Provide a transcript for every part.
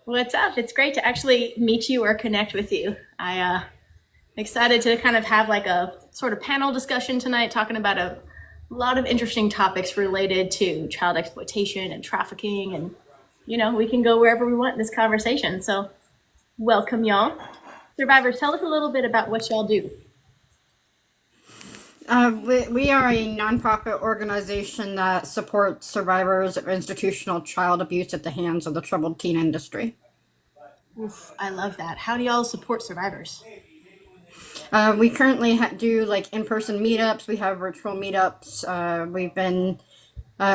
What's up? It's great to actually meet you or connect with you. I'm excited to kind of have like a sort of panel discussion tonight, talking about a lot of interesting topics related to child exploitation and trafficking. And, we can go wherever we want in this conversation. So welcome, y'all. Survivors, tell us a little bit about what y'all do. We are a nonprofit organization that supports survivors of institutional child abuse at the hands of the troubled teen industry. Oof, I love that. How do y'all support survivors? We currently do like in-person meetups. We have virtual meetups.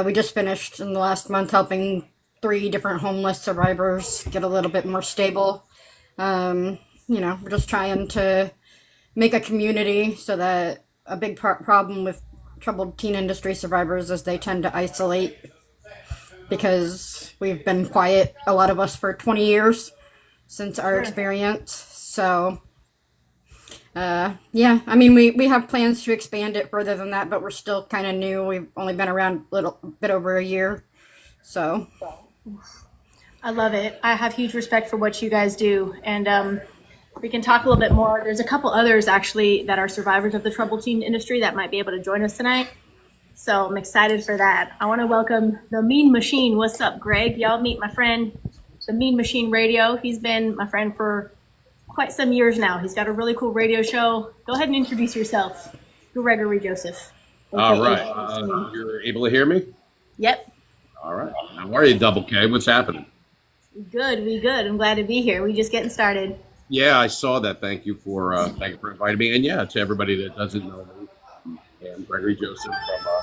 We just finished in the last month helping 3 different homeless survivors get a little bit more stable. We're just trying to make a community so that a big problem with troubled teen industry survivors is they tend to isolate because we've been quiet, a lot of us, for 20 years since our experience. So, we have plans to expand it further than that, but we're still kind of new. We've only been around a little bit over a year. So, I love it. I have huge respect for what you guys do. And we can talk a little bit more. There's a couple others actually that are survivors of the troubled teen industry that might be able to join us tonight. So I'm excited for that. I want to welcome the Mean Machine. What's up, Greg? Y'all meet my friend, the Mean Machine Radio. He's been my friend for quite some years now. He's got a really cool radio show. Go ahead and introduce yourself, Gregory Joseph. All right. You're able to hear me? Yep. All right. How are you, Double K? What's happening? Good. We good. I'm glad to be here. We just getting started. Yeah, I saw that. Thank you for inviting me. And yeah, to everybody that doesn't know me, I'm Gregory Joseph from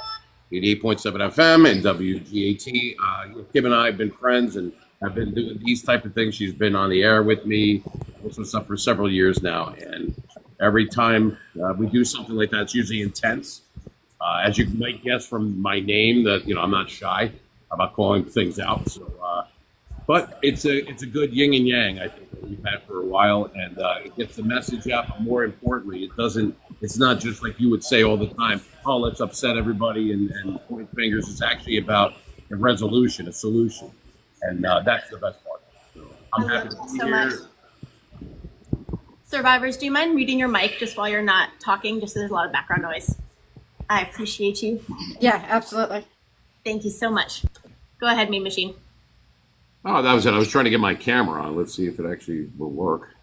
88.7 FM and WGAT. Kim and I have been friends and have been doing these type of things. She's been on the air with me, also stuff for several years now. And every time we do something like that, it's usually intense. As you might guess from my name, that I'm not shy about calling things out. So, but it's a good yin and yang, I think, that we've had for a while, and it gets the message out. But more importantly, it's not just like you would say all the time, oh, let's upset everybody and point fingers. It's actually about a resolution, a solution, and that's the best part. So I'm happy to be here. Much. Survivors, do you mind muting your mic just while you're not talking, just so there's a lot of background noise? I appreciate you. Yeah, absolutely. Thank you so much. Go ahead, Mean Machine. Oh, that was it. I was trying to get my camera on. Let's see if it actually will work.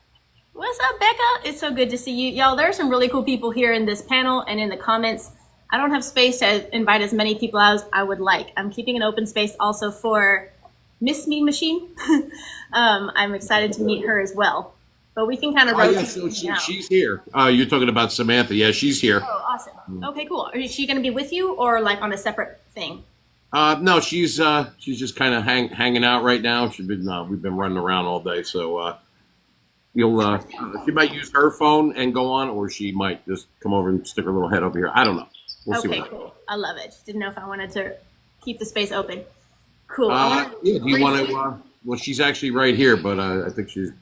What's up, Becca? It's so good to see you. Y'all, there are some really cool people here in this panel and in the comments. I don't have space to invite as many people as I would like. I'm keeping an open space also for Miss Mean Machine. I'm excited to meet her as well. But we can kind of rotate. Yeah, so she's here. You're talking about Samantha. Yeah, she's here. Oh, awesome. Okay, cool. Is she going to be with you or like on a separate thing? No, she's just kind of hanging out right now. We've been running around all day, so she might use her phone and go on, or she might just come over and stick her little head over here. I don't know. We'll see. Okay, cool. I love it. Just didn't know if I wanted to keep the space open. Cool. Yeah. Do you want to? Well, she's actually right here, but I think she's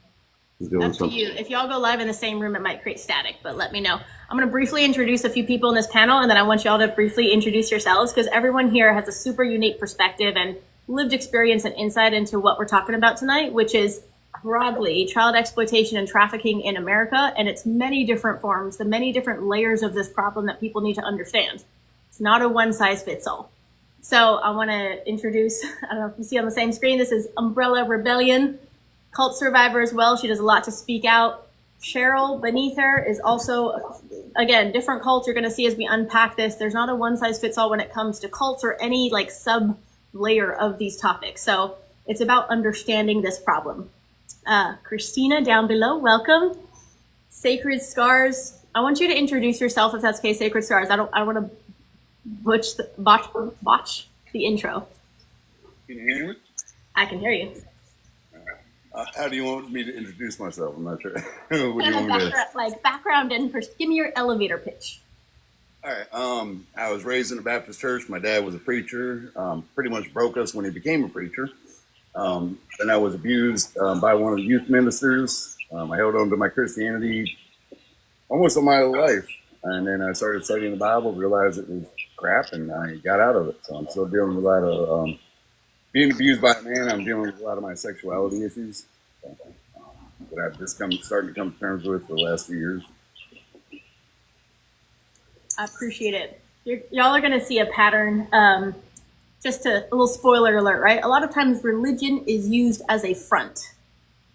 doing something. To you. If y'all go live in the same room, it might create static, but let me know. I'm going to briefly introduce a few people in this panel, and then I want y'all to briefly introduce yourselves, because everyone here has a super unique perspective and lived experience and insight into what we're talking about tonight, which is broadly child exploitation and trafficking in America and its many different forms, the many different layers of this problem that people need to understand. It's not a one-size-fits-all. So I want to introduce, I don't know if you see on the same screen, this is Umbrella Rebellion, cult survivor as well. She does a lot to speak out. Cheryl beneath her is also, again, different cults you're going to see as we unpack this. There's not a one-size-fits-all when it comes to cults or any like sub-layer of these topics. So it's about understanding this problem. Christina down below, welcome. Sacred Scars. I want you to introduce yourself if that's okay, Sacred Scars. I don't want to botch the intro. Can you hear me? I can hear you. How do you want me to introduce myself? I'm not sure. What do you want me to... Like background and give me your elevator pitch. All right. I was raised in a Baptist church. My dad was a preacher. Pretty much broke us when he became a preacher. Then I was abused by one of the youth ministers. I held on to my Christianity almost all my life. And then I started studying the Bible, realized it was crap, and I got out of it. So I'm still dealing with a lot of being abused by a man, I'm dealing with a lot of my sexuality issues that I've just starting to come to terms with for the last few years. I appreciate it. Y'all are going to see a pattern. Just a little spoiler alert, right? A lot of times religion is used as a front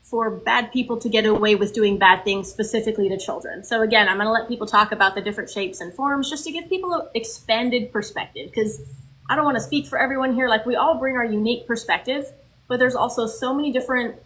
for bad people to get away with doing bad things, specifically to children. So again, I'm going to let people talk about the different shapes and forms just to give people an expanded perspective, because I don't want to speak for everyone here. Like, we all bring our unique perspective, but there's also so many different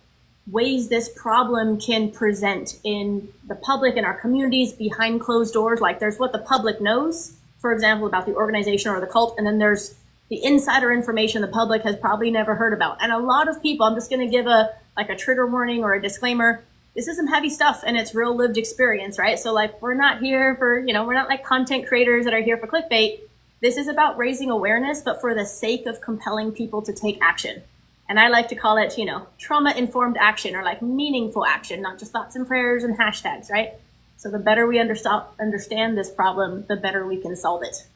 ways this problem can present in the public, in our communities, behind closed doors. Like, there's what the public knows, for example, about the organization or the cult, and then there's the insider information the public has probably never heard about. And a lot of people, I'm just going to give a trigger warning or a disclaimer. This is some heavy stuff, and it's real lived experience, right? So like, we're not here for, we're not like content creators that are here for clickbait. This is about raising awareness, but for the sake of compelling people to take action. And I like to call it, trauma-informed action, or like meaningful action, not just thoughts and prayers and hashtags, right? So the better we understand this problem, the better we can solve it.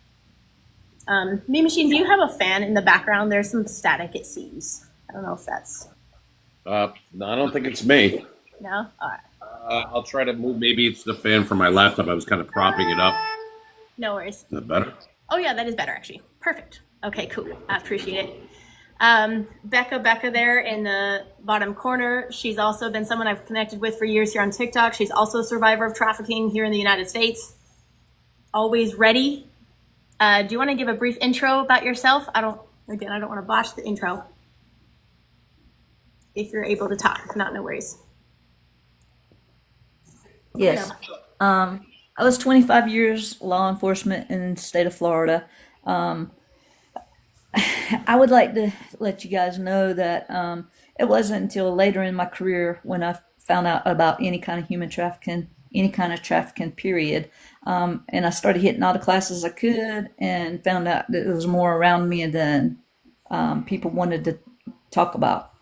Me Machine, do you have a fan in the background? There's some static, it seems. I don't know if that's... No, I don't think it's me. No? All right. I'll try to move. Maybe it's the fan from my laptop. I was kind of propping it up. No worries. Is that better? Oh, yeah, that is better, actually. Perfect. Okay, cool. I appreciate it. Becca there in the bottom corner. She's also been someone I've connected with for years here on TikTok. She's also a survivor of trafficking here in the United States. Always ready. Do you want to give a brief intro about yourself? I don't want to botch the intro. If you're able to talk, if not, no worries. Yes. I was 25 years law enforcement in the state of Florida. I would like to let you guys know that it wasn't until later in my career when I found out about any kind of human trafficking, any kind of trafficking, period. And I started hitting all the classes I could and found out that there was more around me than people wanted to talk about.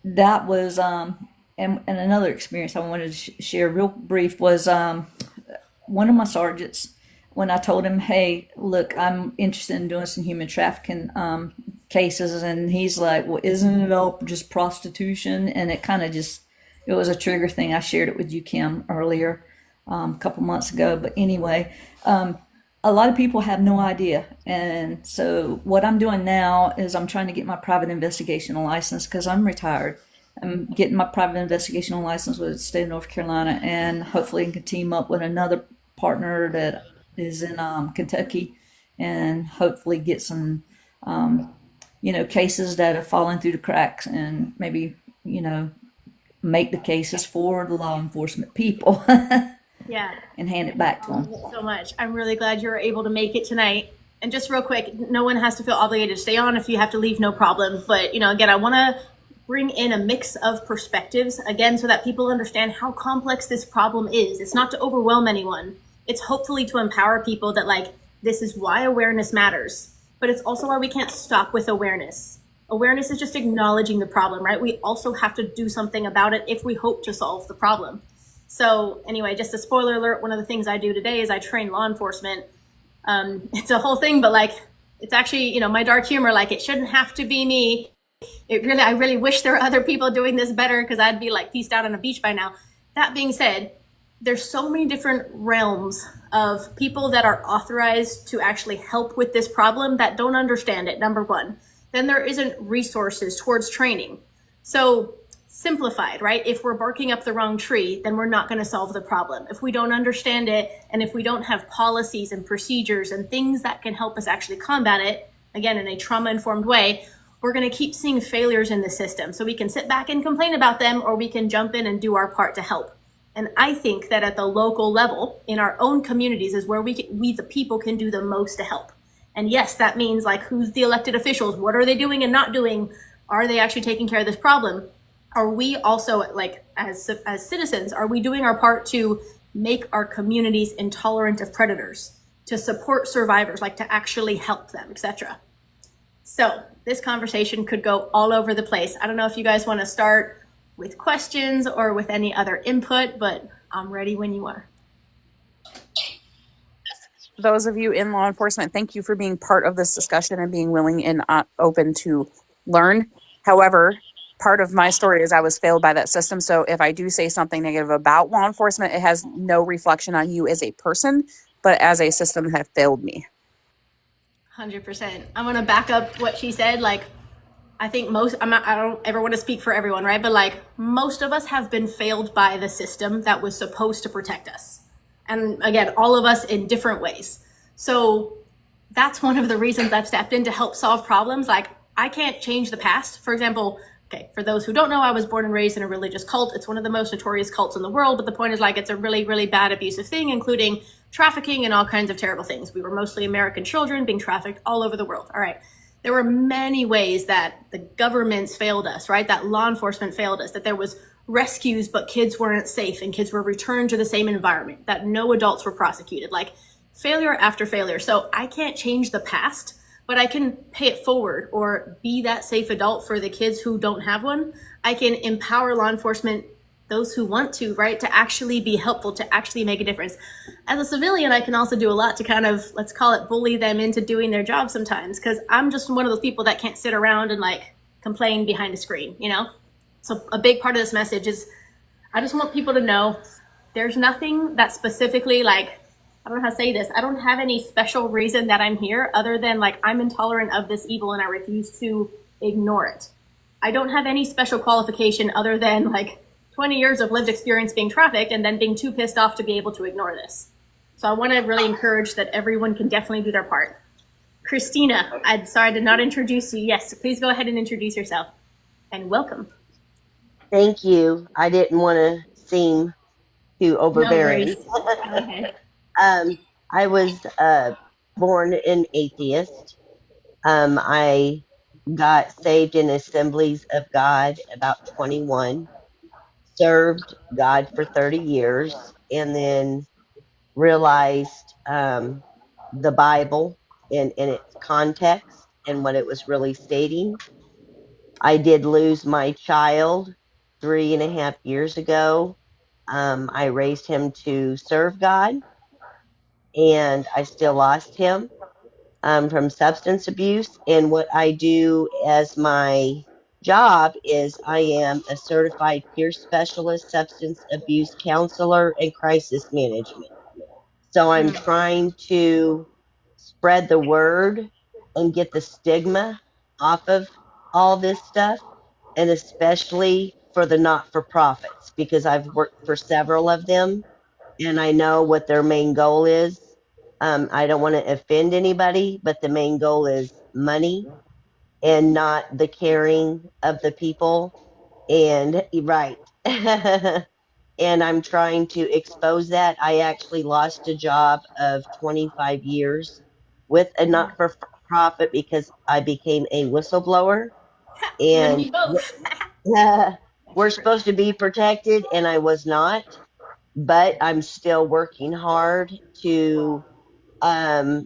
That was, and another experience I wanted to share real brief was one of my sergeants, when I told him, hey, look, I'm interested in doing some human trafficking cases. And he's like, well, isn't it all just prostitution? And it kind of just, it was a trigger thing. I shared it with you, Kim, earlier, a couple months ago. But anyway, a lot of people have no idea. And so what I'm doing now is I'm trying to get my private investigational license because I'm retired. I'm getting my private investigational license with the state of North Carolina, and hopefully I can team up with another partner that is in Kentucky, and hopefully get some, cases that have fallen through the cracks, and maybe, make the cases for the law enforcement people. Yeah. And hand it back to them. Thank you so much. I'm really glad you were able to make it tonight. And just real quick, no one has to feel obligated to stay on. If you have to leave, no problem. But, again, I want to bring in a mix of perspectives, again, so that people understand how complex this problem is. It's not to overwhelm anyone. It's hopefully to empower people that, this is why awareness matters. But it's also why we can't stop with awareness. Awareness is just acknowledging the problem, right? We also have to do something about it if we hope to solve the problem. So anyway, just a spoiler alert, one of the things I do today is I train law enforcement. It's a whole thing, but it's actually, my dark humor, it shouldn't have to be me. I really wish there were other people doing this better, because I'd be peaced out on a beach by now. That being said, there's so many different realms of people that are authorized to actually help with this problem that don't understand it, number one. Then there isn't resources towards training. So simplified, right? If we're barking up the wrong tree, then we're not going to solve the problem. If we don't understand it, and if we don't have policies and procedures and things that can help us actually combat it, again, in a trauma-informed way, we're going to keep seeing failures in the system. So we can sit back and complain about them, or we can jump in and do our part to help. And I think that at the local level, in our own communities, is where we the people can do the most to help. And yes, that means who's the elected officials? What are they doing and not doing? Are they actually taking care of this problem? Are we also, as citizens, are we doing our part to make our communities intolerant of predators, to support survivors, to actually help them, etc.? So this conversation could go all over the place. I don't know if you guys want to start with questions or with any other input, but I'm ready when you are. those of you in law enforcement, thank you for being part of this discussion and being willing and open to learn. However, part of my story is I was failed by that system. So if I do say something negative about law enforcement, it has no reflection on you as a person, but as a system that failed me. 100%. I'm gonna back up what she said. Like, I think I don't ever want to speak for everyone, right? But like, most of us have been failed by the system that was supposed to protect us. And again, all of us in different ways. So that's one of the reasons I've stepped in to help solve problems. Like, I can't change the past. For example, okay, for those who don't know, I was born and raised in a religious cult. It's one of the most notorious cults in the world. But the point is, like, it's a really, really bad abusive thing, including trafficking and all kinds of terrible things. We were mostly American children being trafficked all over the world. All right. There were many ways that the governments failed us, right? That law enforcement failed us, that there was rescues, but kids weren't safe and kids were returned to the same environment, that no adults were prosecuted, like failure after failure. So I can't change the past, but I can pay it forward or be that safe adult for the kids who don't have one. I can empower law enforcement, those who want to, right, to actually be helpful, to actually make a difference. As a civilian, I can also do a lot to kind of, let's call it, bully them into doing their job sometimes, because I'm just one of those people that can't sit around and like complain behind a screen, you know? So a big part of this message is I just want people to know there's nothing that specifically, like, I don't know how to say this. I don't have any special reason that I'm here other than like I'm intolerant of this evil and I refuse to ignore it. I don't have any special qualification other than like 20 years of lived experience being trafficked and then being too pissed off to be able to ignore this. So I want to really encourage that everyone can definitely do their part. Christina, I'm sorry I did not introduce you. Yes, please go ahead and introduce yourself and welcome. Thank you. I didn't want to seem too overbearing. No worries. Go ahead. I was born an atheist. I got saved in Assemblies of God about 21, served God for 30 years, and then realized the Bible in its context and what it was really stating. I did lose my child 3.5 years ago. I raised him to serve God, and I still lost him from substance abuse. And what I do as my job is I am a certified peer specialist, substance abuse counselor, and crisis management. So I'm trying to spread the word and get the stigma off of all this stuff, and especially for the not for profits, because I've worked for several of them and I know what their main goal is. I don't want to offend anybody, but the main goal is money and not the caring of the people. And right. And I'm trying to expose that. I actually lost a job of 25 years with a not for profit because I became a whistleblower. You and And me both. we're supposed to be protected, and I was not. But I'm still working hard to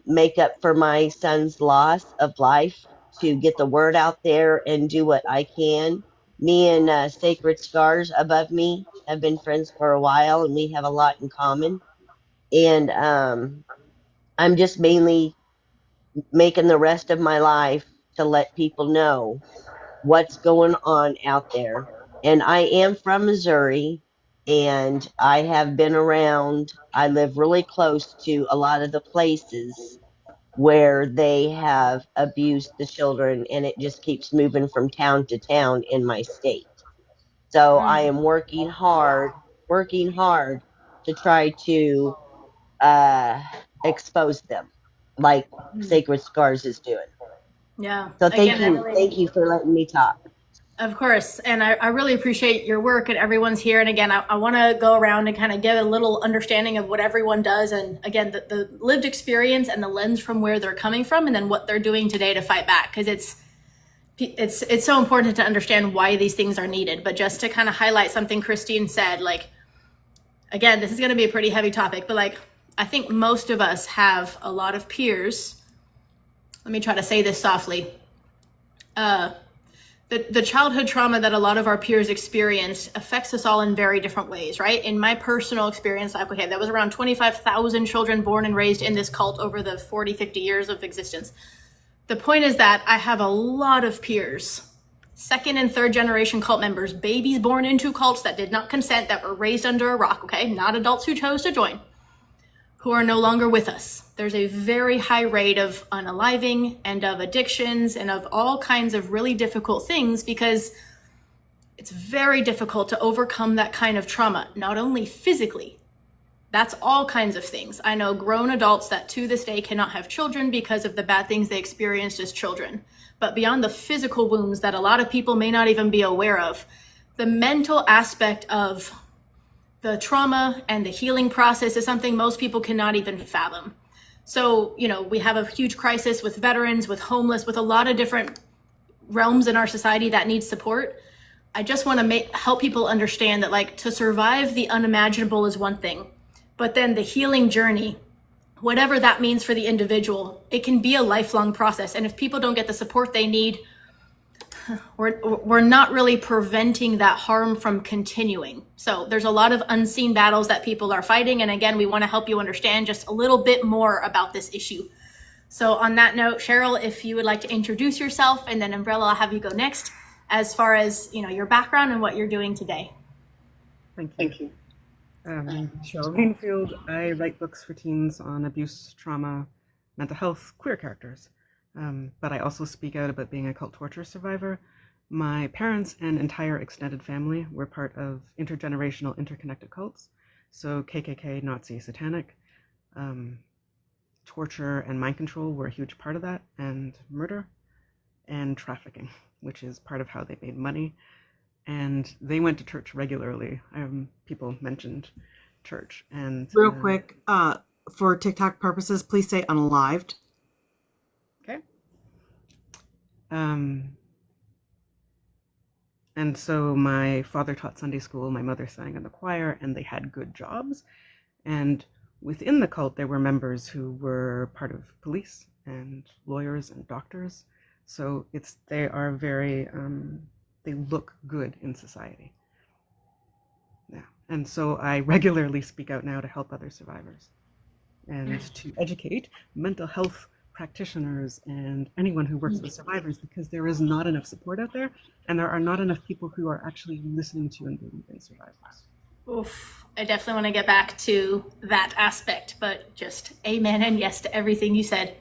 make up for my son's loss of life, to get the word out there and do what I can. Me and Sacred Scars above me have been friends for a while, and we have a lot in common. And I'm just mainly making the rest of my life to let people know what's going on out there. And I am from Missouri, and I have been around. I live really close to a lot of the places where they have abused the children, and it just keeps moving from town to town in my state. So I am working hard to try to uh, expose them, like Sacred Scars is doing. Yeah. So Again, I really, thank you for letting me talk. of course. And I really appreciate your work and everyone's here. And again, I want to go around and kind of get a little understanding of what everyone does. And again, the lived experience and the lens from where they're coming from and then what they're doing today to fight back. Because it's so important to understand why these things are needed. But just to kind of highlight something Christine said, like, again, this is going to be a pretty heavy topic, but like, I think most of us have a lot of peers. Let me try to say this softly. the childhood trauma that a lot of our peers experience affects us all in very different ways, right? In my personal experience, like, okay, that was around 25,000 children born and raised in this cult over the 40, 50 years of existence. The point is that I have a lot of peers, second and third generation cult members, babies born into cults that did not consent, that were raised under a rock, okay? Not adults who chose to join, who are no longer with us. There's a very high rate of unaliving and of addictions and of all kinds of really difficult things, because it's very difficult to overcome that kind of trauma, not only physically. That's all kinds of things. I know grown adults that to this day cannot have children because of the bad things they experienced as children. But beyond the physical wounds that a lot of people may not even be aware of, the mental aspect of the trauma and the healing process is something most people cannot even fathom. So, we have a huge crisis with veterans, with homeless, with a lot of different realms in our society that need support. I just want to help people understand that, like, to survive the unimaginable is one thing, but then the healing journey, whatever that means for the individual, it can be a lifelong process. And if people don't get the support they need, we're not really preventing that harm from continuing. So there's a lot of unseen battles that people are fighting. And again, we want to help you understand just a little bit more about this issue. So on that note, Cheryl, if you would like to introduce yourself, and then Umbrella, I'll have you go next as far as, your background and what you're doing today. Thank you. Cheryl Greenfield. I write books for teens on abuse, trauma, mental health, queer characters. But I also speak out about being a cult torture survivor. My parents and entire extended family were part of intergenerational interconnected cults. So KKK, Nazi, Satanic. Torture and mind control were a huge part of that, and murder and trafficking, which is part of how they made money. And they went to church regularly. People mentioned church. And real quick, for TikTok purposes, please say unalived. Okay. And so my father taught Sunday school, my mother sang in the choir, and they had good jobs. And within the cult, there were members who were part of police and lawyers and doctors. So they are very, they look good in society. Yeah. And so I regularly speak out now to help other survivors and to educate mental health practitioners and anyone who works with survivors, because there is not enough support out there, and there are not enough people who are actually listening to and believing survivors. Oof, I definitely want to get back to that aspect, but just amen and yes to everything you said.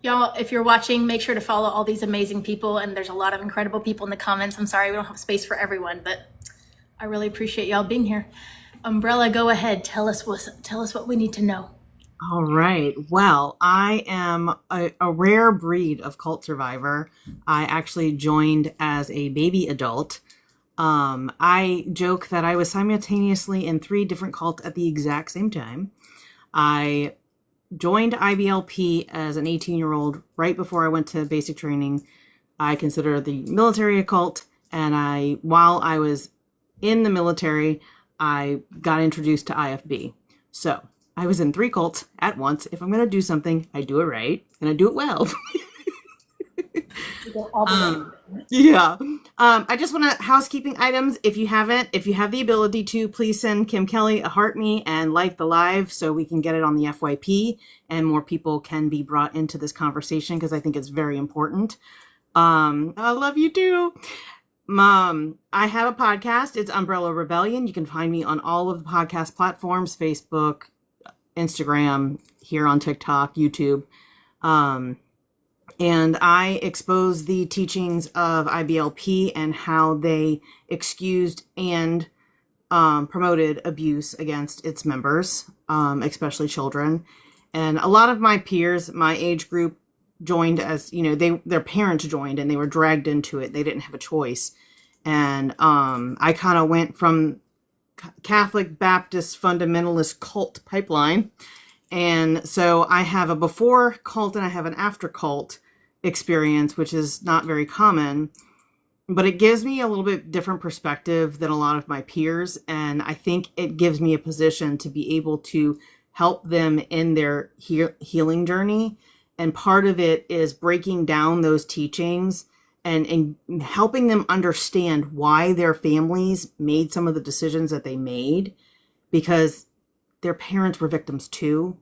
Y'all, if you're watching, make sure to follow all these amazing people, and there's a lot of incredible people in the comments. I'm sorry we don't have space for everyone, but I really appreciate y'all being here. Umbrella, go ahead. Tell us what we need to know. All right. Well, I am a rare breed of cult survivor. I actually joined as a baby adult. I joke that I was simultaneously in 3 different cults at the exact same time. I joined IBLP as an 18-year-old right before I went to basic training. I consider the military a cult, and while I was in the military, I got introduced to IFB. So I was in 3 cults at once. If I'm going to do something, I do it right, and I do it well. Yeah. I just want to housekeeping items. If you have the ability to, please send Kim Kelly a heart me and like the live so we can get it on the FYP and more people can be brought into this conversation, because I think it's very important. I love you too. Mom, I have a podcast. It's Umbrella Rebellion. You can find me on all of the podcast platforms, Facebook, Instagram, here on TikTok, YouTube. And I expose the teachings of IBLP and how they excused and promoted abuse against its members, especially children. And a lot of my peers, my age group, joined as, their parents joined and they were dragged into it. They didn't have a choice. And I kind of went from Catholic, Baptist, fundamentalist cult pipeline. And so I have a before cult and I have an after cult experience, which is not very common, but it gives me a little bit different perspective than a lot of my peers. And I think it gives me a position to be able to help them in their healing journey. And part of it is breaking down those teachings and helping them understand why their families made some of the decisions that they made, because their parents were victims too,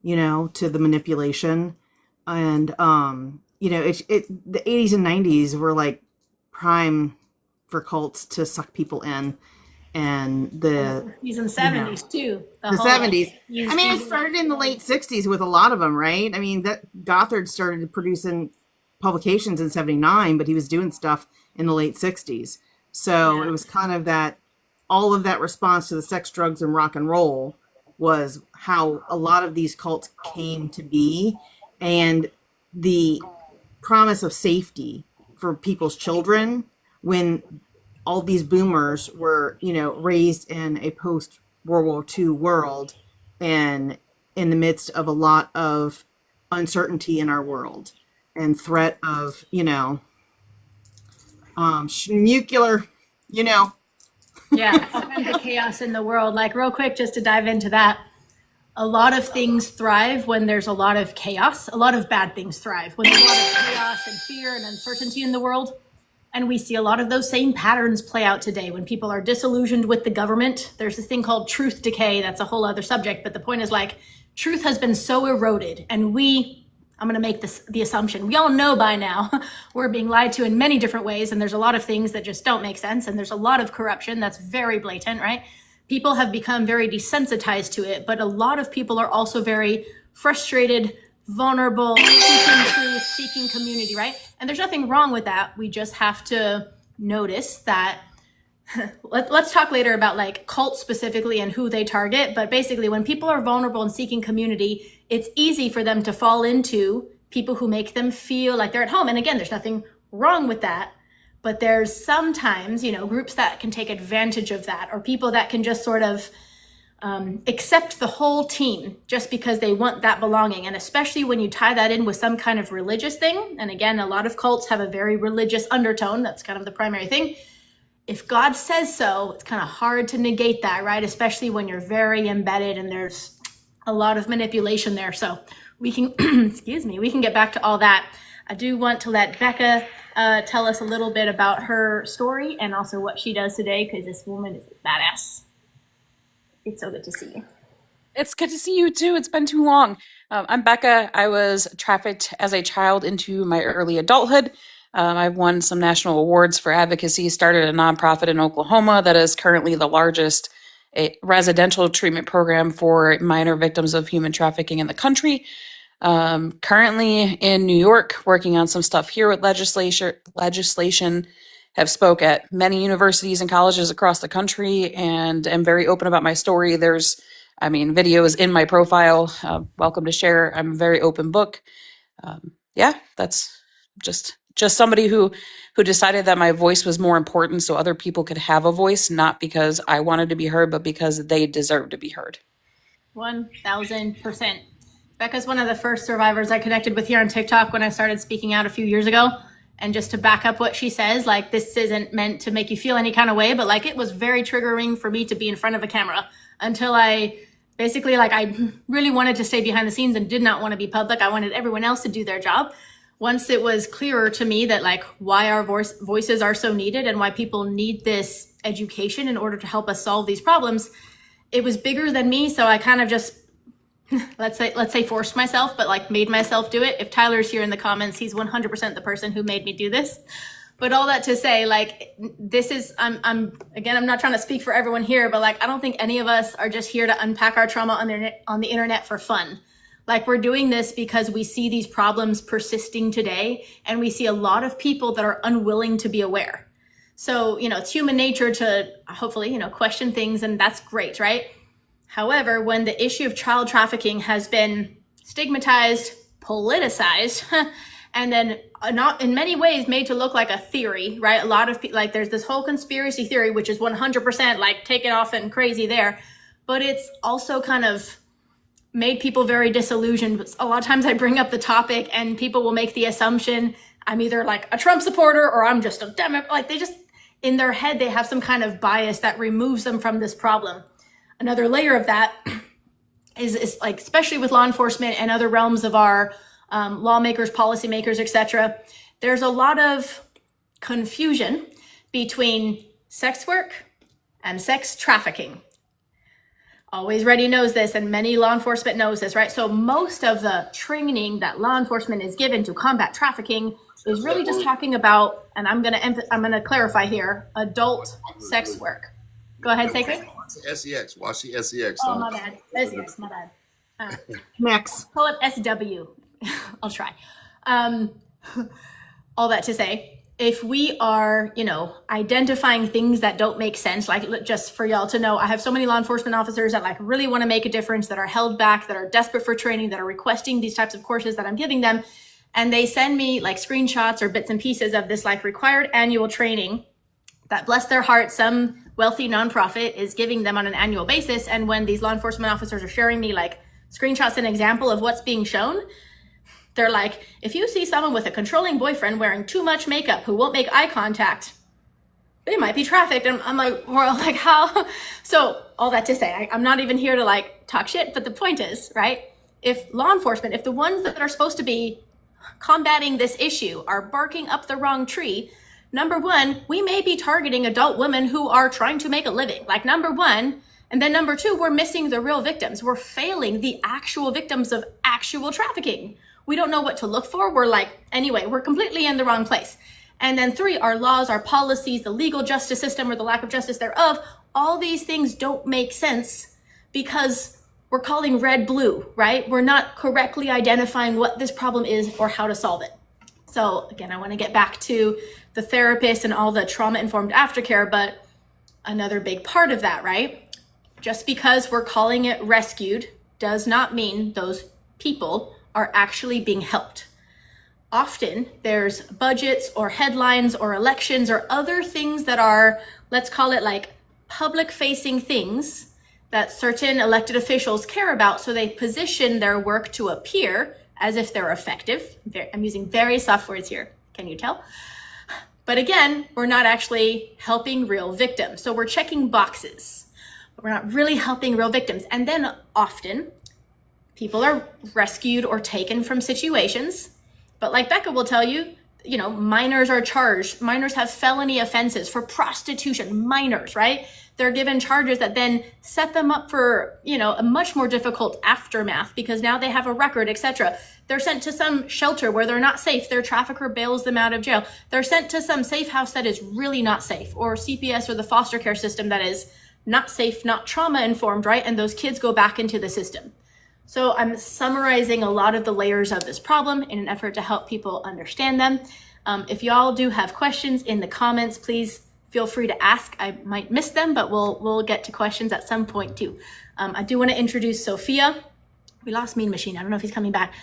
to the manipulation. And the 80s and 90s were like prime for cults to suck people in. And the He's in 70s too. the 70s. I mean, it He's- started in the late 60s with a lot of them, right? I mean, that Gothard started producing publications in 79, but he was doing stuff in the late 60s. So Yeah. it was kind of that, all of that response to the sex, drugs, and rock and roll was how a lot of these cults came to be. And the promise of safety for people's children when all these boomers were, raised in a post World War II world and in the midst of a lot of uncertainty in our world and threat of, nuclear, Yeah, all kinds of chaos in the world. Like, real quick, just to dive into that, a lot of things thrive when there's a lot of chaos. A lot of bad things thrive when there's a lot of chaos and fear and uncertainty in the world. And we see a lot of those same patterns play out today when people are disillusioned with the government. There's this thing called truth decay. That's a whole other subject. But the point is, like, truth has been so eroded. And I'm going to make the assumption, we all know by now we're being lied to in many different ways. And there's a lot of things that just don't make sense. And there's a lot of corruption that's very blatant, right? People have become very desensitized to it. But a lot of people are also very frustrated, vulnerable, seeking truth, seeking community, right? And there's nothing wrong with that. We just have to notice that. Let's talk later about like cults specifically and who they target. But basically, when people are vulnerable and seeking community, it's easy for them to fall into people who make them feel like they're at home. And again, there's nothing wrong with that. But there's sometimes, groups that can take advantage of that, or people that can just sort of accept the whole team just because they want that belonging. And especially when you tie that in with some kind of religious thing. And again, a lot of cults have a very religious undertone. That's kind of the primary thing. If God says so, it's kind of hard to negate that, right? Especially when you're very embedded and there's a lot of manipulation there. So we can, we can get back to all that. I do want to let Becca tell us a little bit about her story and also what she does today, because this woman is a badass. It's so good to see you. It's good to see you too. It's been too long. I'm Becca. I was trafficked as a child into my early adulthood. I've won some national awards for advocacy, started a nonprofit in Oklahoma that is currently the largest residential treatment program for minor victims of human trafficking in the country. Currently in New York, working on some stuff here with legislation, have spoke at many universities and colleges across the country, and am very open about my story. There's, videos in my profile. Welcome to share. I'm a very open book. That's just somebody who decided that my voice was more important so other people could have a voice, not because I wanted to be heard, but because they deserve to be heard. 1000%. Becca's one of the first survivors I connected with here on TikTok when I started speaking out a few years ago. And just to back up what she says, like, this isn't meant to make you feel any kind of way, but like, it was very triggering for me to be in front of a camera until I basically, I really wanted to stay behind the scenes and did not want to be public. I wanted everyone else to do their job. Once it was clearer to me that why our voices are so needed and why people need this education in order to help us solve these problems, it was bigger than me. So I kind of just, let's say forced myself, but made myself do it. If Tyler's here in the comments, he's 100% the person who made me do this. But all that to say, this is, I'm not trying to speak for everyone here, but I don't think any of us are just here to unpack our trauma on the internet for fun. We're doing this because we see these problems persisting today, and we see a lot of people that are unwilling to be aware. So, it's human nature to hopefully, question things, and that's great, right? However, when the issue of child trafficking has been stigmatized, politicized, and then not in many ways made to look like a theory, right? A lot of people, there's this whole conspiracy theory, which is 100% take it off and crazy there, but it's also kind of made people very disillusioned. A lot of times I bring up the topic and people will make the assumption I'm either a Trump supporter or I'm just a Democrat. They just, in their head, they have some kind of bias that removes them from this problem. Another layer of that is especially with law enforcement and other realms of our lawmakers, policymakers, etc. There's a lot of confusion between sex work and sex trafficking. Always Ready knows this, and many law enforcement knows this, right? So most of the training that law enforcement is given to combat trafficking is really just talking about, and I'm gonna clarify here, adult sex work. Go ahead, Sacred. SEX. Watch the SEX. Oh, my bad. SEX, my bad. Max. Pull up SW. I'll try. All that to say, if we are, identifying things that don't make sense, like just for y'all to know, I have so many law enforcement officers that really want to make a difference, that are held back, that are desperate for training, that are requesting these types of courses that I'm giving them. And they send me screenshots or bits and pieces of this required annual training that, bless their heart, some wealthy nonprofit is giving them on an annual basis. And when these law enforcement officers are sharing me screenshots and example of what's being shown, they're like, if you see someone with a controlling boyfriend wearing too much makeup who won't make eye contact, they might be trafficked. And I'm like, well, how? So all that to say, I'm not even here to talk shit, but the point is, right? If law enforcement, if the ones that are supposed to be combating this issue are barking up the wrong tree, number one, we may be targeting adult women who are trying to make a living, number one. And then number two, we're missing the real victims. We're failing the actual victims of actual trafficking. We don't know what to look for. Anyway, we're completely in the wrong place. And then three, our laws, our policies, the legal justice system or the lack of justice thereof, all these things don't make sense because we're calling red blue, right? We're not correctly identifying what this problem is or how to solve it. So again, I want to get back to the therapist and all the trauma-informed aftercare, but another big part of that, right? Just because we're calling it rescued does not mean those people are actually being helped. Often there's budgets or headlines or elections or other things that are, let's call it public facing things that certain elected officials care about. So they position their work to appear as if they're effective. I'm using very soft words here. Can you tell? But again, we're not actually helping real victims. So we're checking boxes, but we're not really helping real victims. And then often people are rescued or taken from situations. But like Becca will tell you, minors are charged. Minors have felony offenses for prostitution, minors, right? They're given charges that then set them up for, a much more difficult aftermath because now they have a record, etc. They're sent to some shelter where they're not safe. Their trafficker bails them out of jail. They're sent to some safe house that is really not safe, or CPS or the foster care system that is not safe, not trauma informed, right? And those kids go back into the system. So I'm summarizing a lot of the layers of this problem in an effort to help people understand them. If y'all do have questions in the comments, please feel free to ask. I might miss them, but we'll get to questions at some point too. I do want to introduce Sophia. We lost Mean Machine. I don't know if he's coming back.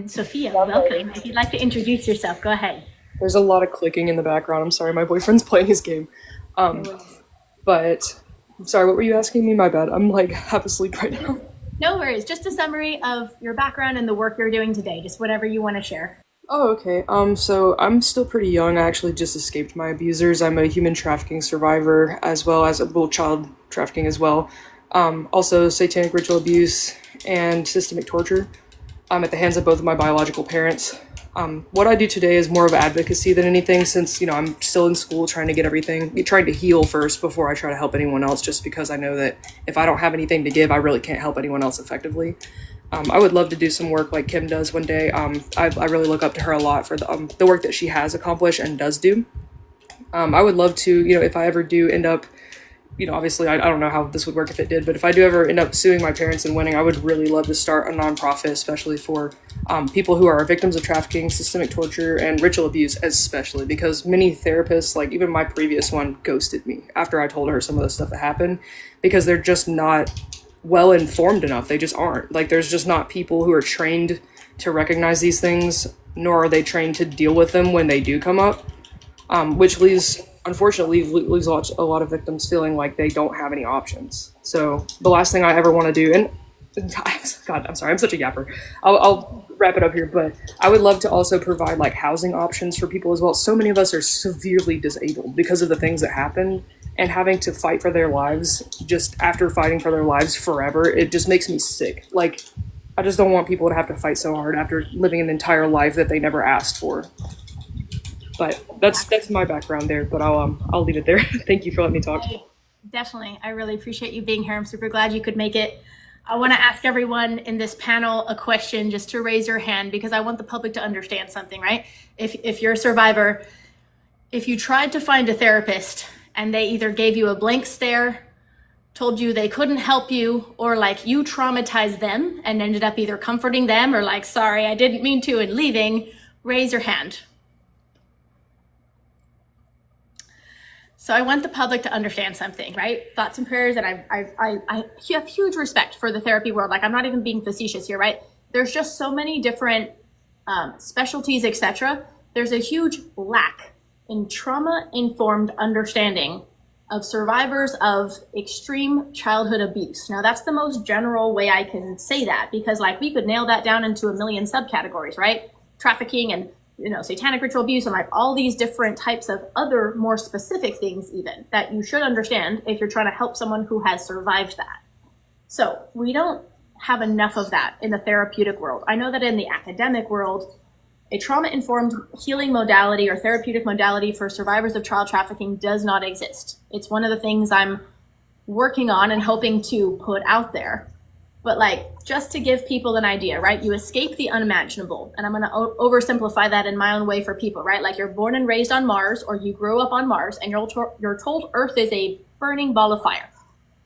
Sophia, welcome. If you'd like to introduce yourself, go ahead. There's a lot of clicking in the background. I'm sorry, my boyfriend's playing his game. But I'm sorry, what were you asking me? My bad. I'm half asleep right now. No worries. Just a summary of your background and the work you're doing today. Just whatever you want to share. Oh, okay. So I'm still pretty young. I actually just escaped my abusers. I'm a human trafficking survivor, as well as child trafficking as well. Also satanic ritual abuse and systemic torture at the hands of both of my biological parents. What I do today is more of advocacy than anything, since, I'm still in school trying to heal first before I try to help anyone else, just because I know that if I don't have anything to give, I really can't help anyone else effectively. I would love to do some work like Kim does one day. I really look up to her a lot for the work that she has accomplished and does do. I would love to, if I ever do end up, obviously I don't know how this would work if it did, but if I do ever end up suing my parents and winning, I would really love to start a nonprofit, especially for people who are victims of trafficking, systemic torture, and ritual abuse, especially because many therapists, even my previous one, ghosted me after I told her some of the stuff that happened, because they're just not well informed enough. They just aren't. There's just not people who are trained to recognize these things, nor are they trained to deal with them when they do come up, which unfortunately leaves a lot of victims feeling like they don't have any options. So the last thing I ever want to do, and God, I'm sorry, I'm such a yapper. I'll wrap it up here, but I would love to also provide housing options for people as well. So many of us are severely disabled because of the things that happen, and having to fight for their lives just after fighting for their lives forever, it just makes me sick. I just don't want people to have to fight so hard after living an entire life that they never asked for. But that's my background there. But I'll leave it there. Thank you for letting me talk. Definitely. I really appreciate you being here. I'm super glad you could make it. I want to ask everyone in this panel a question, just to raise your hand, because I want the public to understand something, right? If you're a survivor, if you tried to find a therapist and they either gave you a blank stare, told you they couldn't help you, or like you traumatized them and ended up either comforting them or like, sorry, I didn't mean to, and leaving, raise your hand. So I want the public to understand something, right? Thoughts and prayers, and I have huge respect for the therapy world. Like, I'm not even being facetious here, right? There's just so many different specialties, etc. There's a huge lack in trauma-informed understanding of survivors of extreme childhood abuse. Now, that's the most general way I can say that, because like we could nail that down into a million subcategories, right? Trafficking and satanic ritual abuse and like all these different types of other more specific things even that you should understand if you're trying to help someone who has survived that. So we don't have enough of that in the therapeutic world. I know that in the academic world, a trauma-informed healing modality or therapeutic modality for survivors of child trafficking does not exist. It's one of the things I'm working on and hoping to put out there. But like, just to give people an idea, right? You escape the unimaginable. And I'm going to oversimplify that in my own way for people, right? Like, you're born and raised on Mars, or you grew up on Mars, and you're told Earth is a burning ball of fire.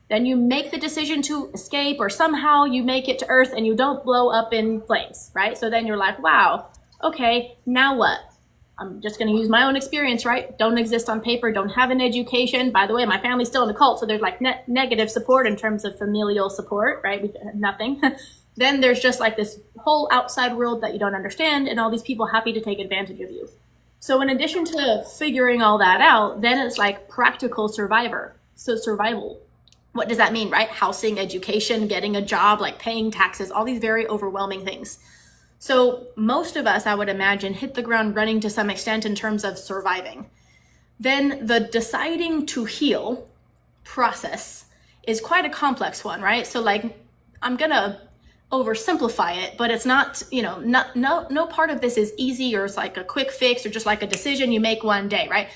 Then you make the decision to escape, or somehow you make it to Earth and you don't blow up in flames, right? So then you're like, wow, okay, now what? I'm just going to use my own experience, right? Don't exist on paper, don't have an education. By the way, my family's still in the cult, so there's like negative support in terms of familial support, right? We have nothing. Then there's just like this whole outside world that you don't understand, and all these people happy to take advantage of you. So in addition to figuring all that out, then it's like practical survival. What does that mean, right? Housing, education, getting a job, like paying taxes, all these very overwhelming things. So most of us, I would imagine, hit the ground running to some extent in terms of surviving. Then the deciding to heal process is quite a complex one, right? So like, I'm gonna oversimplify it, but it's not, no part of this is easy, or it's like a quick fix, or just like a decision you make one day, right?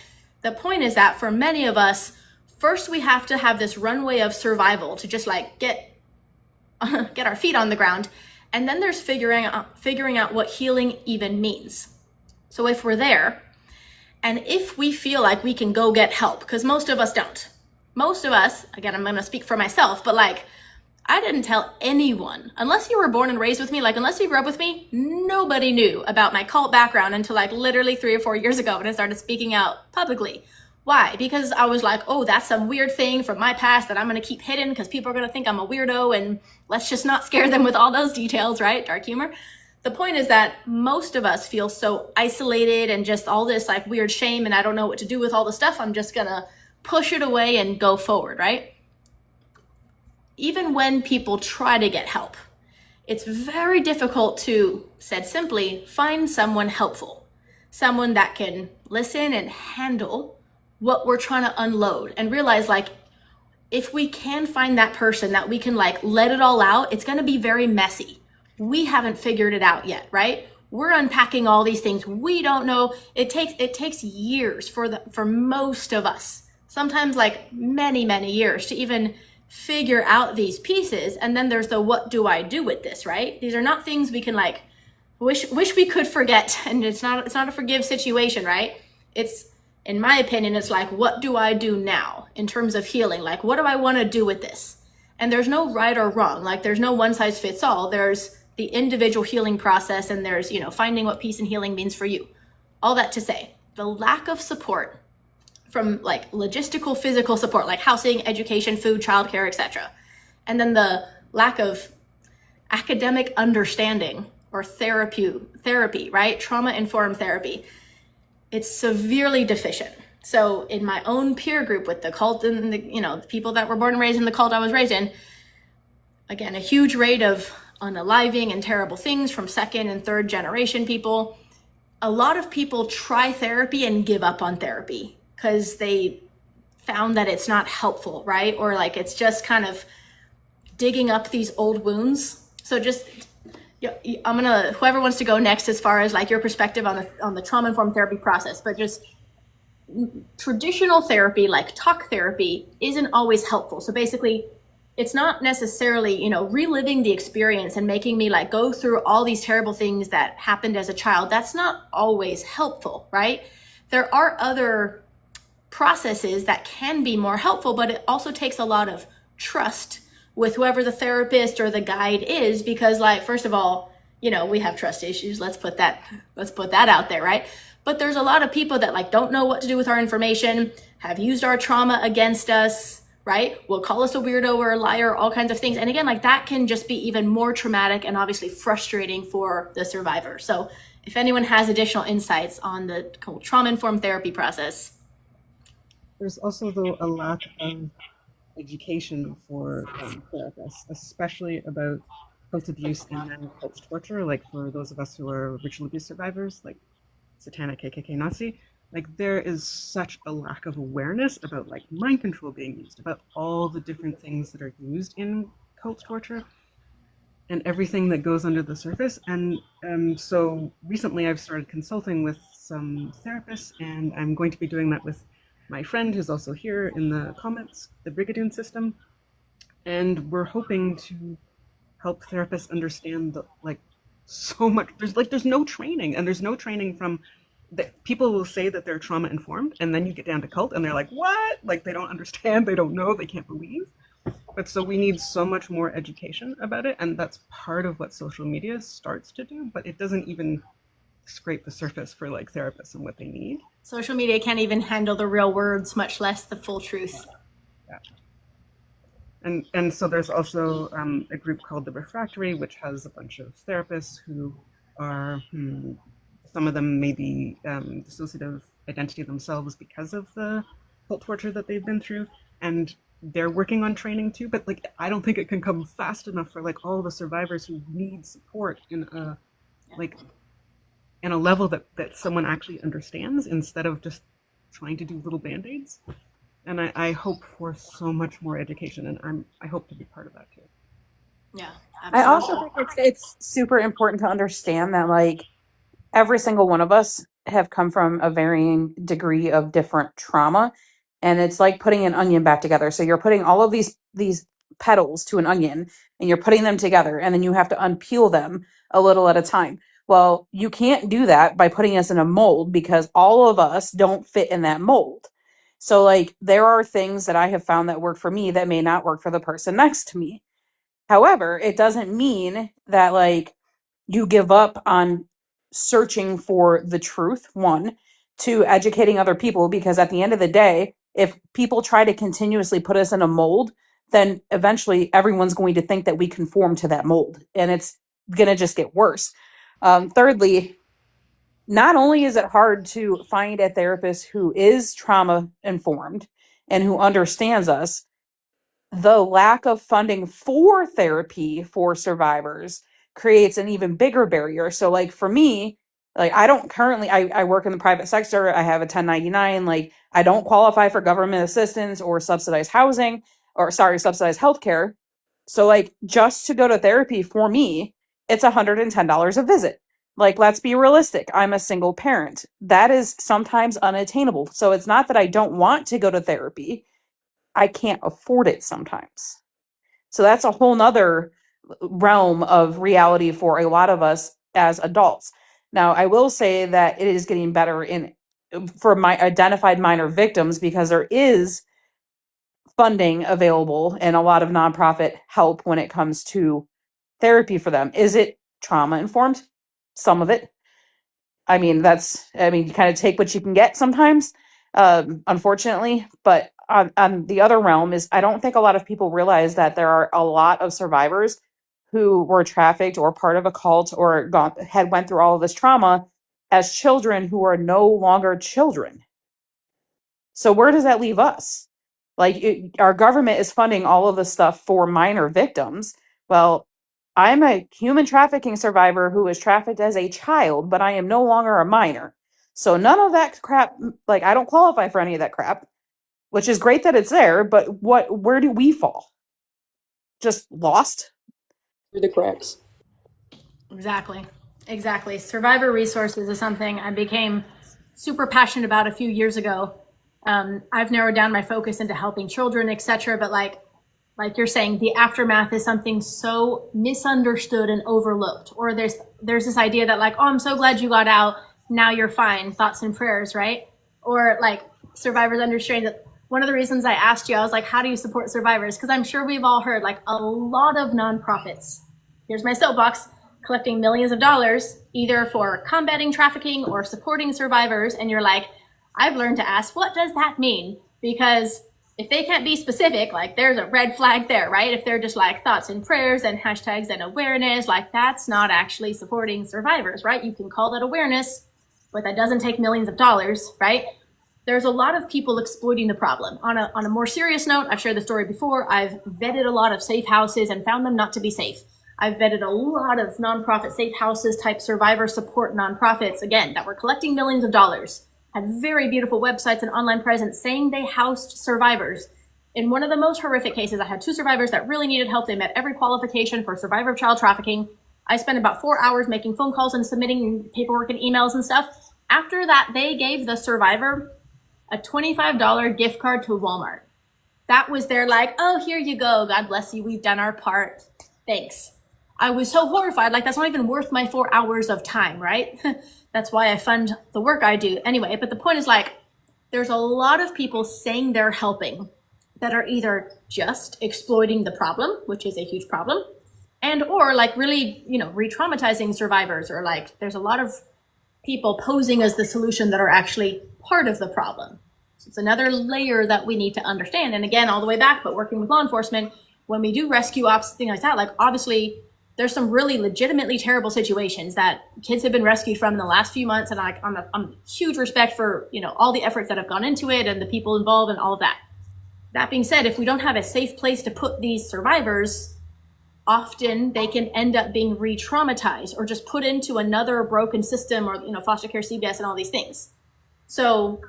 The point is that for many of us, first we have to have this runway of survival to just like get our feet on the ground. And then there's figuring out what healing even means. So if we're there, and if we feel like we can go get help, because most of us don't. Most of us, again, I'm going to speak for myself, but like, I didn't tell anyone, unless you were born and raised with me, like unless you grew up with me, nobody knew about my cult background until like literally 3 or 4 years ago when I started speaking out publicly. Why? Because I was like, oh, that's some weird thing from my past that I'm going to keep hidden because people are going to think I'm a weirdo, and let's just not scare them with all those details, right? Dark humor. The point is that most of us feel so isolated and just all this like weird shame, and I don't know what to do with all the stuff. I'm just going to push it away and go forward, right? Even when people try to get help, it's very difficult to, said simply, find someone helpful, someone that can listen and handle what we're trying to unload, and realize like, if we can find that person that we can like let it all out, it's going to be very messy. We haven't figured it out yet, right? We're unpacking all these things. We don't know. It takes years for most of us, sometimes like many years, to even figure out these pieces. And then there's the, what do I do with this, right? These are not things we can like wish we could forget. And it's not a forgive situation, right? It's, in my opinion, it's like, what do I do now in terms of healing? Like, what do I want to do with this? And there's no right or wrong. Like, there's no one size fits all. There's the individual healing process, and there's, finding what peace and healing means for you. All that to say, the lack of support from like logistical, physical support, like housing, education, food, childcare, etc. And then the lack of academic understanding or therapy, right? Trauma-informed therapy. It's severely deficient. So in my own peer group with the cult and the people that were born and raised in the cult I was raised in, again, a huge rate of unaliving and terrible things from 2nd and 3rd generation people. A lot of people try therapy and give up on therapy because they found that it's not helpful, right? Or like, it's just kind of digging up these old wounds. So just Yeah, I'm gonna, whoever wants to go next as far as like your perspective on the trauma informed therapy process, but just traditional therapy like talk therapy isn't always helpful. So basically, it's not necessarily, you know, reliving the experience and making me like go through all these terrible things that happened as a child. That's not always helpful, right? There are other processes that can be more helpful, but it also takes a lot of trust with whoever the therapist or the guide is, because like, first of all, you know, we have trust issues. Let's put that out there, right? But there's a lot of people that like don't know what to do with our information, have used our trauma against us, right? Will call us a weirdo or a liar, all kinds of things. And again, like that can just be even more traumatic and obviously frustrating for the survivor. So if anyone has additional insights on the trauma informed therapy process. There's also, though, a lack of education for therapists, especially about cult abuse and then cult torture. Like for those of us who are ritual abuse survivors, like satanic KKK Nazi, like there is such a lack of awareness about like mind control being used, about all the different things that are used in cult torture and everything that goes under the surface. And so recently I've started consulting with some therapists, and I'm going to be doing that with my friend who's also here in the comments, the Brigadoon system. And we're hoping to help therapists understand the, like, so much. There's no training, and there's no training from that. People will say that they're trauma informed, and then you get down to cult and they're like, what? Like they don't understand, they don't know, they can't believe. But so we need so much more education about it, and that's part of what social media starts to do, but it doesn't even scrape the surface for like therapists and what they need. Social media can't even handle the real words, much less the full truth. Yeah. And so there's also a group called the Refractory, which has a bunch of therapists who are, some of them may be dissociative identity themselves because of the cult torture that they've been through, and they're working on training too. But like, I don't think it can come fast enough for like all the survivors who need support in a like in a level that someone actually understands, instead of just trying to do little band-aids. And I hope for so much more education, and I hope to be part of that too. Yeah, I absolutely. also think it's super important to understand that like every single one of us have come from a varying degree of different trauma, and it's like putting an onion back together. So you're putting all of these petals to an onion and you're putting them together, and then you have to unpeel them a little at a time. Well, you can't do that by putting us in a mold, because all of us don't fit in that mold. So like there are things that I have found that work for me that may not work for the person next to me. However, it doesn't mean that like you give up on searching for the truth, one, to educating other people, because at the end of the day, if people try to continuously put us in a mold, then eventually everyone's going to think that we conform to that mold, and it's going to just get worse. Thirdly, not only is it hard to find a therapist who is trauma informed and who understands us, the lack of funding for therapy for survivors creates an even bigger barrier. So like for me, like I don't currently I work in the private sector. I have a 1099. Like I don't qualify for government assistance or subsidized housing, or sorry, subsidized healthcare. So like just to go to therapy for me, it's $110 a visit. Like let's be realistic. I'm a single parent. That is sometimes unattainable. So it's not that I don't want to go to therapy. I can't afford it sometimes. So that's a whole nother realm of reality for a lot of us as adults. Now, I will say that it is getting better in for my identified minor victims, because there is funding available and a lot of nonprofit help when it comes to therapy for them. Is it trauma informed? Some of it. You kind of take what you can get sometimes, unfortunately. But on the other realm is, I don't think a lot of people realize that there are a lot of survivors who were trafficked or part of a cult or went through all of this trauma as children who are no longer children. So where does that leave us? Like our government is funding all of this stuff for minor victims. Well, I'm a human trafficking survivor who was trafficked as a child, but I am no longer a minor. So none of that crap, like I don't qualify for any of that crap, which is great that it's there, but where do we fall? Just lost? Through the cracks. Exactly. Survivor resources is something I became super passionate about a few years ago. I've narrowed down my focus into helping children, etc. But like you're saying, the aftermath is something so misunderstood and overlooked. Or there's this idea that like, oh, I'm so glad you got out. Now you're fine. Thoughts and prayers, right? Or like survivors understanding that one of the reasons I asked you, I was like, how do you support survivors? Because I'm sure we've all heard like a lot of nonprofits. Here's my soapbox, collecting millions of dollars either for combating trafficking or supporting survivors. And you're like, I've learned to ask, what does that mean? Because if they can't be specific, like there's a red flag there, right? If they're just like thoughts and prayers and hashtags and awareness, like that's not actually supporting survivors, right? You can call that awareness, but that doesn't take millions of dollars, right? There's a lot of people exploiting the problem. On a more serious note, I've shared the story before. I've vetted a lot of safe houses and found them not to be safe. I've vetted a lot of nonprofit safe houses type survivor support nonprofits, again, that were collecting millions of dollars, had very beautiful websites and online presence saying they housed survivors. In one of the most horrific cases, I had 2 survivors that really needed help. They met every qualification for survivor of child trafficking. I spent about 4 hours making phone calls and submitting paperwork and emails and stuff. After that, they gave the survivor a $25 gift card to Walmart. That was their like, oh, here you go. God bless you. We've done our part. Thanks. I was so horrified. Like, that's not even worth my 4 hours of time, right? That's why I fund the work I do anyway. But the point is like, there's a lot of people saying they're helping that are either just exploiting the problem, which is a huge problem, and or like really, re-traumatizing survivors, or like there's a lot of people posing as the solution that are actually part of the problem. So it's another layer that we need to understand. And again, all the way back, but working with law enforcement, when we do rescue ops, things like that, like obviously there's some really legitimately terrible situations that kids have been rescued from in the last few months. And I'm huge respect for, all the efforts that have gone into it and the people involved and all of that. That being said, if we don't have a safe place to put these survivors, often they can end up being re-traumatized or just put into another broken system, or foster care, CBS, and all these things. So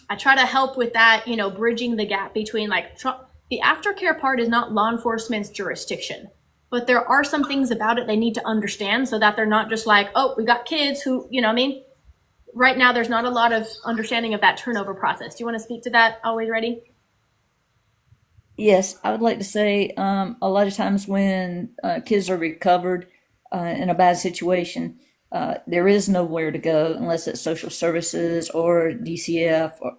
I try to help with that, bridging the gap between like the aftercare part is not law enforcement's jurisdiction, but there are some things about it they need to understand so that they're not just like, oh, we got kids who, right now there's not a lot of understanding of that turnover process. Do you want to speak to that? Always ready? Yes, I would like to say a lot of times when kids are recovered in a bad situation, there is nowhere to go unless it's social services or DCF or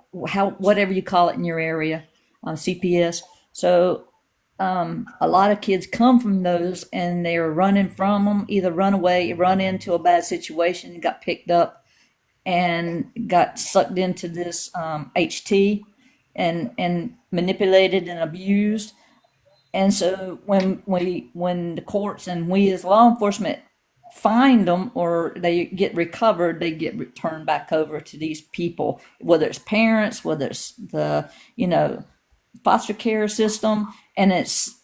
whatever you call it in your area, CPS. So a lot of kids come from those and they're running from them, either run away, run into a bad situation, and got picked up and got sucked into this HT and manipulated and abused. And so when the courts and we as law enforcement find them or they get recovered, they get returned back over to these people, whether it's parents, whether it's the foster care system, and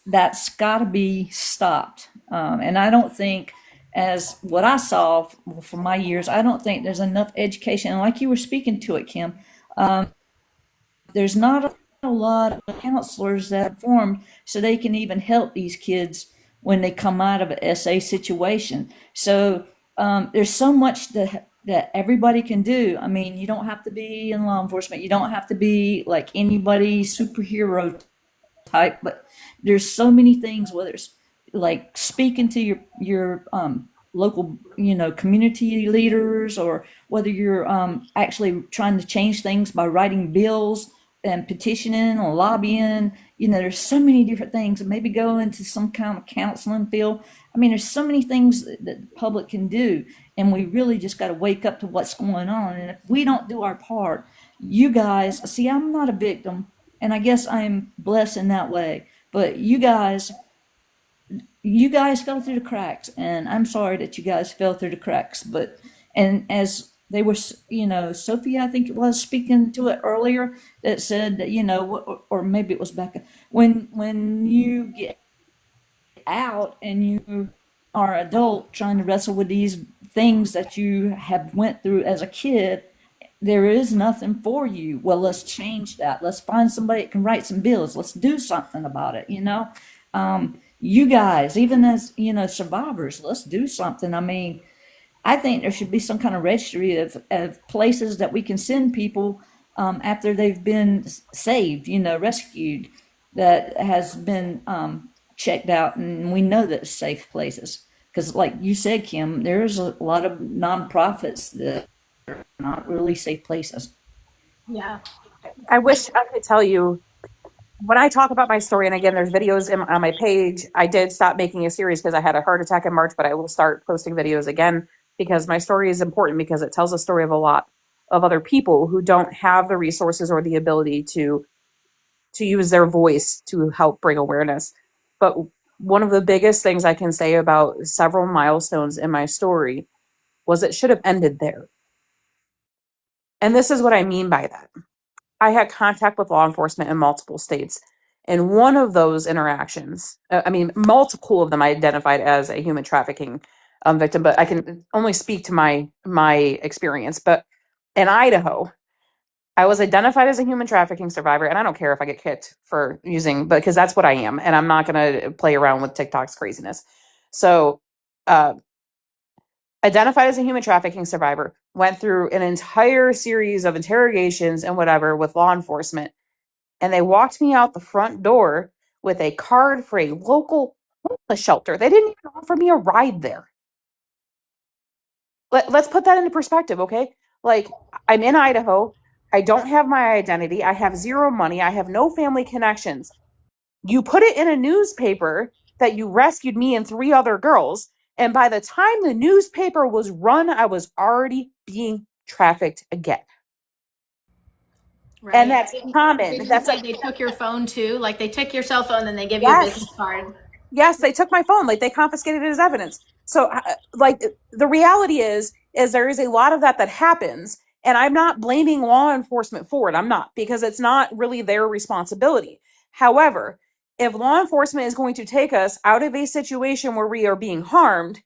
that's got to be stopped. And I don't think, as what I saw from my years, I don't think there's enough education. And like you were speaking to it, Kim, there's not a lot of counselors that are formed so they can even help these kids when they come out of an SA situation. So there's so much that everybody can do. I mean, you don't have to be in law enforcement. You don't have to be like anybody superhero type, but there's so many things, whether it's like speaking to your local community leaders, or whether you're actually trying to change things by writing bills and petitioning or lobbying. There's so many different things, and maybe go into some kind of counseling field. I mean, there's so many things that the public can do, and we really just got to wake up to what's going on. And if we don't do our part, you guys see, I'm not a victim, and I guess I'm blessed in that way, but you guys fell through the cracks, and I'm sorry that you guys fell through the cracks. But and as they were, Sophie, I think it was, speaking to it earlier, that said that, or maybe it was Becca, when you get out and you are an adult trying to wrestle with these things that you have went through as a kid, there is nothing for you. Well, let's change that. Let's find somebody that can write some bills. Let's do something about it. you guys, even as, survivors, let's do something. I mean, I think there should be some kind of registry of places that we can send people after they've been saved, rescued, that has been checked out, and we know that it's safe places. Because, like you said, Kim, there's a lot of nonprofits that are not really safe places. Yeah. I wish I could tell you when I talk about my story, and again, there's videos on my page. I did stop making a series because I had a heart attack in March, but I will start posting videos again because my story is important, because it tells a story of a lot of other people who don't have the resources or the ability to use their voice to help bring awareness. But one of the biggest things I can say about several milestones in my story was it should have ended there. And this is what I mean by that. I had contact with law enforcement in multiple states. And one of those interactions, multiple of them I identified as a human trafficking victim, but I can only speak to my experience. But in Idaho, I was identified as a human trafficking survivor, and I don't care if I get kicked for using, but because that's what I am, and I'm not going to play around with TikTok's craziness. So, uh, identified as a human trafficking survivor, went through an entire series of interrogations and whatever with law enforcement, and they walked me out the front door with a card for a local homeless shelter. They didn't even offer me a ride there. Let's put that into perspective, okay? Like, I'm in Idaho. I don't have my identity. I have zero money. I have no family connections. You put it in a newspaper that you rescued me and three other girls. And by the time the newspaper was run, I was already being trafficked again. Right. And that's common. Did you That's say they took your phone too? Like they took your cell phone, then they give you a yes. business card. Yes, they took my phone. Like, they confiscated it as evidence. So, like, the reality is there is a lot of that happens, and I'm not blaming law enforcement for it. I'm not, because it's not really their responsibility. However, if law enforcement is going to take us out of a situation where we are being harmed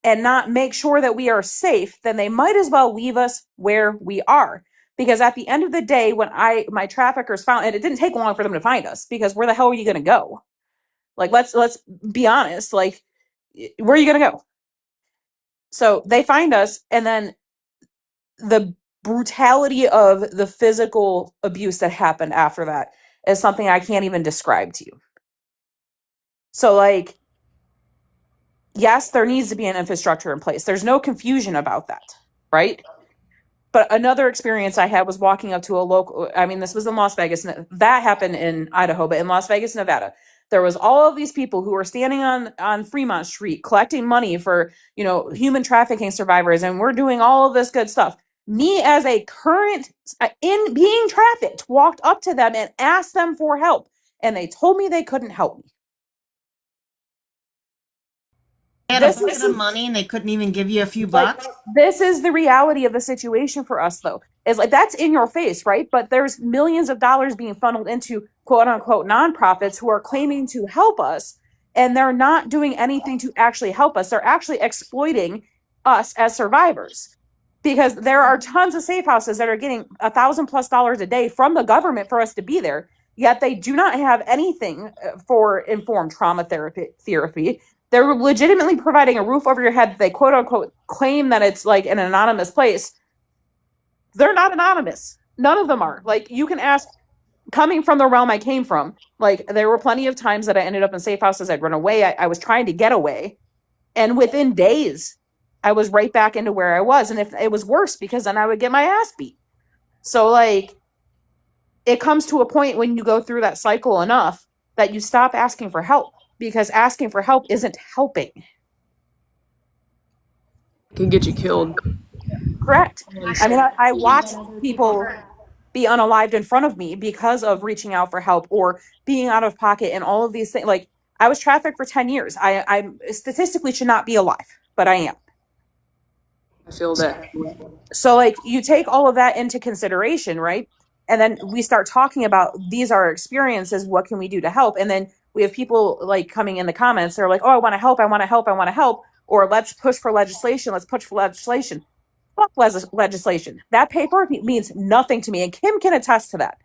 and not make sure that we are safe, then they might as well leave us where we are. Because at the end of the day, when my traffickers found, and it didn't take long for them to find us, because where the hell are you going to go? Like, let's be honest. Like, where are you going to go? So they find us, and then the brutality of the physical abuse that happened after that is something I can't even describe to you. So, like, yes, there needs to be an infrastructure in place. There's no confusion about that, right? But another experience I had was walking up to a local, this was in Las Vegas. That happened in Idaho, but in Las Vegas, Nevada, there was all of these people who were standing on Fremont Street collecting money for, human trafficking survivors. And we're doing all of this good stuff. Me, as a current in being trafficked, walked up to them and asked them for help. And they told me they couldn't help me. They had a bucket of money and they couldn't even give you a few bucks. This is the reality of the situation for us, though. Is like, that's in your face, right? But there's millions of dollars being funneled into quote unquote nonprofits who are claiming to help us, and they're not doing anything to actually help us. They're actually exploiting us as survivors, because there are tons of safe houses that are getting $1,000+ a day from the government for us to be there. Yet they do not have anything for informed trauma therapy. They're legitimately providing a roof over your head. They quote unquote claim that it's like an anonymous place. They're not anonymous. None of them are. Like, you can ask, coming from the realm I came from, like, there were plenty of times that I ended up in safe houses. I'd run away. I was trying to get away. And within days, I was right back into where I was. And if it was worse, because then I would get my ass beat. So, like, it comes to a point when you go through that cycle enough that you stop asking for help, because asking for help isn't helping. Can get you killed. Correct. I watched people be unalived in front of me because of reaching out for help or being out of pocket and all of these things. Like, I was trafficked for 10 years. I statistically should not be alive, but I am. I feel that. So, like, you take all of that into consideration, right? And then we start talking about, these are our experiences. What can we do to help? And then we have people like coming in the comments. They're like, oh, I want to help. I want to help. I want to help. Or let's push for legislation. Let's push for legislation. Fuck legislation. That paper means nothing to me. And Kim can attest to that.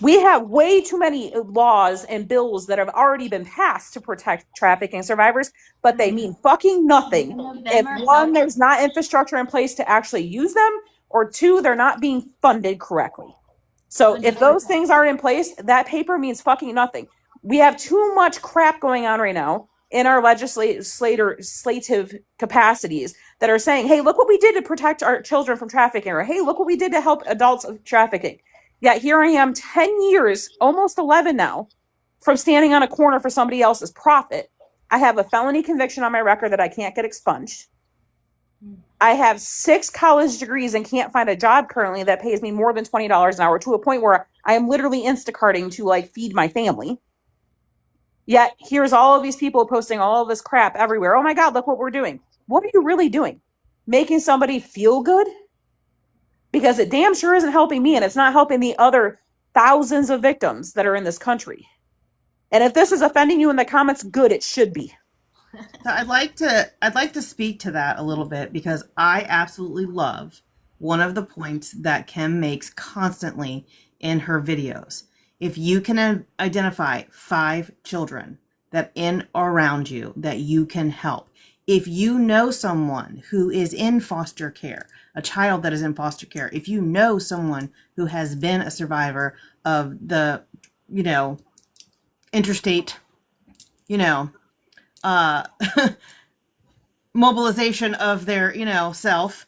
We have way too many laws and bills that have already been passed to protect trafficking survivors, but they mean fucking nothing if one, there's not infrastructure in place to actually use them, or two, they're not being funded correctly. So if those things aren't in place, that paper means fucking nothing. We have too much crap going on right now in our legislative capacities that are saying, hey, look what we did to protect our children from trafficking, or hey, look what we did to help adults of trafficking. Yet here I am 10 years, almost 11 now, from standing on a corner for somebody else's profit. I have a felony conviction on my record that I can't get expunged. I have 6 college degrees and can't find a job currently that pays me more than $20 an hour, to a point where I am literally Instacarting to like feed my family. Yet here's all of these people posting all of this crap everywhere. Oh my God, look what we're doing. What are you really doing? Making somebody feel good? Because it damn sure isn't helping me, and it's not helping the other thousands of victims that are in this country. And if this is offending you in the comments, good, it should be. So I'd like to speak to that a little bit, because I absolutely love one of the points that Kim makes constantly in her videos. If you can identify 5 children that in or around you that you can help, if you know someone who is in foster care, a child that is in foster care, if you know someone who has been a survivor of the, interstate, uh mobilization of their self,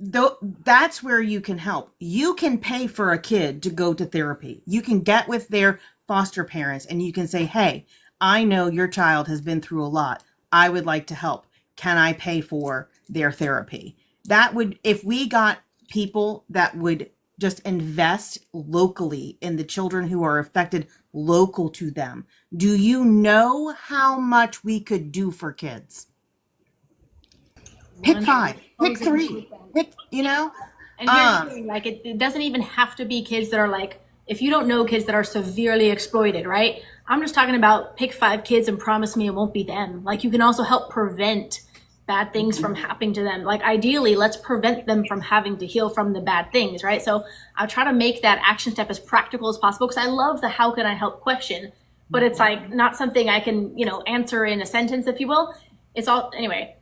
that's where you can help. You can pay for a kid to go to therapy. You can get with their foster parents and you can say, hey, I know your child has been through a lot. I would like to help. Can I pay for their therapy? That would, if we got people that would just invest locally in the children who are affected, local to them, do you know how much we could do for kids? Pick 5, pick 3, pick, And here's the thing, like it doesn't even have to be kids that are like, if you don't know kids that are severely exploited, right? I'm just talking about pick 5 kids and promise me it won't be them. Like you can also help prevent bad things from happening to them. Like ideally, let's prevent them from having to heal from the bad things, right? So I try to make that action step as practical as possible, because I love the how can I help question, but it's like not something I can, answer in a sentence, if you will. It's all, anyway,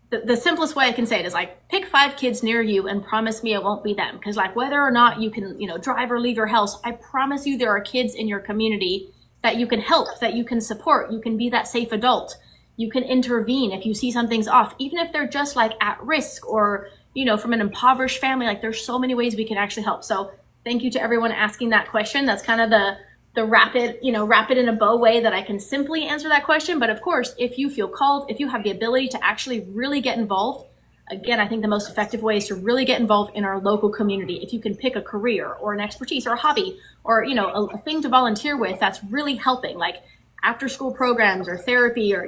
the simplest way I can say it is like pick 5 kids near you and promise me it won't be them. Because like whether or not you can, drive or leave your house, I promise you there are kids in your community that you can help, that you can support. You can be that safe adult. You can intervene if you see something's off, even if they're just like at risk or, from an impoverished family. Like there's so many ways we can actually help. So thank you to everyone asking that question. That's kind of the rapid, wrap it in a bow way that I can simply answer that question. But of course, if you feel called, if you have the ability to actually really get involved, again, I think the most effective way is to really get involved in our local community. If you can pick a career or an expertise or a hobby or, a thing to volunteer with, that's really helping, like after school programs or therapy or,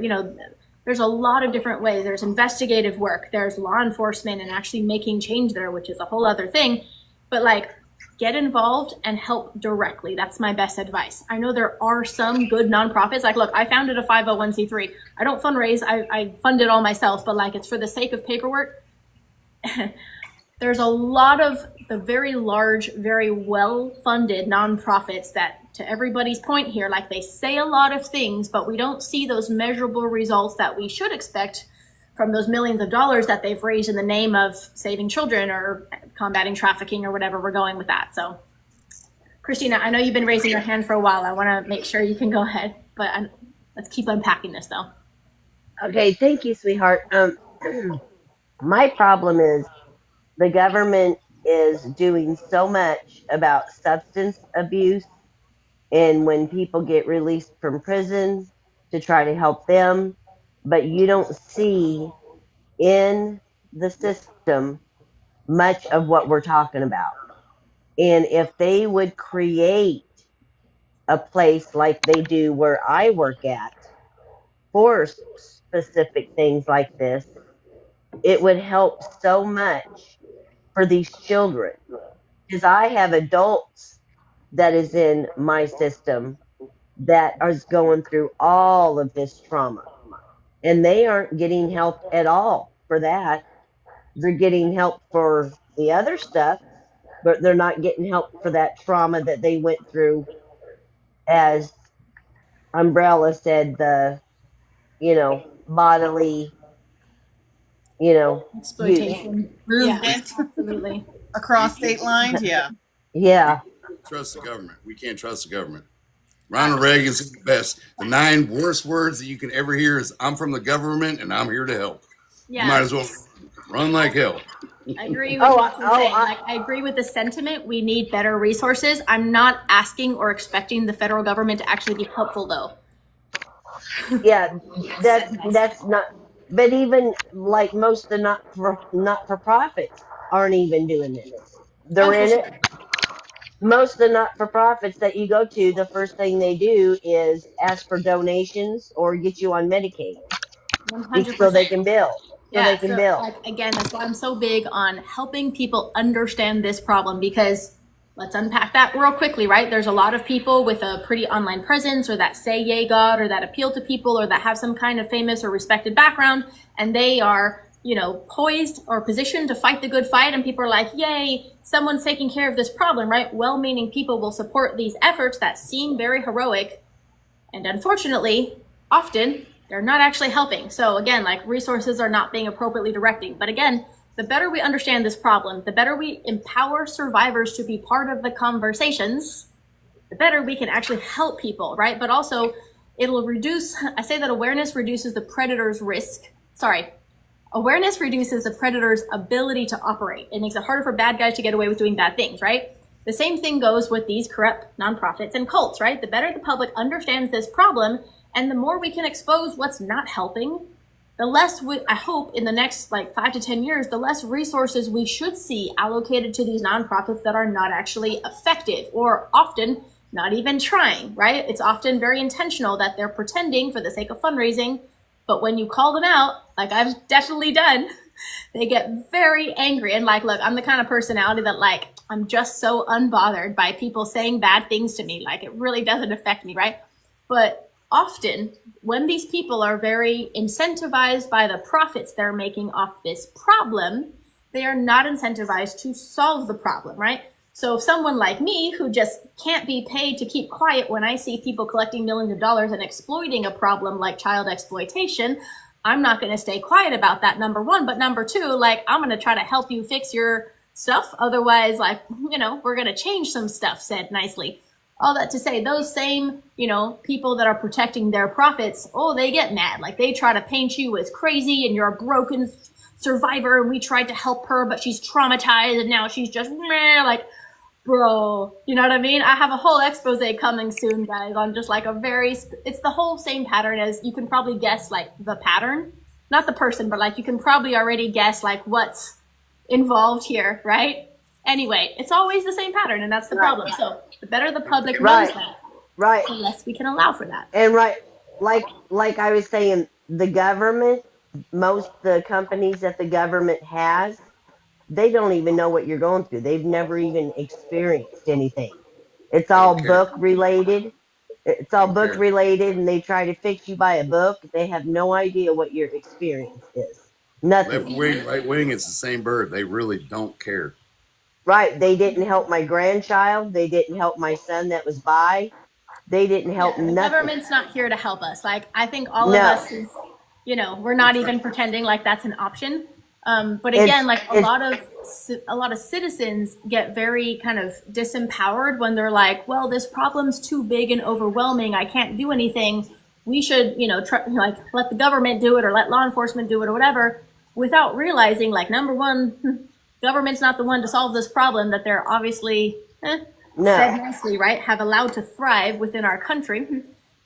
there's a lot of different ways. There's investigative work, there's law enforcement and actually making change there, which is a whole other thing. But like, get involved and help directly. That's my best advice. I know there are some good nonprofits. Like, look, I founded a 501c3. I don't fundraise. I fund it all myself, but like, it's for the sake of paperwork. There's a lot of the very large, very well-funded nonprofits that, to everybody's point here, like they say a lot of things, but we don't see those measurable results that we should expect from those millions of dollars that they've raised in the name of saving children or combating trafficking or whatever we're going with that. So, Christina, I know you've been raising your hand for a while. I want to make sure you can go ahead, but let's keep unpacking this though. Okay, thank you, sweetheart. My problem is the government is doing so much about substance abuse, and when people get released from prison to try to help them, but you don't see in the system much of what we're talking about. And if they would create a place like they do where I work at for specific things like this, it would help so much for these children. Because I have adults that is in my system that is going through all of this trauma. And they aren't getting help at all for that. They're getting help for the other stuff, but they're not getting help for that trauma that they went through. As Umbrella said, the, bodily, use. Exploitation. Yeah, Movement absolutely. across state lines. Yeah. Yeah. Trust the government. We can't trust the government. Ronald Reagan said the best. The 9 worst words that you can ever hear is, "I'm from the government and I'm here to help." You might Yeah. as well run like hell. I agree with Oh, what you're saying. Like, I agree with the sentiment. We need better resources. I'm not asking or expecting the federal government to actually be helpful, though. yeah. Said nicely. That's not. But even like most of the not for profits aren't even doing this. Oh, They're for in it. sure. Most of the not for profits that you go to, the first thing they do is ask for donations or get you on Medicaid so they 100%. can bill. So they Yeah, can so bill. like again, that's why I'm so big on helping people understand this problem, because let's unpack that real quickly, right? There's a lot of people with a pretty online presence, or that say yay God, or that appeal to people, or that have some kind of famous or respected background, and they are, poised or positioned to fight the good fight, and people are like, yay, someone's taking care of this problem, right? Well-meaning people will support these efforts that seem very heroic, and unfortunately, often they're not actually helping. So again, like, resources are not being appropriately directed. But again, the better we understand this problem, the better we empower survivors to be part of the conversations, the better we can actually help people, right? But also, it'll reduce, I say that awareness reduces the predator's risk. Sorry. Awareness reduces the predator's ability to operate. It makes it harder for bad guys to get away with doing bad things, right? The same thing goes with these corrupt nonprofits and cults, right? The better the public understands this problem, and the more we can expose what's not helping, the less I hope in the next 5 to 10 years, the less resources we should see allocated to these nonprofits that are not actually effective, or often not even trying, right? It's often very intentional that they're pretending for the sake of fundraising, but when you call them out, like I've definitely done, they get very angry. And look, I'm the kind of personality that I'm just so unbothered by people saying bad things to me. It really doesn't affect me, right? But often when these people are very incentivized by the profits they're making off this problem, they are not incentivized to solve the problem, right? So if someone like me, who just can't be paid to keep quiet when I see people collecting millions of dollars and exploiting a problem like child exploitation, I'm not going to stay quiet about that, number one. But number two, I'm going to try to help you fix your stuff. Otherwise, we're going to change some stuff, said nicely. All that to say, those same, people that are protecting their profits, they get mad. They try to paint you as crazy and you're a broken survivor, and we tried to help her, but she's traumatized and now she's just meh, bro, you know what I mean? I have a whole expose coming soon, guys, on just it's the whole same pattern. As you can probably guess, the pattern, not the person, but you can probably already guess what's involved here, right? Anyway, it's always the same pattern, and that's the problem. So the better the public knows that, Right. the less we can allow for that. And like I was saying, the government, most the companies that the government has, they don't even know what you're going through. They've never even experienced anything. It's They all don't care. book related. It's They all don't book care. related, and they try to fix you by a book. They have no idea what your experience is. Left Nothing. wing, right wing, it's the same bird. They really don't care. Right. They didn't help my grandchild. They didn't help my son that was by. They didn't help Yeah, the nothing. government's not here to help us. I think all of No. us is, we're not even pretending like that's an option. But It's again, a it's lot of citizens get very kind of disempowered when they're like, well, this problem's too big and overwhelming. I can't do anything. We should, let the government do it, or let law enforcement do it, or whatever, without realizing, number one, government's not the one to solve this problem that they're obviously, said no. nicely, right, have allowed to thrive within our country.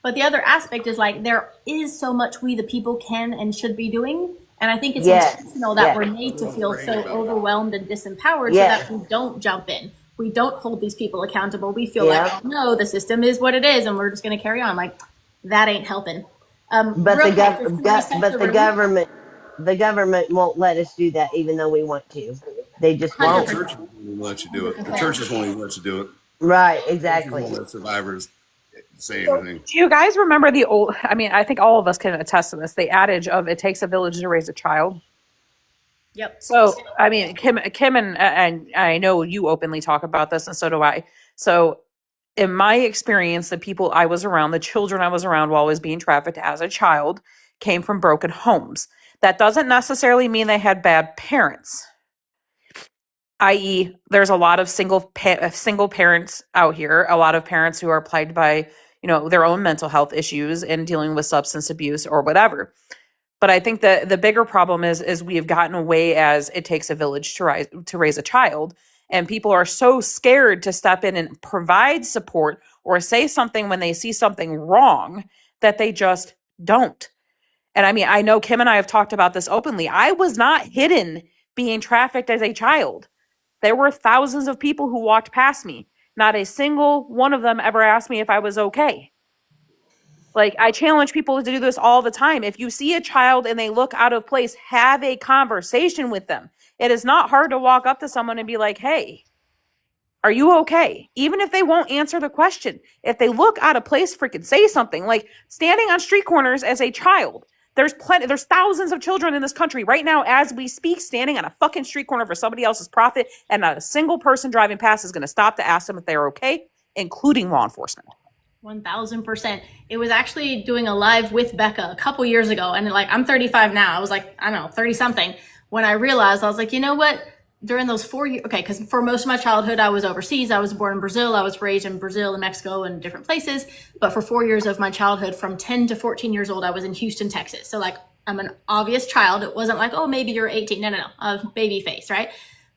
But the other aspect is there is so much we the people can and should be doing. And I think it's Yes. intentional that Yes. we're made to feel so overwhelmed and disempowered, so Yes. that we don't jump in. We don't hold these people accountable. We feel Yeah. oh, no, the system is what it is, and we're just going to carry on. That ain't helping. But Real quick, just to reset but the the room, government won't let us do that, even though we want to. They just The won't. 100%. churches won't even let you do it. The churches won't even let you do it. Right. The churches Exactly. won't let survivors say anything. Do you guys remember the old, I mean, I think all of us can attest to this, the adage of it takes a village to raise a child? Yep. So, I mean, Kim, and I know you openly talk about this, and so do I. So, in my experience, the people I was around, the children I was around while I was being trafficked as a child, came from broken homes. That doesn't necessarily mean they had bad parents. I.e., there's a lot of single parents out here, a lot of parents who are plagued by, their own mental health issues and dealing with substance abuse or whatever. But I think that the bigger problem is we have gotten away as it takes a village to raise a child, and people are so scared to step in and provide support or say something when they see something wrong that they just don't. And I mean, I know Kim and I have talked about this openly. I was not hidden being trafficked as a child. There were thousands of people who walked past me. Not a single one of them ever asked me if I was okay. Like, I challenge people to do this all the time. If you see a child and they look out of place, have a conversation with them. It is not hard to walk up to someone and be like, hey, are you okay? Even if they won't answer the question, if they look out of place, freaking say something. Like, standing on street corners as a child. There's thousands of children in this country right now as we speak, standing on a fucking street corner for somebody else's profit, and not a single person driving past is going to stop to ask them if they're okay, including law enforcement. 1000%. It was actually doing a live with Becca a couple years ago. And like, I'm 35 now. I was like, I don't know, 30 something. When I realized, I was like, you know what? During those 4 years, okay, because for most of my childhood, I was overseas. I was born in Brazil. I was raised in Brazil and Mexico and different places. But for 4 years of my childhood, from 10 to 14 years old, I was in Houston, Texas. So like, I'm an obvious child. It wasn't like, oh, maybe you're 18. No. I was baby face, right?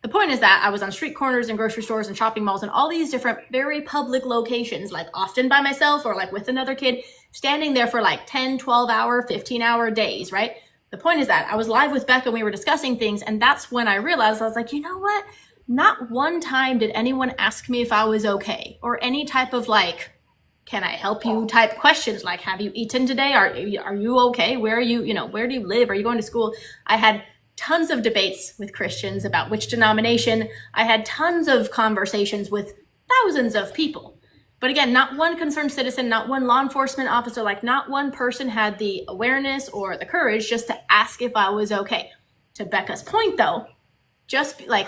The point is that I was on street corners and grocery stores and shopping malls and all these different very public locations, like often by myself or like with another kid, standing there for like 10, 12-hour, 15-hour days, right? The point is that I was live with Becca and we were discussing things, and that's when I realized, I was like, you know what? Not one time did anyone ask me if I was okay, or any type of like, can I help you type questions, like, have you eaten today? Are you okay? Where are you, where do you live? Are you going to school? I had tons of debates with Christians about which denomination. I had tons of conversations with thousands of people. But again, not one concerned citizen, not one law enforcement officer, like not one person had the awareness or the courage just to ask if I was okay. To Becca's point though, just like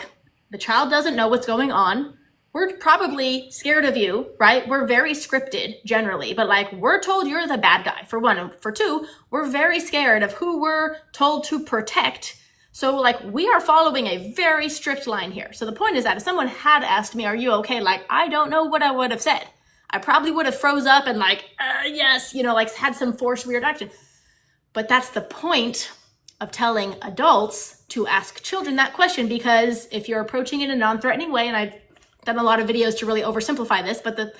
the child doesn't know what's going on. We're probably scared of you, right? We're very scripted generally, but like we're told you're the bad guy, for one. And for two, we're very scared of who we're told to protect. So like we are following a very strict line here. So the point is that if someone had asked me, are you okay? Like, I don't know what I would have said. I probably would have froze up and like, yes, like had some forced weird action. But that's the point of telling adults to ask children that question, because if you're approaching it in a non-threatening way, and I've done a lot of videos to really oversimplify this, but the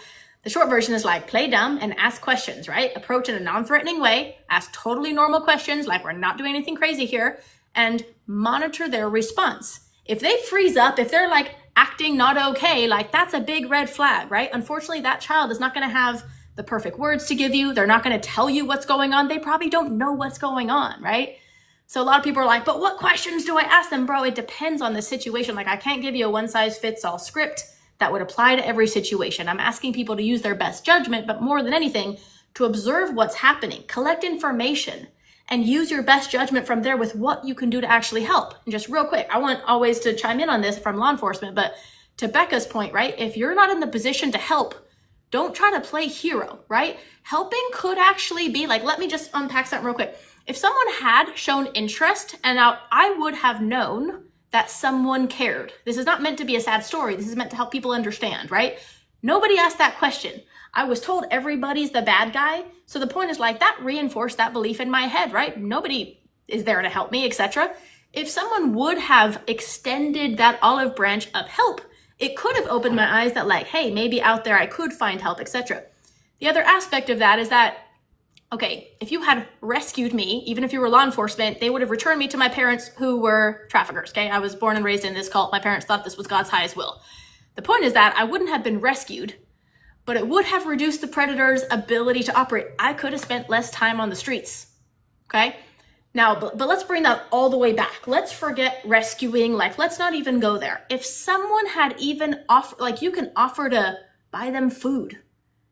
short version is like, play dumb and ask questions, right? Approach in a non-threatening way, ask totally normal questions, like we're not doing anything crazy here, and monitor their response. If they freeze up, if they're like acting not okay, like that's a big red flag, right? Unfortunately, that child is not going to have the perfect words to give you. They're not going to tell you what's going on. They probably don't know what's going on, right? So a lot of people are like, but what questions do I ask them? Bro, it depends on the situation. Like I can't give you a one-size-fits-all script that would apply to every situation. I'm asking people to use their best judgment, but more than anything, to observe what's happening, collect information, and use your best judgment from there with what you can do to actually help. And just real quick, I want always to chime in on this from law enforcement, but to Becca's point, right? If you're not in the position to help, don't try to play hero, right? Helping could actually be like, let me just unpack something real quick. If someone had shown interest, and I would have known that someone cared. This is not meant to be a sad story. This is meant to help people understand, right? Nobody asked that question. I was told everybody's the bad guy. So the point is like that reinforced that belief in my head, right? Nobody is there to help me, etc. If someone would have extended that olive branch of help, it could have opened my eyes that like, hey, maybe out there I could find help, etc. The other aspect of that is that, okay, if you had rescued me, even if you were law enforcement, they would have returned me to my parents who were traffickers, okay? I was born and raised in this cult. My parents thought this was God's highest will. The point is that I wouldn't have been rescued, but it would have reduced the predator's ability to operate. I could have spent less time on the streets, okay? Now, but let's bring that all the way back. Let's forget rescuing, like let's not even go there. If someone had even offered, like you can offer to buy them food.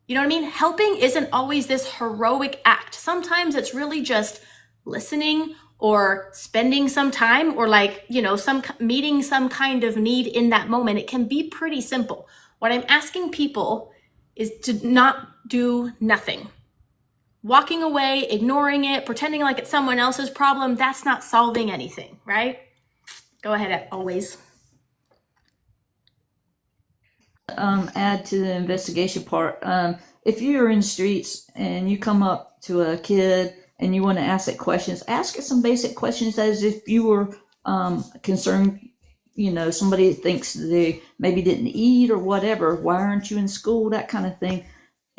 You know what I mean? Helping isn't always this heroic act. Sometimes it's really just listening, or spending some time, or like, you know, some meeting some kind of need in that moment. It can be pretty simple. What I'm asking people is to not do nothing. Walking away, ignoring it, pretending like it's someone else's problem, that's not solving anything, right? Go ahead, always. Add to the investigation part. If you're in the streets and you come up to a kid and you want to ask it questions, ask it some basic questions as if you were concerned. You know, somebody thinks they maybe didn't eat or whatever. Why aren't you in school? That kind of thing.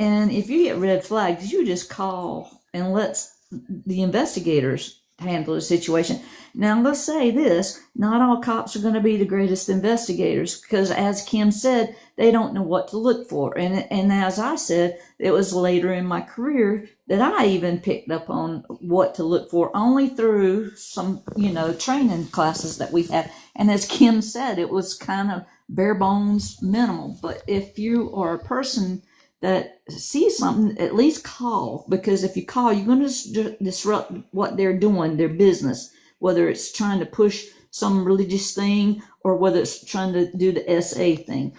And if you get red flags, you just call and let the investigators handle the situation. Now, let's say this, not all cops are going to be the greatest investigators because, as Kim said, they don't know what to look for. And as I said, it was later in my career that I even picked up on what to look for, only through some, you know, training classes that we had. And as Kim said, it was kind of bare bones minimal. But if you are a person that sees something, at least call, because if you call, you're going to disrupt what they're doing, their business, whether it's trying to push some religious thing or whether it's trying to do the SA thing.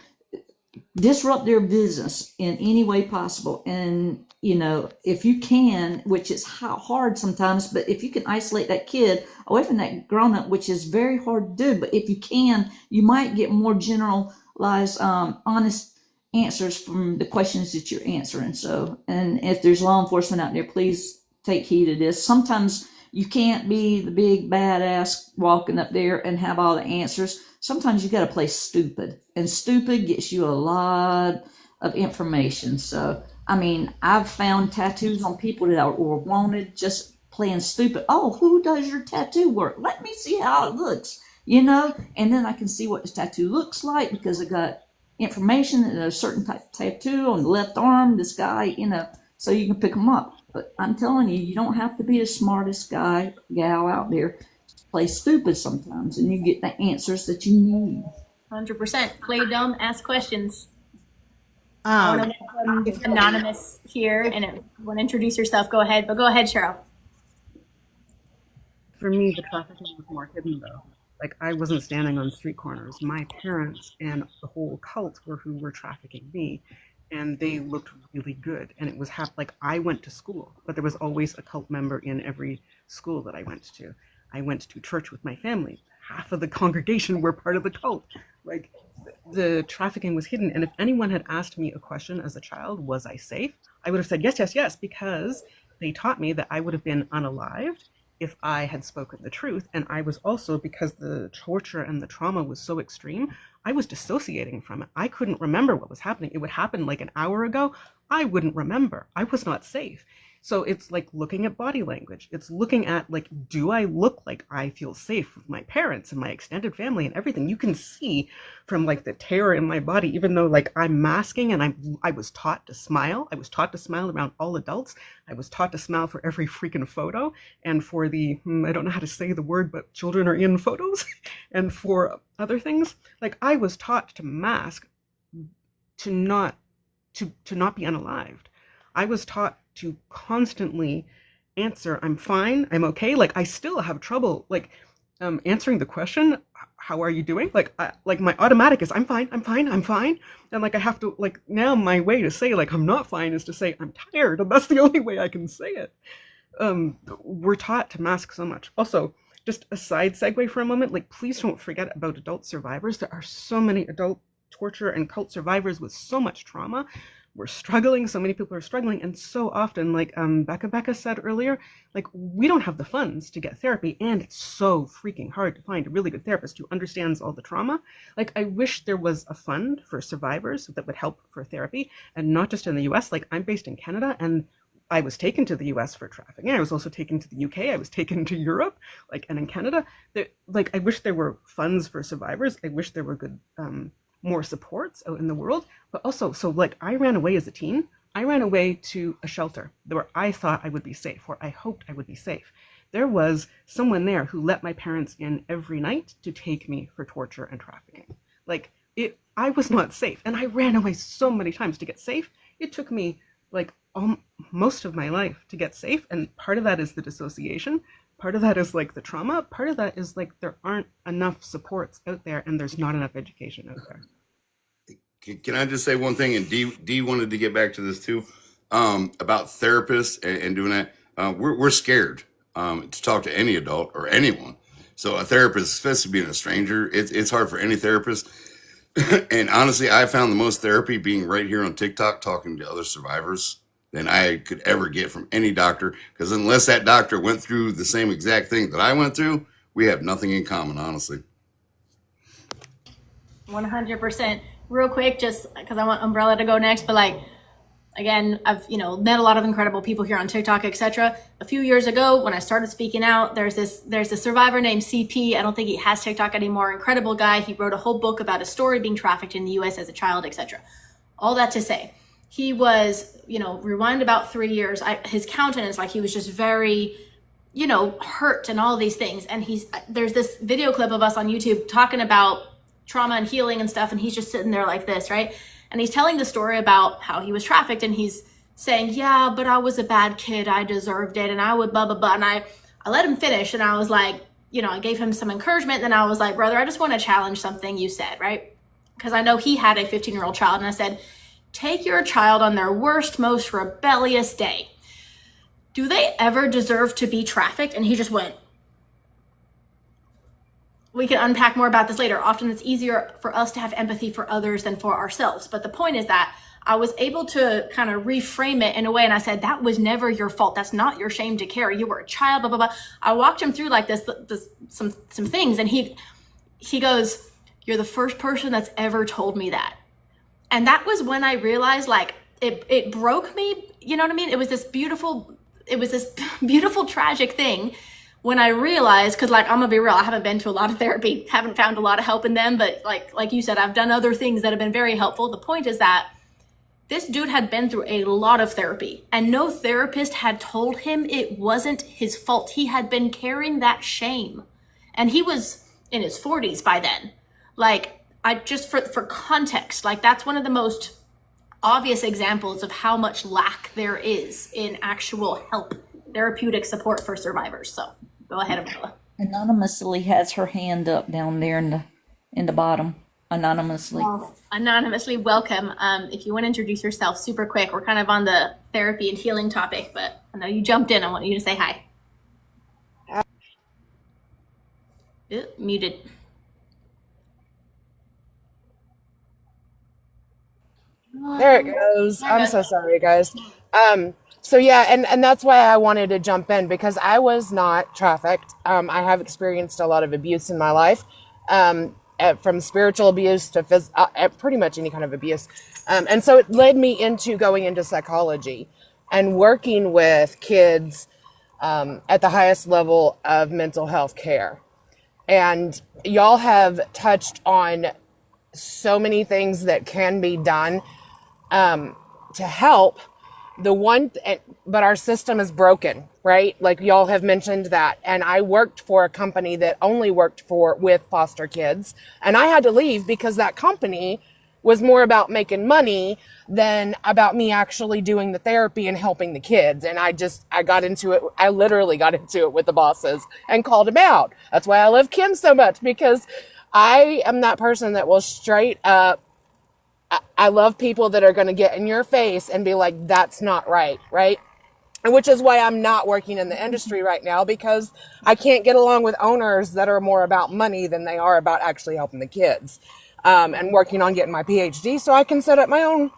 Disrupt their business in any way possible. And, you know, if you can, which is hard sometimes, but if you can isolate that kid away from that grown up, which is very hard to do, but if you can, you might get more generalized, honest answers from the questions that you're answering. So, and if there's law enforcement out there, please take heed of this. Sometimes you can't be the big badass walking up there and have all the answers. Sometimes you got to play stupid, and stupid gets you a lot of information. So, I mean, I've found tattoos on people that were wanted just playing stupid. Oh, who does your tattoo work? Let me see how it looks, you know? And then I can see what the tattoo looks like because I got information that a certain type of tattoo on the left arm, this guy, you know, so you can pick them up. But I'm telling you, you don't have to be the smartest guy, gal out there. Play stupid sometimes, and you get the answers that you need. 100%. Play dumb, ask questions. I want to welcome Anonymous here, and if you want to introduce yourself, go ahead. But go ahead, Cheryl. For me, the trafficking was more hidden though. Like I wasn't standing on street corners. My parents and the whole cult were who were trafficking me, and they looked really good. And it was like I went to school, but there was always a cult member in every school that I went to. I went to church with my family. Half of the congregation were part of the cult. Like the trafficking was hidden. And if anyone had asked me a question as a child, was I safe? I would have said yes, yes, yes, because they taught me that I would have been unalived if I had spoken the truth. And I was also, because the torture and the trauma was so extreme, I was dissociating from it. I couldn't remember what was happening. It would happen like an hour ago. I wouldn't remember. I was not safe. So it's like looking at body language. It's looking at like, do I look like I feel safe with my parents and my extended family and everything? You can see from like the terror in my body, even though like I'm masking and I was taught to smile. I was taught to smile around all adults. I was taught to smile for every freaking photo and for the, I don't know how to say the word, but children are in photos and for other things. Like I was taught to mask to not be unalived. I was taught to constantly answer, I'm fine, I'm okay. Like I still have trouble like answering the question, how are you doing? Like like my automatic is I'm fine, I'm fine, I'm fine. And like I have to like now my way to say like I'm not fine is to say I'm tired, and that's the only way I can say it. We're taught to mask so much. Also, just a side segue for a moment, like please don't forget about adult survivors. There are so many adult torture and cult survivors with so much trauma. We're struggling, so many people are struggling, and so often, like Becca said earlier, like we don't have the funds to get therapy, and it's so freaking hard to find a really good therapist who understands all the trauma. Like I wish there was a fund for survivors that would help for therapy, and not just in the US. Like I'm based in Canada, and I was taken to the US for trafficking. I was also taken to the UK. I was taken to Europe, like, and in Canada. Like I wish there were funds for survivors. I wish there were good more supports out in the world, but also, so like I ran away as a teen. I ran away to a shelter where I thought I would be safe, where I hoped I would be safe. There was someone there who let my parents in every night to take me for torture and trafficking. Like I was not safe, and I ran away so many times to get safe. It took me like most of my life to get safe, and part of that is the dissociation. part of that is like the trauma. Part of that is like there aren't enough supports out there, and there's not enough education out there. Can I just say one thing? And D wanted to get back to this too, about therapists and doing that. We're scared to talk to any adult or anyone. So a therapist, especially being a stranger, it's hard for any therapist. And honestly, I found the most therapy being right here on TikTok, talking to other survivors than I could ever get from any doctor. Because unless that doctor went through the same exact thing that I went through, we have nothing in common, honestly. 100%. Real quick, just because I want Umbrella to go next, but like, again, I've met a lot of incredible people here on TikTok, etc. A few years ago, when I started speaking out, there's a survivor named CP. I don't think he has TikTok anymore. Incredible guy. He wrote a whole book about his story being trafficked in the U.S. as a child, etc. All that to say, he was, rewind about 3 years. His countenance, like he was just very, hurt and all these things. And there's this video clip of us on YouTube talking about trauma and healing and stuff, and he's just sitting there like this, right? And he's telling the story about how he was trafficked, and he's saying, yeah, but I was a bad kid, I deserved it, and I would blah blah blah. And I let him finish, and I was like, I gave him some encouragement. Then I was like, brother, I just want to challenge something you said, right? Because I know he had a 15-year-old child, and I said, take your child on their worst, most rebellious day. Do they ever deserve to be trafficked? And he just went. We can unpack more about this later. Often it's easier for us to have empathy for others than for ourselves. But the point is that I was able to kind of reframe it in a way. And I said, that was never your fault. That's not your shame to carry. You were a child, blah, blah, blah. I walked him through like some things. And he goes, you're the first person that's ever told me that. And that was when I realized, like, it broke me. You know what I mean? It was this beautiful, tragic thing. When I realized, because like, I'm gonna be real, I haven't been to a lot of therapy, haven't found a lot of help in them, but like you said, I've done other things that have been very helpful. The point is that this dude had been through a lot of therapy, and no therapist had told him it wasn't his fault. He had been carrying that shame, and he was in his 40s by then. Like, I just, for context, like that's one of the most obvious examples of how much lack there is in actual help, therapeutic support for survivors. So go ahead, Amanda. Anonymously has her hand up down there in the bottom. Anonymously. Well, anonymously, welcome. If you want to introduce yourself super quick, we're kind of on the therapy and healing topic, but I know you jumped in. I want you to say hi. Muted. There it goes. I'm so sorry, guys. So yeah, and that's why I wanted to jump in, because I was not trafficked. I have experienced a lot of abuse in my life, from spiritual abuse to pretty much any kind of abuse. And so it led me into going into psychology and working with kids at the highest level of mental health care. And y'all have touched on so many things that can be done to help. But our system is broken, right? Like y'all have mentioned that. And I worked for a company that only worked with foster kids. And I had to leave because that company was more about making money than about me actually doing the therapy and helping the kids. And I got into it. I literally got into it with the bosses and called them out. That's why I love Kim so much, because I am that person that will straight up, I love people that are going to get in your face and be like, that's not right, right? And which is why I'm not working in the industry right now, because I can't get along with owners that are more about money than they are about actually helping the kids. And working on getting my PhD so I can set up my own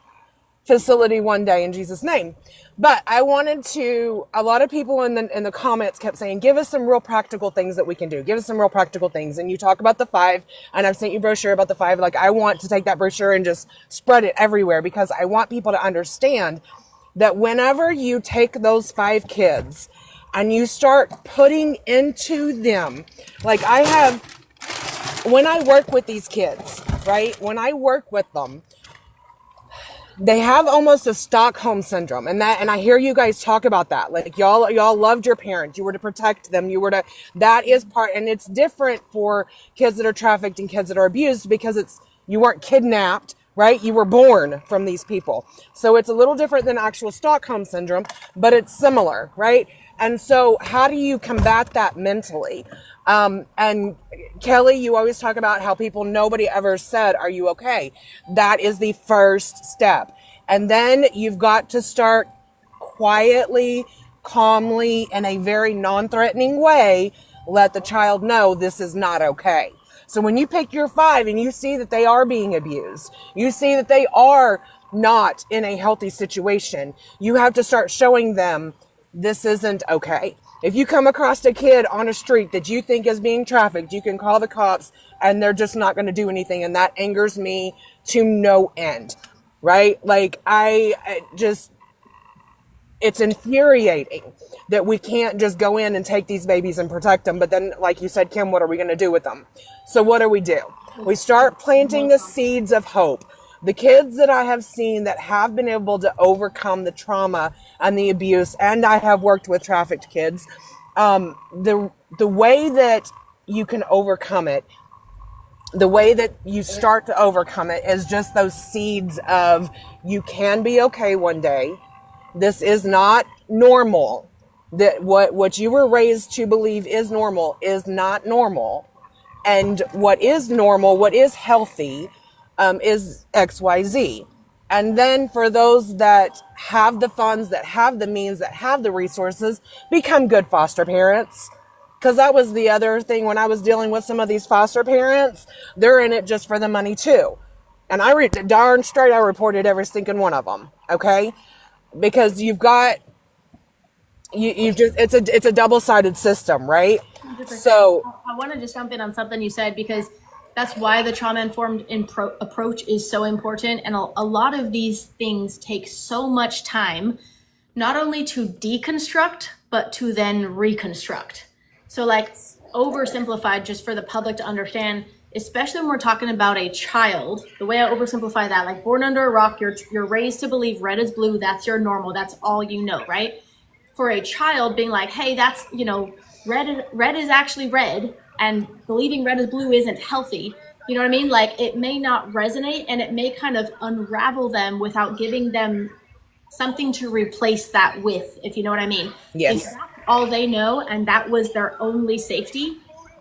facility one day in Jesus' name. But I wanted to, a lot of people in the comments kept saying, give us some real practical things that we can do. Give us some real practical things. And you talk about the 5, and I've sent you a brochure about the 5. Like, I want to take that brochure and just spread it everywhere, because I want people to understand that whenever you take those 5 kids and you start putting into them, like when I work with these kids, right? When I work with them, they have almost a Stockholm syndrome. And I hear you guys talk about that. Like y'all loved your parents. You were to protect them. That is part, and it's different for kids that are trafficked and kids that are abused, because you weren't kidnapped, right? You were born from these people. So it's a little different than actual Stockholm syndrome, but it's similar, right? And so how do you combat that mentally? And Kelly, you always talk about how nobody ever said, are you okay? That is the first step. And then you've got to start quietly, calmly, in a very non-threatening way, let the child know this is not okay. So when you pick your 5 and you see that they are being abused, you see that they are not in a healthy situation, you have to start showing them this isn't okay. If you come across a kid on a street that you think is being trafficked, you can call the cops and they're just not going to do anything. And that angers me to no end, right? Like I just, it's infuriating that we can't just go in and take these babies and protect them. But then, like you said, Kim, what are we going to do with them? So what do? We start planting the seeds of hope. The kids that I have seen that have been able to overcome the trauma and the abuse, and I have worked with trafficked kids, the way that you can overcome it, the way that you start to overcome it is just those seeds of you can be okay one day. This is not normal. That what you were raised to believe is normal is not normal. And what is normal, what is healthy, is XYZ. And then for those that have the funds, that have the means, that have the resources, become good foster parents. Because that was the other thing when I was dealing with some of these foster parents. They're in it just for the money too. And darn straight, I reported every stinking one of them. Okay? Because you've got, you just, it's a double-sided system, right? 100%. So I want to just jump in on something you said, because that's why the trauma-informed approach is so important. And a lot of these things take so much time, not only to deconstruct, but to then reconstruct. So like oversimplified, just for the public to understand, especially when we're talking about a child, the way I oversimplify that, like born under a rock, you're raised to believe red is blue, that's your normal, that's all you know, right? For a child being like, hey, that's, red is actually red, and believing red is blue isn't healthy. You know what I mean? Like it may not resonate, and it may kind of unravel them without giving them something to replace that with, if you know what I mean. yes. If that's all they know and that was their only safety.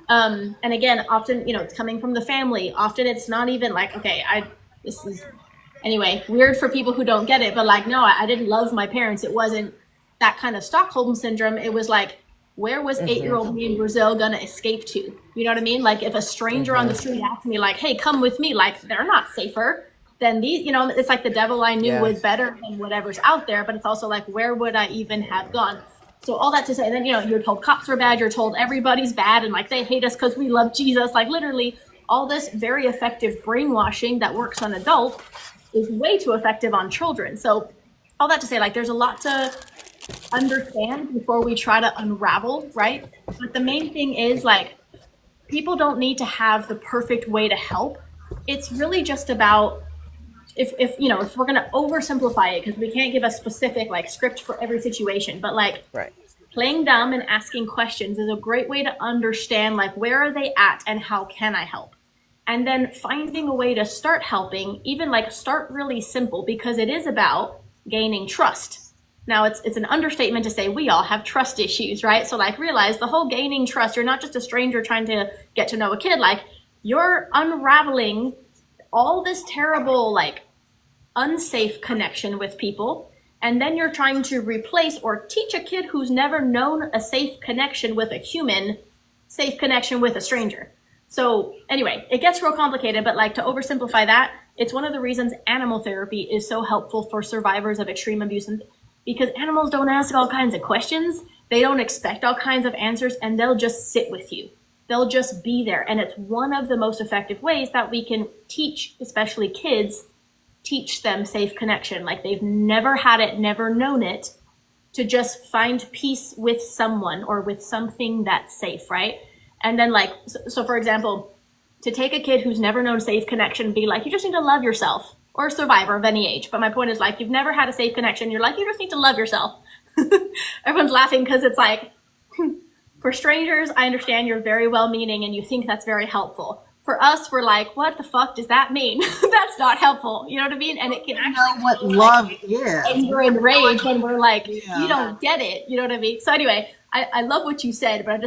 And again, often, it's coming from the family. Often it's not even like, okay, this is, anyway, weird for people who don't get it, but like, no, I didn't love my parents. It wasn't that kind of Stockholm syndrome. It was like, where was 8-year-old me in Brazil gonna escape to? You know what I mean? Like if a stranger on the street asked me like, hey, come with me, like they're not safer than these, it's like the devil I knew was better than whatever's out there, but it's also like, where would I even have gone? So all that to say, and then, you're told cops are bad, you're told everybody's bad, and like they hate us because we love Jesus. Like literally all this very effective brainwashing that works on adults is way too effective on children. So all that to say, like there's a lot to understand before we try to unravel, right? But the main thing is like, people don't need to have the perfect way to help. It's really just about, if we're going to oversimplify it, because we can't give a specific like script for every situation, but like Right. playing dumb and asking questions is a great way to understand like, where are they at and how can I help? And then finding a way to start helping, even like start really simple, because it is about gaining trust. Now it's an understatement to say we all have trust issues, right? So like realize the whole gaining trust, you're not just a stranger trying to get to know a kid, like you're unraveling all this terrible, like unsafe connection with people. And then you're trying to replace or teach a kid who's never known a safe connection with a human, safe connection with a stranger. So anyway, it gets real complicated, but like to oversimplify that, it's one of the reasons animal therapy is so helpful for survivors of extreme abuse, because animals don't ask all kinds of questions. They don't expect all kinds of answers, and they'll just sit with you. They'll just be there. And it's one of the most effective ways that we can teach, especially kids, teach them safe connection. Like they've never had it, never known it, to just find peace with someone or with something that's safe, right? And then like, so for example, to take a kid who's never known safe connection and be like, you just need to love yourself, or a survivor of any age. But my point is like, you've never had a safe connection. You're like, you just need to love yourself. Everyone's laughing because it's like, for strangers, I understand you're very well meaning and you think that's very helpful. for us, we're like, what the fuck does that mean? That's not helpful. You know what I mean? And it can actually Know what feel like love is. anger and rage when we're like, you Yeah. don't get it. You know what I mean? So anyway, I love what you said, but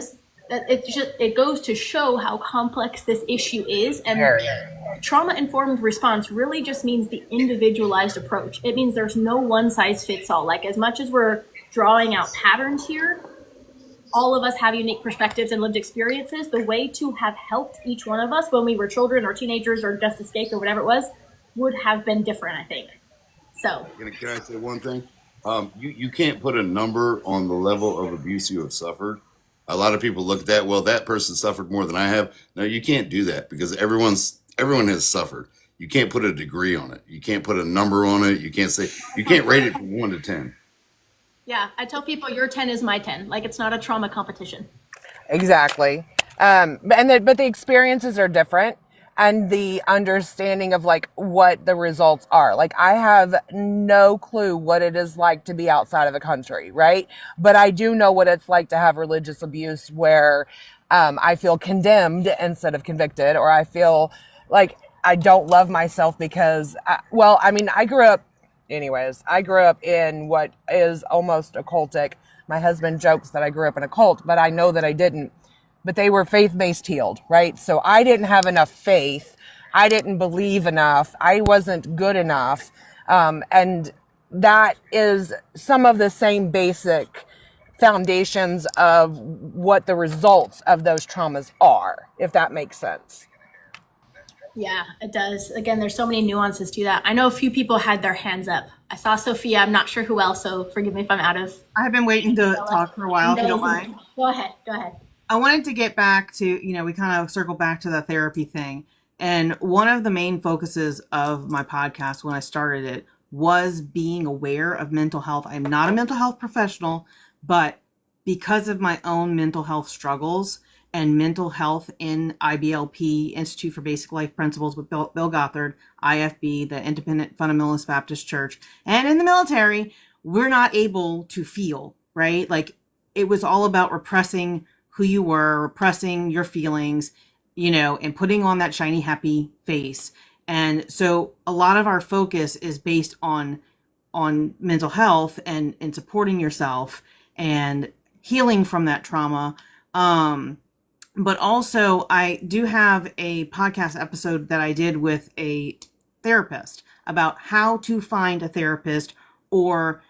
it goes to show how complex this issue is. And trauma informed response really just means the individualized approach. It means there's no one size fits all. Like, as much as we're drawing out patterns here, all of us have unique perspectives and lived experiences. The way to have helped each one of us when we were children or teenagers or just escaped or whatever it was would have been different, I think. So Can I say one thing? You can't put a number on the level of abuse you have suffered. A lot of people look at that. Well, that person suffered more than I have. No, you can't do that because everyone has suffered. You can't put a degree on it. You can't put a number on it. You can't rate it from 1 to 10. yeah, I tell people your 10 is my 10. Like, it's not a trauma competition. Exactly. But the experiences are different, and the understanding of like what the results are. Like, I have no clue what it is like to be outside of the country, right? But I do know what it's like to have religious abuse where I feel condemned instead of convicted, or I feel like I don't love myself because, I grew up, I grew up in what is almost occultic. My husband jokes that I grew up in a cult, but I know that I didn't. But they were faith-based healed, right? So I didn't have enough faith. I didn't believe enough. I wasn't good enough. And that is some of the same basic foundations of what the results of those traumas are, if that makes sense. Yeah, it does. Again, there's so many nuances to that. I know a few people had their hands up. I saw Sophia. I'm not sure who else, so forgive me if I'm out of. I've been waiting to talk for a while, if you don't mind. Go ahead. I wanted to get back to, we kind of circle back to the therapy thing. And one of the main focuses of my podcast when I started it was being aware of mental health. I'm not a mental health professional, but because of my own mental health struggles and mental health in IBLP, Institute for Basic Life Principles with Bill Gothard, IFB, the Independent Fundamentalist Baptist Church, and in the military, we're not able to feel, right? Like, it was all about repressing who you were, repressing your feelings, and putting on that shiny, happy face. And so a lot of our focus is based on mental health and supporting yourself and healing from that trauma. But also, I do have a podcast episode that I did with a therapist about how to find a therapist, or,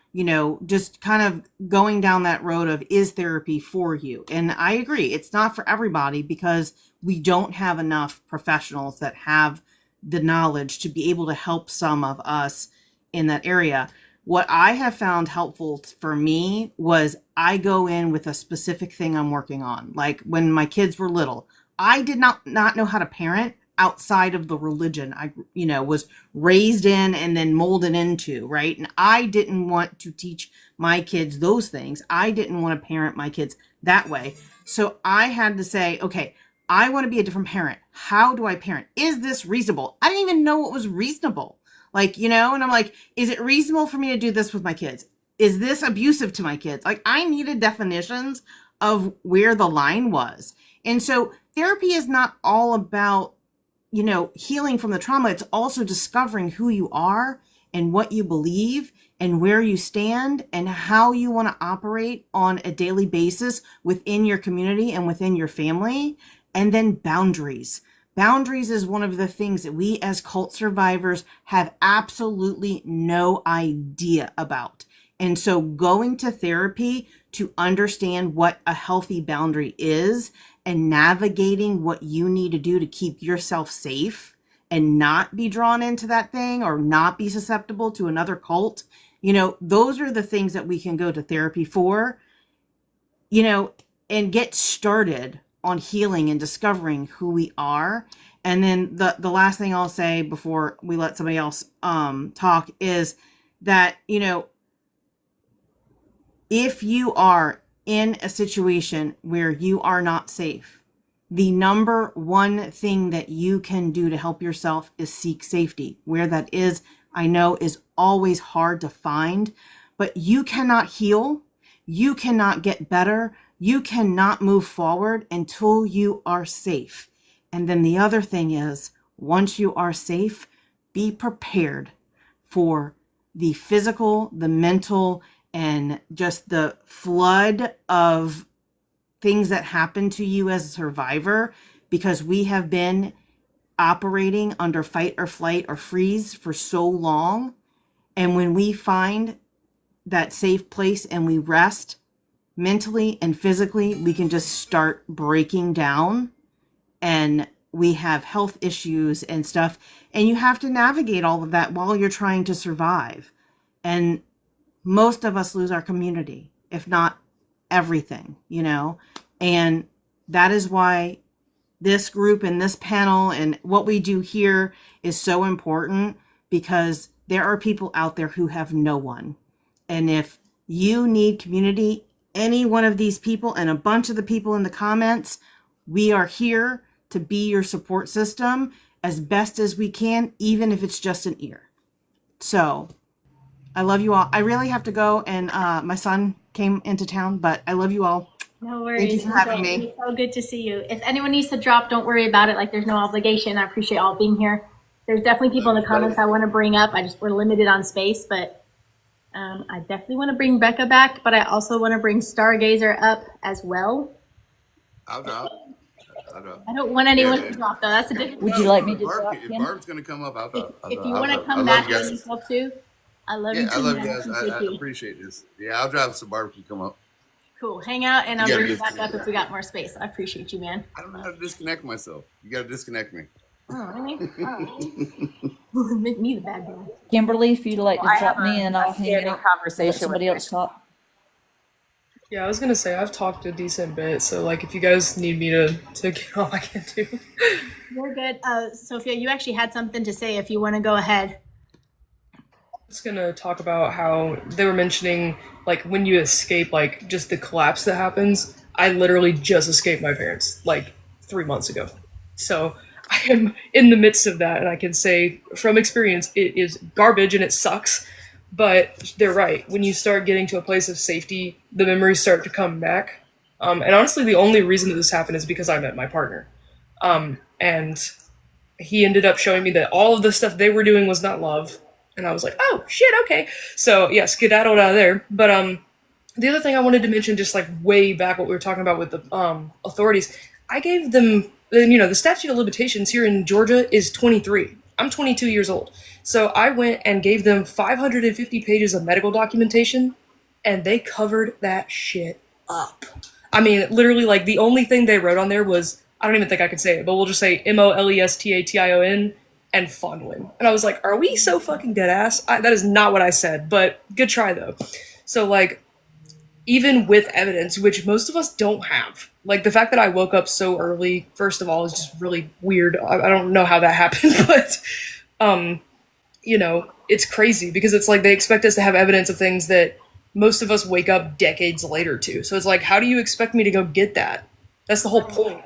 just kind of going down that road of, is therapy for you? And I agree, it's not for everybody because we don't have enough professionals that have the knowledge to be able to help some of us in that area. What I have found helpful for me was I go in with a specific thing I'm working on. Like, when my kids were little, I did not know how to parent outside of the religion I was raised in and then molded into, right? And I didn't want to teach my kids those things. I didn't want to parent my kids that way. So I had to say, okay, I want to be a different parent. How do I parent? Is this reasonable? I didn't even know what was reasonable. And I'm like, is it reasonable for me to do this with my kids? Is this abusive to my kids? Like, I needed definitions of where the line was. And so therapy is not all about, healing from the trauma. It's also discovering who you are and what you believe and where you stand and how you want to operate on a daily basis within your community and within your family. And then boundaries. Boundaries is one of the things that we as cult survivors have absolutely no idea about. And so going to therapy to understand what a healthy boundary is and navigating what you need to do to keep yourself safe and not be drawn into that thing or not be susceptible to another cult, those are the things that we can go to therapy for, and get started on healing and discovering who we are. And then the last thing I'll say before we let somebody else talk is that, if you are in a situation where you are not safe, the number one thing that you can do to help yourself is seek safety. Where that is, I know, is always hard to find, but you cannot heal. You cannot get better. You cannot move forward until you are safe. And then the other thing is, once you are safe, be prepared for the physical, the mental, and just the flood of things that happen to you as a survivor, because we have been operating under fight or flight or freeze for so long. And when we find that safe place and we rest mentally and physically, we can just start breaking down, and we have health issues and stuff. And you have to navigate all of that while you're trying to survive. And most of us lose our community, if not everything, and that is why this group and this panel and what we do here is so important, because there are people out there who have no one. And if you need community, any one of these people and a bunch of the people in the comments, we are here to be your support system as best as we can, even if it's just an ear. So I love you all. I really have to go, and my son came into town, but I love you all. No worries. Thank you for having me. It's so good to see you. If anyone needs to drop, don't worry about it. Like, there's no obligation. I appreciate all being here. There's definitely people in the comments I want to bring up. We're limited on space, but I definitely want to bring Becca back, but I also want to bring Stargazer up as well. I'll drop. I don't want anyone to drop, though. That's a different. Would you like me to drop If him? Barb's going to come up, I'll drop. If you want to come back and yourself too, I love you too. I love you man. guys. I appreciate this. Yeah, I'll drop some Barb can come up. Cool. Hang out, and I'll gotta bring you back disconnect. up if we got more space. I appreciate you, man. I don't know how to disconnect myself. You got to disconnect me. Oh, really? Oh. Make me the bad guy. Kimberly, if you'd like to I drop have me a and I'll hang standing out. conversation Let somebody with else talk. Yeah, I was gonna say I've talked a decent bit, so like if you guys need me to get all I can do. You're good. Sophia, you actually had something to say if you want to go ahead. Just gonna talk about how they were mentioning like when you escape, like just the collapse that happens. I literally just escaped my parents like 3 months ago, so I am in the midst of that, and I can say from experience it is garbage and it sucks. But they're right. When you start getting to a place of safety, the memories start to come back. And honestly, the only reason that this happened is because I met my partner, and he ended up showing me that all of the stuff they were doing was not love. And I was like, oh, shit, okay. So, yeah, skedaddled out of there. But the other thing I wanted to mention, just like way back what we were talking about with the authorities, I gave them, the statute of limitations here in Georgia is 23. I'm 22 years old. So I went and gave them 550 pages of medical documentation, and they covered that shit up. I mean, literally, like, the only thing they wrote on there was, I don't even think I could say it, but we'll just say MOLESTATION and fondling. And I was like, are we so fucking dead ass? That is not what I said, but good try though. So like, even with evidence, which most of us don't have, like the fact that I woke up so early, first of all, is just really weird. I don't know how that happened, but it's crazy because it's like they expect us to have evidence of things that most of us wake up decades later to. So it's like, how do you expect me to go get that? That's the whole point.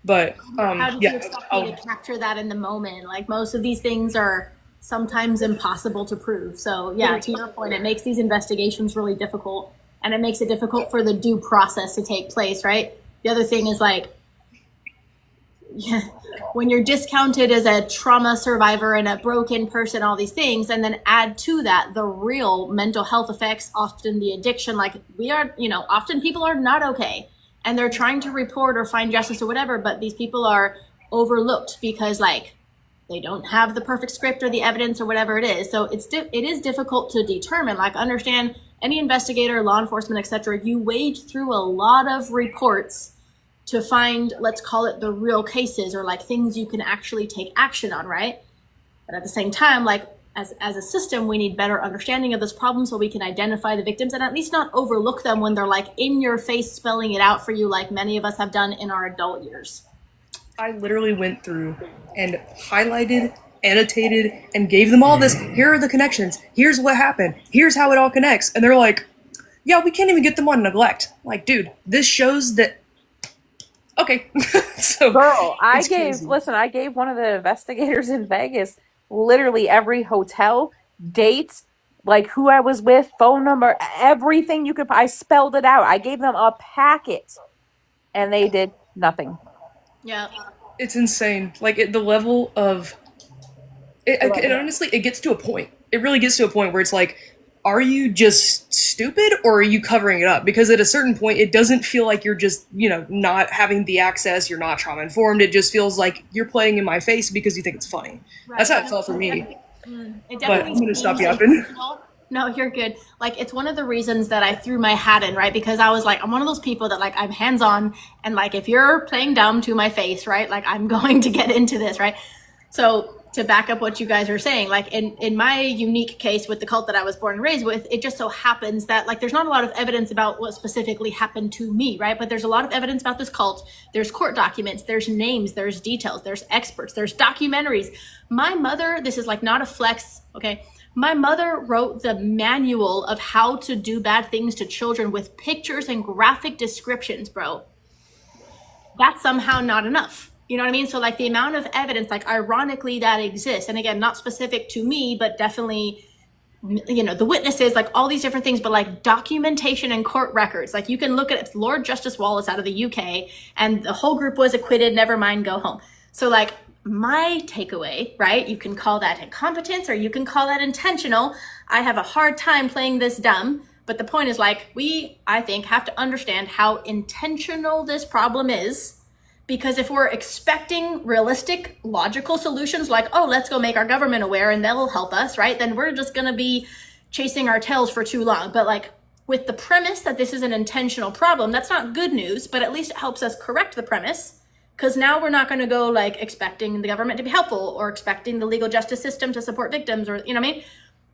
But how did you expect me to capture that in the moment? Like, most of these things are sometimes impossible to prove. So yeah, to your point, it makes these investigations really difficult, and it makes it difficult for the due process to take place, right? The other thing is like, when you're discounted as a trauma survivor and a broken person, all these things, and then add to that the real mental health effects, often the addiction, like we are, often people are not okay and they're trying to report or find justice or whatever, but these people are overlooked because like they don't have the perfect script or the evidence or whatever it is. So it is difficult to determine. Like, understand, any investigator, law enforcement, etc., you wade through a lot of reports to find, let's call it, the real cases, or like things you can actually take action on, right? But at the same time, like, as a system, we need better understanding of this problem so we can identify the victims and at least not overlook them when they're like in your face spelling it out for you, like many of us have done in our adult years. I literally went through and highlighted, annotated, and gave them all this. Here are the connections. Here's what happened. Here's how it all connects. And they're like, yeah, we can't even get them on neglect. Like, dude, this shows that. Okay. So, girl, I crazy. gave one of the investigators in Vegas literally every hotel, dates, like who I was with, phone number, everything you could. I spelled it out. I gave them a packet, and they did nothing. Yeah. It's insane. Like the level of it honestly, it gets to a point. It really gets to a point where it's like, are you just stupid or are you covering it up? Because at a certain point, it doesn't feel like you're just, not having the access, you're not trauma informed. It just feels like you're playing in my face because you think it's funny. Right. That's how it felt for me. It But I'm definitely going to stop seems yapping. intentional. No, you're good. Like, it's one of the reasons that I threw my hat in, right? Because I was like, I'm one of those people that, like, I'm hands on, and like, if you're playing dumb to my face, right, like, I'm going to get into this, right? So to back up what you guys are saying, like, in my unique case with the cult that I was born and raised with, it just so happens that, like, there's not a lot of evidence about what specifically happened to me, right? But there's a lot of evidence about this cult. There's court documents, there's names, there's details, there's experts, there's documentaries. My mother, this is like not a flex, okay? My mother wrote the manual of how to do bad things to children with pictures and graphic descriptions, bro. That's somehow not enough. You know what I mean? So like the amount of evidence, like ironically that exists, and again, not specific to me, but definitely, the witnesses, like all these different things, but like documentation and court records, like you can look at Lord Justice Wallace out of the UK, and the whole group was acquitted, never mind, go home. So like my takeaway, right? You can call that incompetence or you can call that intentional. I have a hard time playing this dumb, but the point is like, I think, have to understand how intentional this problem is. Because if we're expecting realistic, logical solutions like, oh, let's go make our government aware and they'll help us, right? Then we're just going to be chasing our tails for too long. But like with the premise that this is an intentional problem, that's not good news, but at least it helps us correct the premise. Because now we're not going to go like expecting the government to be helpful or expecting the legal justice system to support victims, or, you know what I mean?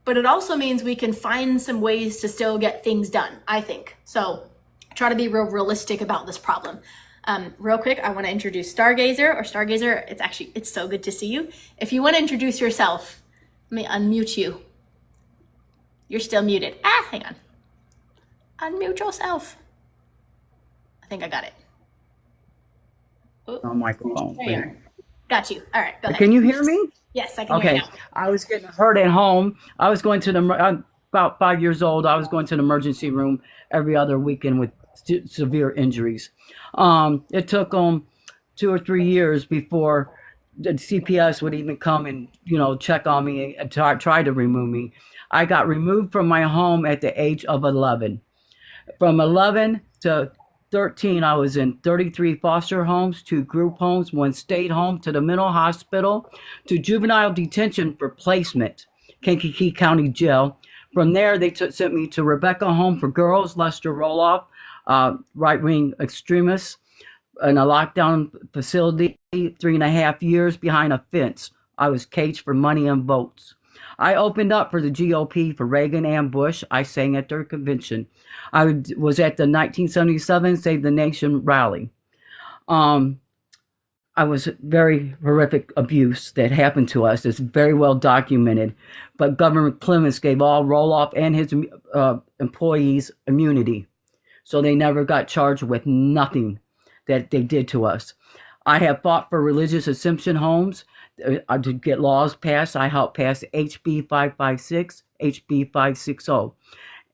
But it also means we can find some ways to still get things done, I think. So try to be real realistic about this problem. Real quick, I want to introduce Stargazer. It's so good to see you. If you want to introduce yourself, let me unmute you. You're still muted. Hang on. Unmute yourself. I think I got it. On microphone. Got you. All right, go ahead. Can you hear me? Yes, I can hear you now. I was getting hurt at home. I was going to I'm about 5 years old. I was going to the emergency room every other weekend with severe injuries. It took 2 or 3 years before the CPS would even come and check on me and try to remove me. I got removed from my home at the age of 11. From 11 to 13, I was in 33 foster homes, 2 group homes, 1 state home, to the mental hospital, to juvenile detention for placement, Kankakee County Jail. From there, they sent me to Rebecca Home for Girls, Lester Roloff, right-wing extremists, in a lockdown facility, 3.5 years behind a fence. I was caged for money and votes. I opened up for the GOP, for Reagan and Bush. I sang at their convention. I was at the 1977 Save the Nation rally. I was very horrific abuse that happened to us. It's very well documented. But Governor Clements gave all Roloff and his employees immunity. So they never got charged with nothing that they did to us. I have fought for religious exemption homes to get laws passed. I helped pass HB 556, HB 560.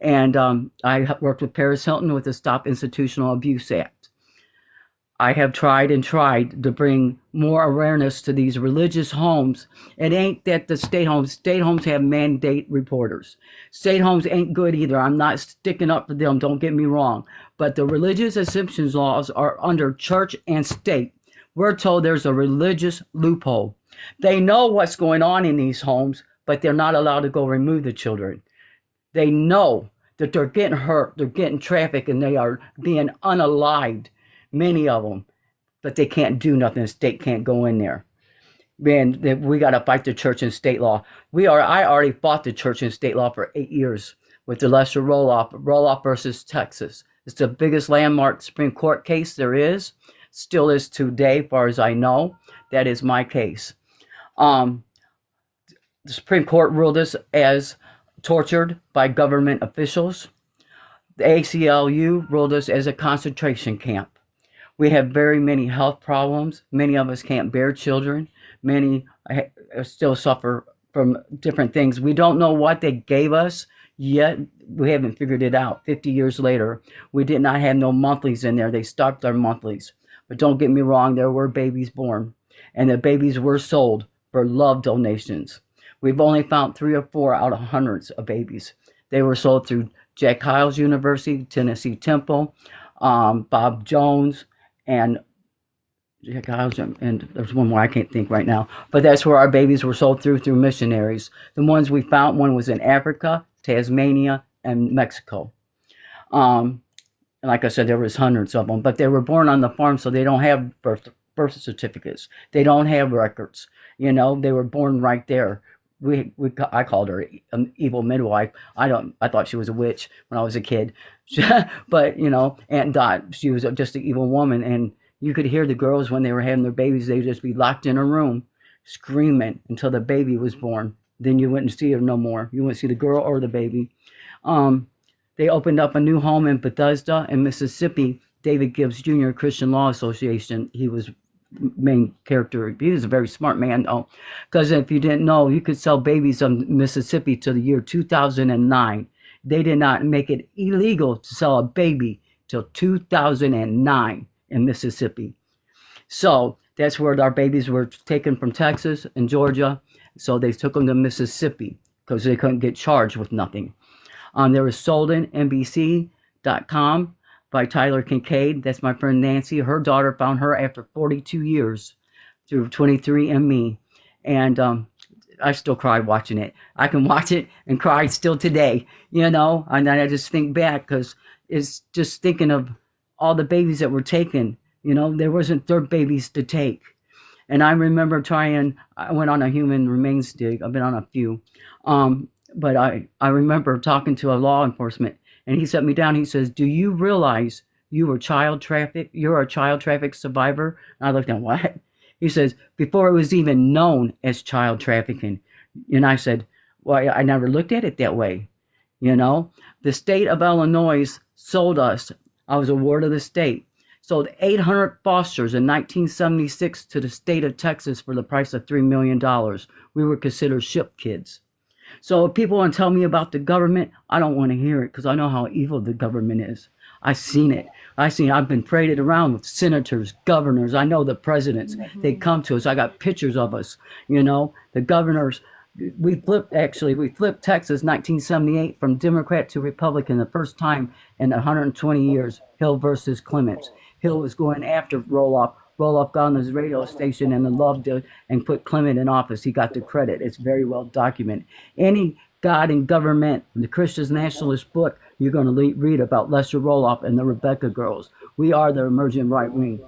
And I worked with Paris Hilton with the Stop Institutional Abuse Act. I have tried to bring more awareness to these religious homes. It ain't that the state homes have mandate reporters. State homes ain't good either. I'm not sticking up for them, don't get me wrong. But the religious exemptions laws are under church and state. We're told there's a religious loophole. They know what's going on in these homes, but they're not allowed to go remove the children. They know that they're getting hurt, they're getting trafficked, and they are being unalived. Many of them, but they can't do nothing. The state can't go in there. Man, we got to fight the church and state law. I already fought the church and state law for 8 years with the Lester Roloff versus Texas. It's the biggest landmark Supreme Court case there is. Still is today, as far as I know. That is my case. The Supreme Court ruled us as tortured by government officials. The ACLU ruled us as a concentration camp. We have very many health problems. Many of us can't bear children. Many still suffer from different things. We don't know what they gave us yet. We haven't figured it out. 50 years later, we did not have no monthlies in there. They stopped our monthlies. But don't get me wrong, there were babies born, and the babies were sold for love donations. We've only found 3 or 4 out of hundreds of babies. They were sold through Jack Hyles University, Tennessee Temple, Bob Jones, and Jack Hyles, and there's one more I can't think right now. But that's where our babies were sold through missionaries. The ones we found, one was in Africa, Tasmania, and Mexico. And like I said, there was hundreds of them, but they were born on the farm, so they don't have birth certificates. They don't have records. You know, they were born right there. I called her an evil midwife. I thought she was a witch when I was a kid, but you know, Aunt Dot, she was just an evil woman, and you could hear the girls when they were having their babies. They'd just be locked in a room, screaming until the baby was born. Then you wouldn't see her no more. You wouldn't see the girl or the baby. They opened up a new home in Bethesda in Mississippi. David Gibbs Jr. Christian Law Association. He was main character. He was a very smart man, though, because if you didn't know, you could sell babies in Mississippi to the year 2009. They did not make it illegal to sell a baby till 2009 in Mississippi. So that's where our babies were taken from Texas and Georgia. So they took them to Mississippi because they couldn't get charged with nothing. There was sold in NBC.com by Tyler Kincaid. That's my friend Nancy. Her daughter found her after 42 years through 23andMe. And I still cry watching it. I can watch it and cry still today, you know. And then I just think back because it's just thinking of all the babies that were taken. You know, there wasn't third babies to take. And I remember I went on a human remains dig. I've been on a few. But I remember talking to a law enforcement, and he set me down. He says, "Do you realize you're a child traffic survivor?" And I looked at him, "What?" He says, "Before it was even known as child trafficking." And I said, "Well, I never looked at it that way." You know, the state of Illinois sold us. I was a ward of the state. Sold 800 fosters in 1976 to the state of Texas for the price of $3 million. We were considered ship kids. So if people want to tell me about the government, I don't want to hear it because I know how evil the government is. I've seen it. I've been paraded around with senators, governors. I know the presidents. They come to us. I got pictures of us. You know, the governors. We flipped Texas 1978 from Democrat to Republican the first time in 120 years. Hill versus Clements. Hill was going after Roloff. Roloff got on his radio station and loved it and put Clement in office. He got the credit. It's very well documented. Any God and government, the Christian Nationalist book, you're going to read about Lester Roloff and the Rebecca girls. We are the emerging right wing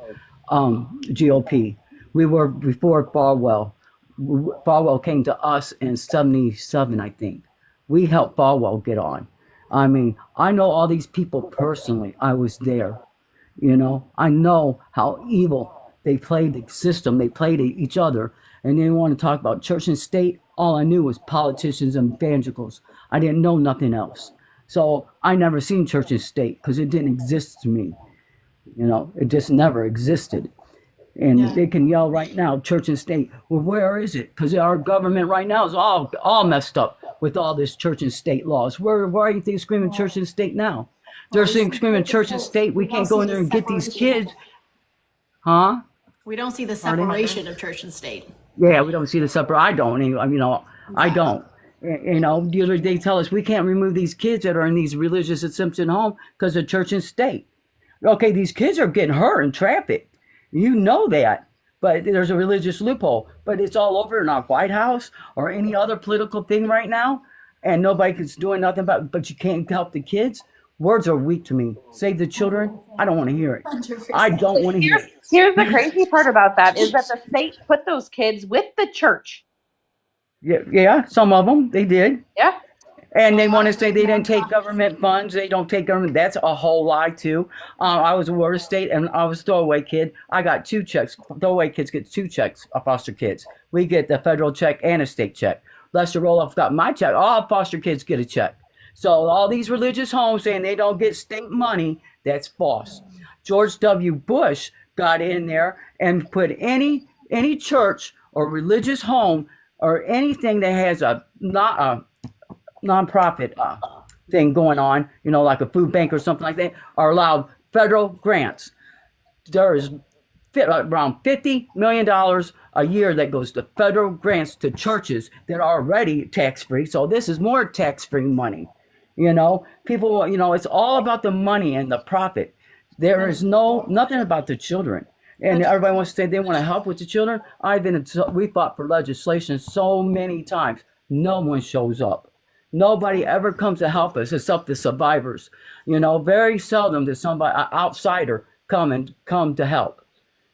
GOP. We were before Falwell. Falwell came to us in 77, I think. We helped Falwell get on. I mean, I know all these people personally. I was there. You know, I know how evil they played the system. They played each other. And they want to talk about church and state. All I knew was politicians and evangelicals. I didn't know nothing else. So I never seen church and state because it didn't exist to me. You know, it just never existed. And they can yell right now, church and state. Well, where is it? Because our government right now is all messed up with all this church and state laws. Why are you think screaming church and state now? They're screaming church and state. We can't go in there and get these kids. Huh? We don't see the separation of church and state. Yeah, we don't see the separate. I don't. I don't. You know, the other day tell us we can't remove these kids that are in these religious exemption home because of church and state. Okay, these kids are getting hurt in traffic. You know that. But there's a religious loophole. But it's all over in our White House or any other political thing right now. And nobody's doing nothing about it. But you can't help the kids. Words are weak to me. Save the children. I don't want to hear it. 100%. I don't want to hear it. Here's the crazy part about that is that the state put those kids with the church. Yeah, some of them, they did. Yeah. And they want to say they didn't take government funds. They don't take government. That's a whole lie, too. I was a ward of state, and I was a throwaway kid. I got 2 checks. Throwaway kids get 2 checks, foster kids. We get the federal check and a state check. Lester Roloff got my check. All foster kids get a check. So all these religious homes saying they don't get state money, that's false. George W. Bush got in there and put any church or religious home or anything that has a nonprofit thing going on, you know, like a food bank or something like that, are allowed federal grants. There is around $50 million a year that goes to federal grants to churches that are already tax-free. So this is more tax-free money. People, it's all about the money and the profit. There is nothing about the children. And everybody wants to say they want to help with the children. We fought for legislation so many times. No one shows up. Nobody ever comes to help us except the survivors. Very seldom does somebody, an outsider, come to help.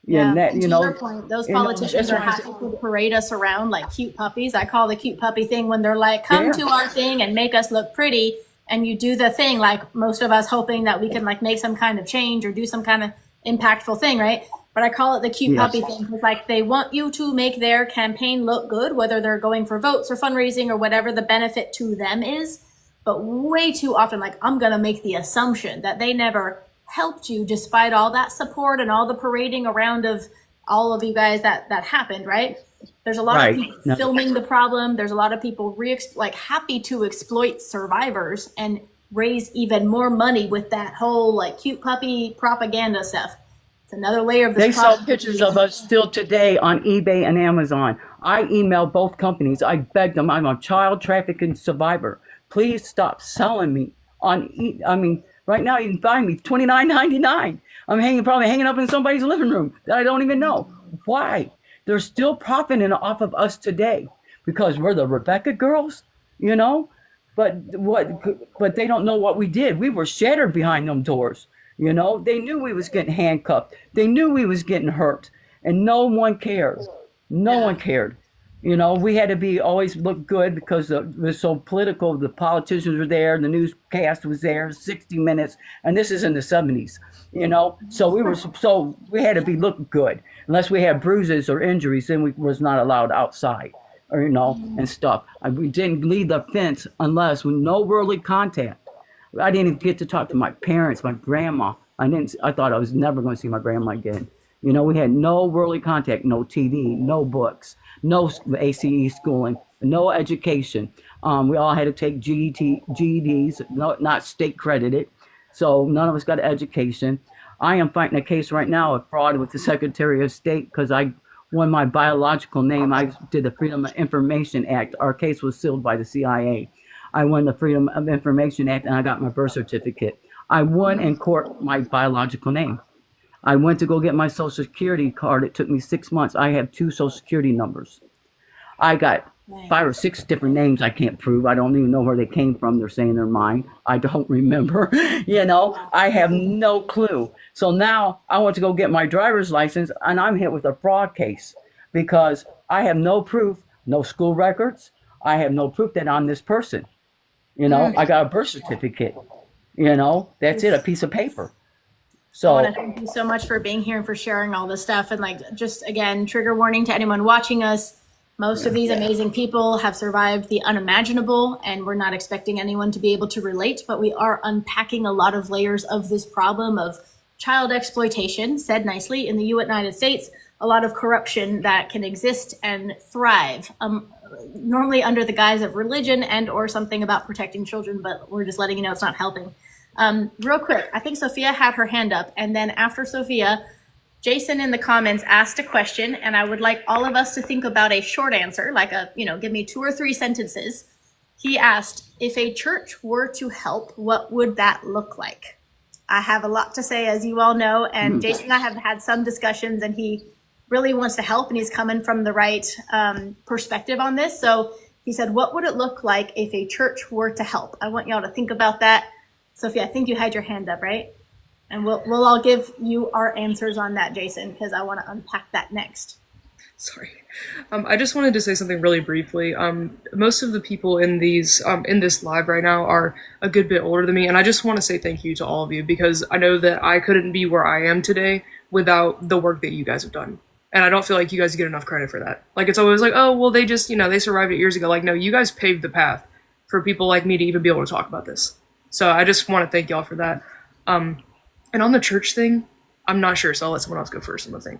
Yeah, That, and to your point, those politicians are that's happy to parade us around like cute puppies. I call the cute puppy thing when they're like, come Yeah. to our thing and make us look pretty. And you do the thing, like most of us hoping that we can like make some kind of change or do some kind of impactful thing, right? But I call it the cute Yes. puppy thing. It's like they want you to make their campaign look good, whether they're going for votes or fundraising or whatever the benefit to them is. But way too often, like I'm going to make the assumption that they never helped you despite all that support and all the parading around of all of you guys that happened, right? There's a lot of people filming the problem. There's a lot of people happy to exploit survivors and raise even more money with that whole like cute puppy propaganda stuff. It's another layer of this. They sell pictures of us still today on eBay and Amazon. I emailed both companies. I begged them. I'm a child trafficking survivor. Please stop selling me on. Right now you can buy me $29.99. I'm probably hanging up in somebody's living room that I don't even know. Why? They're still profiting off of us today because we're the Rebecca girls, But they don't know what we did. We were shattered behind them doors. They knew we was getting handcuffed. They knew we was getting hurt, and no one cared. No one cared. We had to always look good because it was so political. The politicians were there, the newscast was there, 60 Minutes, and this is in the 70s. So we had to look good. Unless we had bruises or injuries, then we was not allowed outside, or and stuff. We didn't leave the fence unless with no worldly contact. I didn't even get to talk to my parents, my grandma. I thought I was never going to see my grandma again. We had no worldly contact, no TV, no books, no ACE schooling, no education. We all had to take GEDs, not state credited. So none of us got an education. I am fighting a case right now of fraud with the Secretary of State because I won my biological name. I did the Freedom of Information Act. Our case was sealed by the CIA. I won the Freedom of Information Act and I got my birth certificate. I won in court my biological name. I went to go get my Social Security card. It took me 6 months. I have 2 Social Security numbers. I got 5 or 6 different names I can't prove. I don't even know where they came from. They're saying they're mine. I don't remember. I have no clue. So now I want to go get my driver's license and I'm hit with a fraud case because I have no proof, no school records. I have no proof that I'm this person. I got a birth certificate. That's it, a piece of paper. So I want to thank you so much for being here and for sharing all this stuff. And just again, trigger warning to anyone watching us. Most of these amazing people have survived the unimaginable, and we're not expecting anyone to be able to relate, but we are unpacking a lot of layers of this problem of child exploitation, said nicely, in the United States, a lot of corruption that can exist and thrive, normally under the guise of religion and or something about protecting children, but we're just letting you know it's not helping. Real quick, I think Sophia had her hand up, and then after Sophia, Jason in the comments asked a question, and I would like all of us to think about a short answer, give me 2 or 3 sentences. He asked, if a church were to help, what would that look like? I have a lot to say, as you all know, and Jason and I have had some discussions, and he really wants to help, and he's coming from the right perspective on this. So he said, what would it look like if a church were to help? I want y'all to think about that. Sophia, I think you had your hand up, right? And we'll all give you our answers on that, Jason, because I want to unpack that next. Sorry. I just wanted to say something really briefly. Most of the people in in this live right now are a good bit older than me, and I just want to say thank you to all of you because I know that I couldn't be where I am today without the work that you guys have done. And I don't feel like you guys get enough credit for that. It's always like, oh, well, they just, they survived it years ago. No, you guys paved the path for people like me to even be able to talk about this. So I just want to thank y'all for that. And on the church thing, I'm not sure, so I'll let someone else go first on the thing.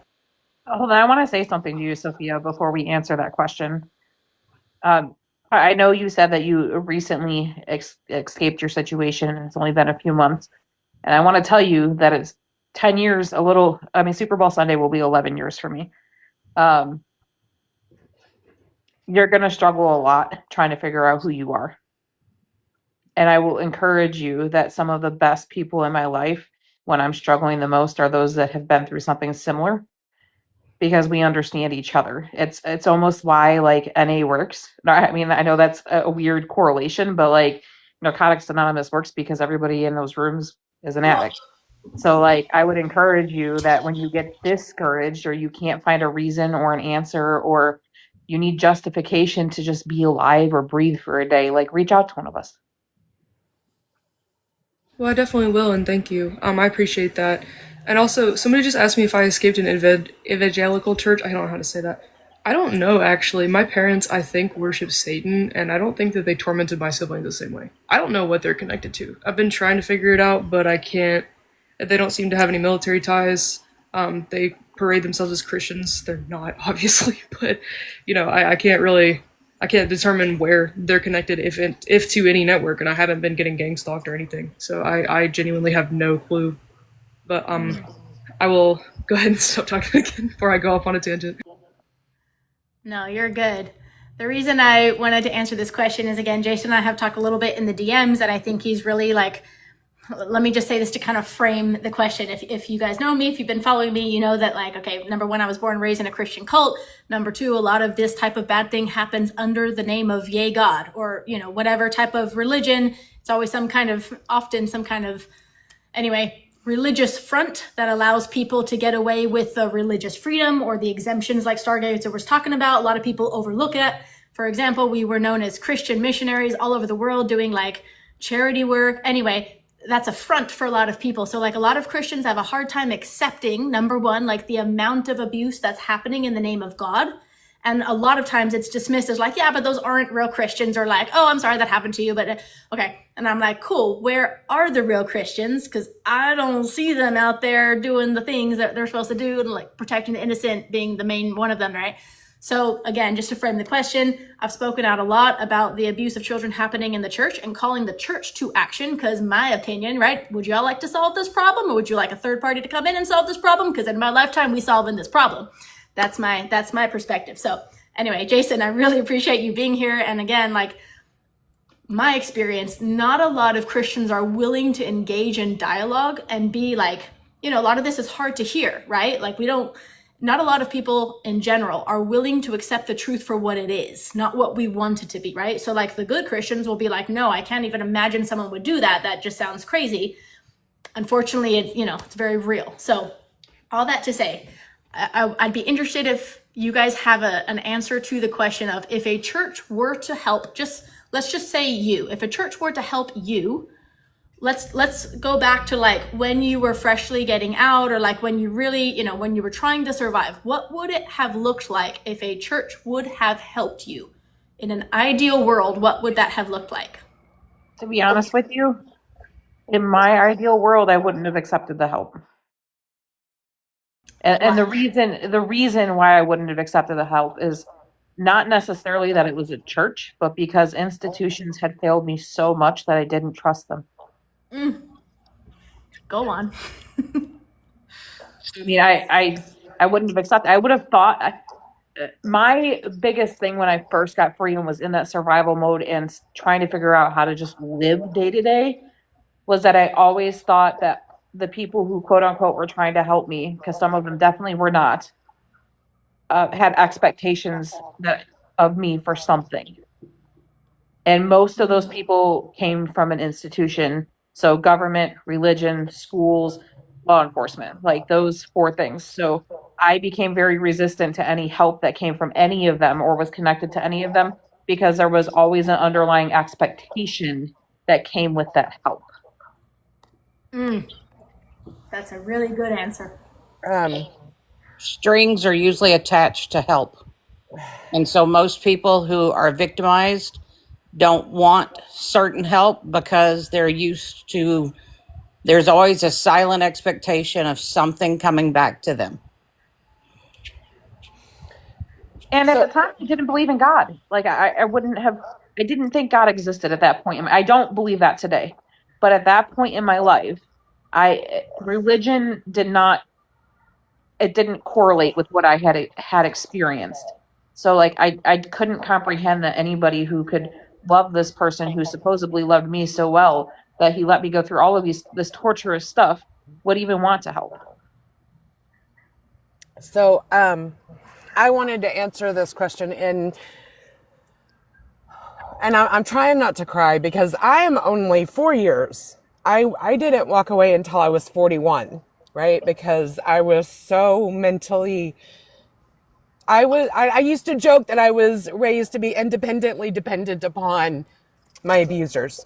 Hold on, I want to say something to you, Sophia, before we answer that question. I know you said that you recently escaped your situation, and it's only been a few months. And I want to tell you that it's 10 years, Super Bowl Sunday will be 11 years for me. You're going to struggle a lot trying to figure out who you are. And I will encourage you that some of the best people in my life when I'm struggling the most are those that have been through something similar, because we understand each other. It's almost why like NA works. I mean, I know that's a weird correlation, but like Narcotics Anonymous works because everybody in those rooms is an addict. So like I would encourage you that when you get discouraged or you can't find a reason or an answer, or you need justification to just be alive or breathe for a day, like reach out to one of us. Well, I definitely will, and thank you. I appreciate that. And also, somebody just asked me if I escaped an evangelical church. I don't know how to say that. I don't know, actually. My parents, I think, worship Satan, and I don't think that they tormented my siblings the same way. I don't know what they're connected to. I've been trying to figure it out, but I can't. They don't seem to have any military ties. They parade themselves as Christians. They're not, obviously, but, I can't really. I can't determine where they're connected, if to any network, and I haven't been getting gang stalked or anything. So I genuinely have no clue. But I will go ahead and stop talking again before I go off on a tangent. No, you're good. The reason I wanted to answer this question is, again, Jason and I have talked a little bit in the DMs, and I think he's really like, let me just say this to kind of frame the question. If you guys know me, if you've been following me, you know that like, okay, number one, I was born and raised in a Christian cult. Number two, a lot of this type of bad thing happens under the name of yay God, or, whatever type of religion. It's always often some kind of, anyway, religious front that allows people to get away with the religious freedom or the exemptions like Stargazer was talking about. A lot of people overlook it. For example, we were known as Christian missionaries all over the world doing like charity work. Anyway, that's a front for a lot of people. So like a lot of Christians have a hard time accepting, number one, like the amount of abuse that's happening in the name of God. And a lot of times it's dismissed as like, yeah, but those aren't real Christians, or like, oh, I'm sorry that happened to you, but okay. And I'm like, cool, where are the real Christians? Because I don't see them out there doing the things that they're supposed to do, and like protecting the innocent being the main one of them, right? So again, just to frame the question, I've spoken out a lot about the abuse of children happening in the church and calling the church to action, because my opinion, right, would y'all like to solve this problem, or would you like a third party to come in and solve this problem? Because in my lifetime, we solving this problem. That's my perspective. So anyway, Jason, I really appreciate you being here. And again, like my experience, not a lot of Christians are willing to engage in dialogue and be like, a lot of this is hard to hear, right? Like not a lot of people in general are willing to accept the truth for what it is, not what we want it to be, right? So like the good Christians will be like, no, I can't even imagine someone would do that. That just sounds crazy. Unfortunately, it's very real. So all that to say, I'd be interested if you guys have an answer to the question of, if a church were to help, let's just say if a church were to help you, let's go back to like when you were freshly getting out, or like when you really, when you were trying to survive, what would it have looked like if a church would have helped you? In an ideal world, what would that have looked like? To be honest with you, in my ideal world, I wouldn't have accepted the help. And the reason why I wouldn't have accepted the help is not necessarily that it was a church, but because institutions had failed me so much that I didn't trust them. Go on. I mean, I wouldn't have accepted. I would have thought. My biggest thing when I first got free and was in that survival mode and trying to figure out how to just live day to day was that I always thought that the people who quote unquote were trying to help me, because some of them definitely were not, had expectations of me for something. And most of those people came from an institution. So government, religion, schools, law enforcement, like those four things. So I became very resistant to any help that came from any of them or was connected to any of them, because there was always an underlying expectation that came with that help. That's a really good answer. Strings are usually attached to help. And so most people who are victimized don't want certain help because they're used to, there's always a silent expectation of something coming back to them. And at the time, I didn't believe in God. Like I didn't think God existed at that point. I don't believe that today. But at that point in my life, Religion did not, it didn't correlate with what I had experienced. So like I couldn't comprehend that anybody who could love this person who supposedly loved me so well that he let me go through all of this torturous stuff would even want to help. So, I wanted to answer this question and I'm trying not to cry because I am only 4 years. I didn't walk away until I was 41, right? Because I was so mentally, I used to joke that I was raised to be independently dependent upon my abusers,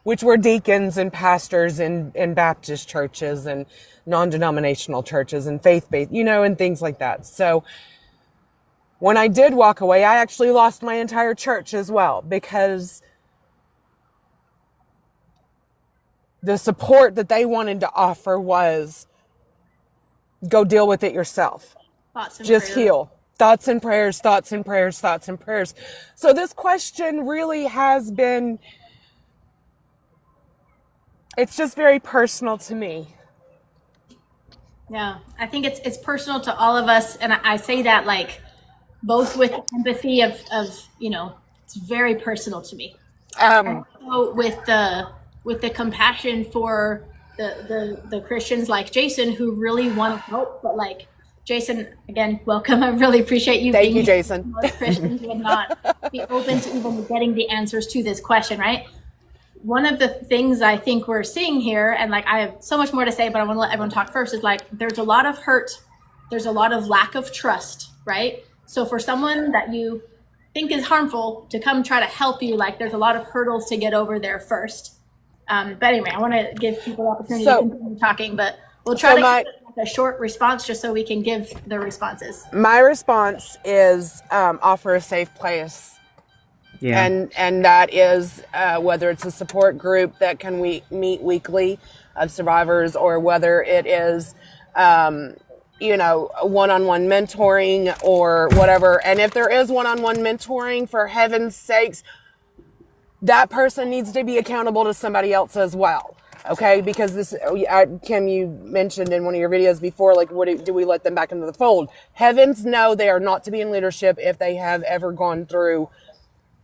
which were deacons and pastors in Baptist churches and non-denominational churches and faith-based, and things like that. So when I did walk away, I actually lost my entire church as well because the support that they wanted to offer was go deal with it yourself. Thoughts and Just prayers. heal. Thoughts and prayers, thoughts and prayers, thoughts and prayers. So this question really has been, it's just very personal to me. Yeah, I think it's personal to all of us, and I say that like both with empathy of it's very personal to me. Also with the compassion for the Christians like Jason who really want to help, but like Jason, again, welcome. I really appreciate you Thank being you, here. Jason. Most Christians would not be open to even getting the answers to this question, right? One of the things I think we're seeing here, and like I have so much more to say, but I want to let everyone talk first, is like there's a lot of hurt, there's a lot of lack of trust, right? So for someone that you think is harmful to come try to help you, like there's a lot of hurdles to get over there first. But anyway, I want to give people the opportunity to continue talking, but we'll try to give a short response just so we can give the responses. My response is offer a safe place. Yeah. And that is whether it's a support group that can meet weekly of survivors or whether it is one-on-one mentoring or whatever. And if there is one-on-one mentoring, for heaven's sakes, that person needs to be accountable to somebody else as well. Okay, because this, Kim, you mentioned in one of your videos before, like, do we let them back into the fold? Heavens no, they are not to be in leadership if they have ever gone through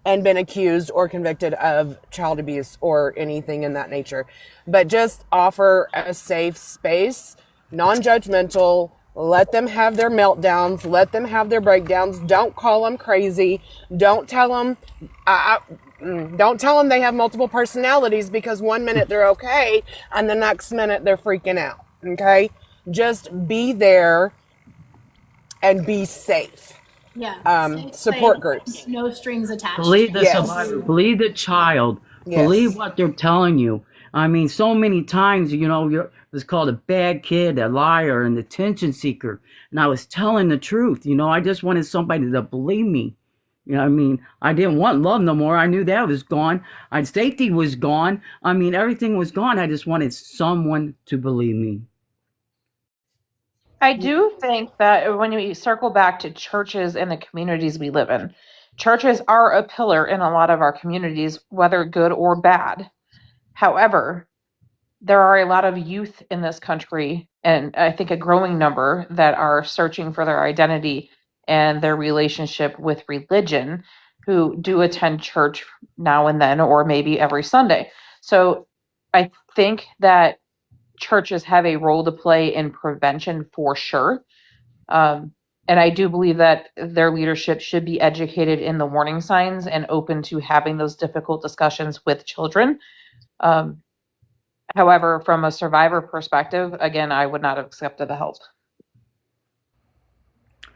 and been accused or convicted of child abuse or anything in that nature. But just offer a safe space, non-judgmental, let them have their meltdowns, let them have their breakdowns. Don't call them crazy. Don't tell them, they have multiple personalities because one minute they're okay and the next minute they're freaking out. Okay? Just be there and be safe. Yeah. Support groups. No strings attached. Believe the survivor. Believe the child. Yes. Believe what they're telling you. I mean, so many times, it's called a bad kid, a liar, an attention seeker. And I was telling the truth. I just wanted somebody to believe me. I mean, I didn't want love no more. I knew that was gone. Safety was gone. I mean, everything was gone. I just wanted someone to believe me. I do think that when we circle back to churches and the communities we live in, churches are a pillar in a lot of our communities, whether good or bad. However, there are a lot of youth in this country, and I think a growing number, that are searching for their identity and their relationship with religion, who do attend church now and then, or maybe every Sunday. So I think that churches have a role to play in prevention for sure. And I do believe that their leadership should be educated in the warning signs and open to having those difficult discussions with children. However, from a survivor perspective, again, I would not have accepted the help.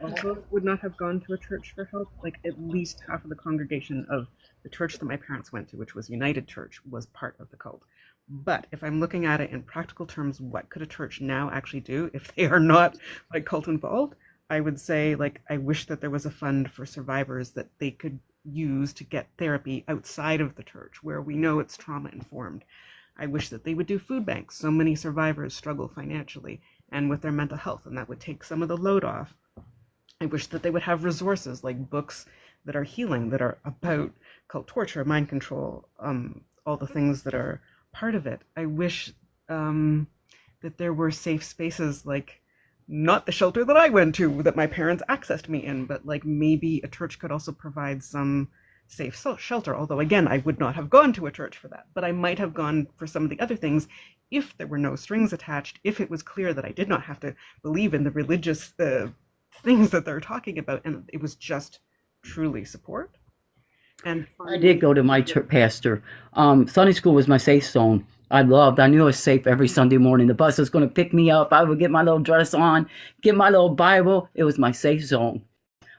Also would not have gone to a church for help. Like, at least half of the congregation of the church that my parents went to, which was United Church, was part of the cult. But if I'm looking at it in practical terms, what could a church now actually do if they are not like cult involved? I would say, like, I wish that there was a fund for survivors that they could use to get therapy outside of the church, where we know it's trauma informed. I wish that they would do food banks. So many survivors struggle financially and with their mental health, and that would take some of the load off. I wish that they would have resources like books that are healing, that are about cult torture, mind control, all the things that are part of it. I wish that there were safe spaces, like not the shelter that I went to that my parents accessed me in, but like maybe a church could also provide some safe shelter. Although again, I would not have gone to a church for that, but I might have gone for some of the other things if there were no strings attached, if it was clear that I did not have to believe in the religious things that they're talking about, and it was just truly support. And I did go to my church pastor. Sunday school was my safe zone. I knew it was safe every Sunday morning. The bus was going to pick me up. I would get my little dress on, get my little Bible. It was my safe zone.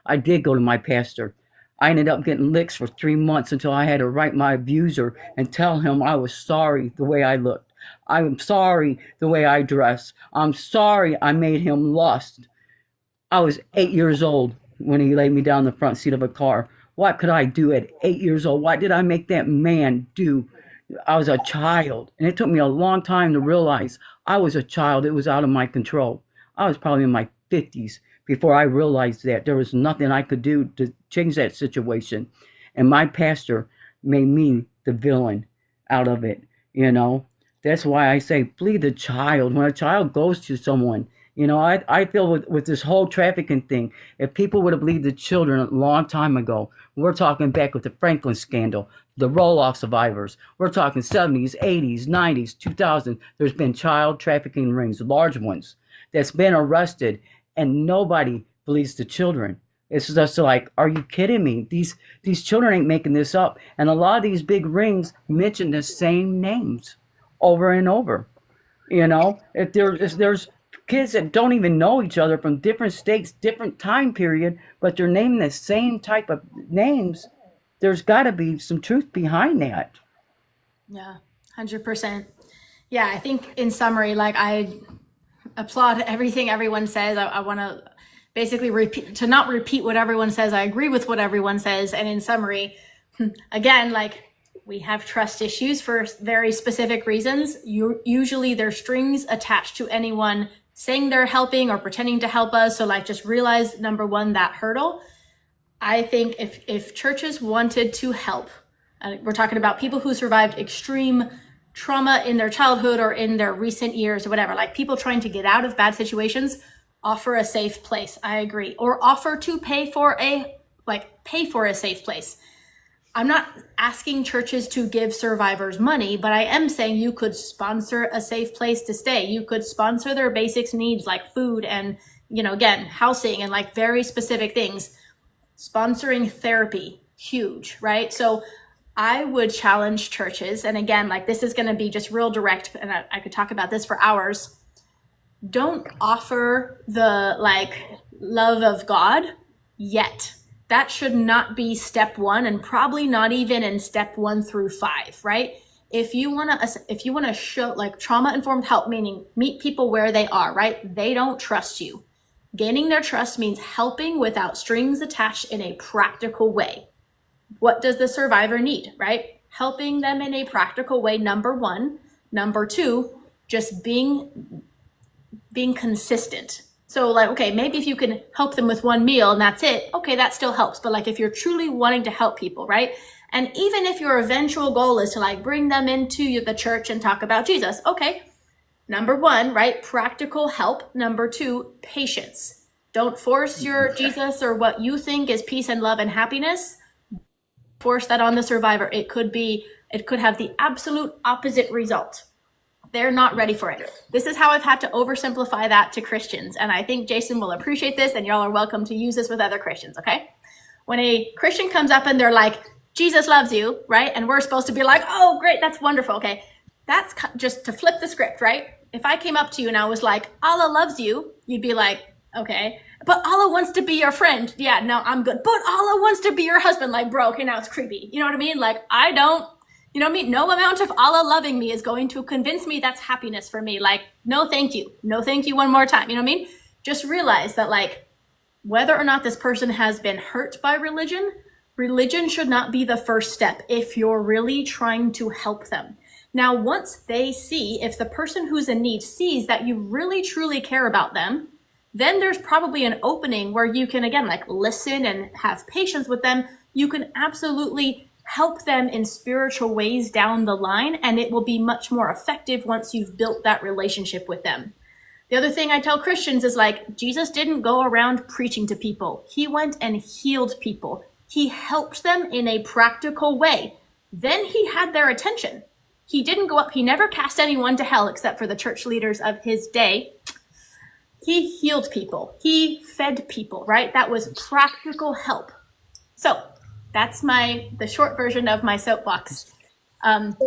I did go to my pastor. I ended up getting licks for 3 months until I had to write my abuser and tell him I was sorry the way I looked. I'm sorry the way I dressed. I'm sorry I made him lust. I was 8 years old when he laid me down in the front seat of a car. What could I do at 8 years old? What did I make that man do? I was a child, and it took me a long time to realize I was a child. It was out of my control. I was probably in my 50s before I realized that there was nothing I could do to change that situation. And my pastor made me the villain out of it, you know. That's why I say, flee the child. When a child goes to someone, you know, I feel with this whole trafficking thing, if people would have believed the children a long time ago, we're talking back with the Franklin scandal, the roll-off survivors. We're talking 70s, 80s, 90s, 2000. There's been child trafficking rings, large ones, that's been arrested, and nobody believes the children. It's just like, are you kidding me? These children ain't making this up. And a lot of these big rings mention the same names over and over. You know, if there's kids that don't even know each other from different states, different time period, but they're naming the same type of names, there's got to be some truth behind that. Yeah, 100%. Yeah, I think in summary, like I applaud everything everyone says. I want to basically not repeat what everyone says. I agree with what everyone says. And in summary, again, like we have trust issues for very specific reasons. Usually there's strings attached to anyone saying they're helping or pretending to help us. So like just realize, number one, that hurdle. I think if churches wanted to help, we're talking about people who survived extreme trauma in their childhood or in their recent years or whatever, like people trying to get out of bad situations, offer a safe place. I agree. Or offer to pay for a safe place. I'm not asking churches to give survivors money, but I am saying you could sponsor a safe place to stay. You could sponsor their basic needs like food and, you know, again, housing and like very specific things. Sponsoring therapy, huge, right? So I would challenge churches, and again, like this is going to be just real direct, and I could talk about this for hours. Don't offer the like love of God yet. That should not be step one, and probably not even in step 1 through 5, right? If you want to show like trauma-informed help, meaning meet people where they are, right? They don't trust you. Gaining their trust means helping without strings attached in a practical way. What does the survivor need, right? Helping them in a practical way, number one. Number two, just being consistent. So like, okay, maybe if you can help them with one meal and that's it, okay, that still helps. But like if you're truly wanting to help people, right? And even if your eventual goal is to like bring them into the church and talk about Jesus, okay, number one, right? Practical help. Number two, patience. Don't force your Jesus or what you think is peace and love and happiness. Force that on the survivor. It could have the absolute opposite result. They're not ready for it. This is how I've had to oversimplify that to Christians. And I think Jason will appreciate this, and y'all are welcome to use this with other Christians, okay? When a Christian comes up and they're like, Jesus loves you, right? And we're supposed to be like, oh, great, that's wonderful, okay? That's just to flip the script, right? If I came up to you and I was like, Allah loves you, you'd be like, okay, but Allah wants to be your friend. Yeah, no, I'm good. But Allah wants to be your husband. Like, bro, okay, now it's creepy. You know what I mean? Like, I don't, you know what I mean? No amount of Allah loving me is going to convince me that's happiness for me. Like, no, thank you. No, thank you one more time. You know what I mean? Just realize that like, whether or not this person has been hurt by religion, religion should not be the first step if you're really trying to help them. Now, once they see, if the person who's in need sees that you really truly care about them, then there's probably an opening where you can, again, like listen and have patience with them. You can absolutely help them in spiritual ways down the line, and it will be much more effective once you've built that relationship with them. The other thing I tell Christians is like, Jesus didn't go around preaching to people. He went and healed people. He helped them in a practical way. Then he had their attention. He didn't go up. He never cast anyone to hell except for the church leaders of his day. He healed people. He fed people, right? That was practical help. So that's the short version of my soapbox.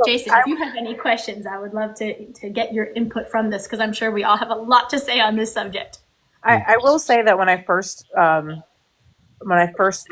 Jason, if you have any questions, I would love to get your input from this, because I'm sure we all have a lot to say on this subject. I will say that when I first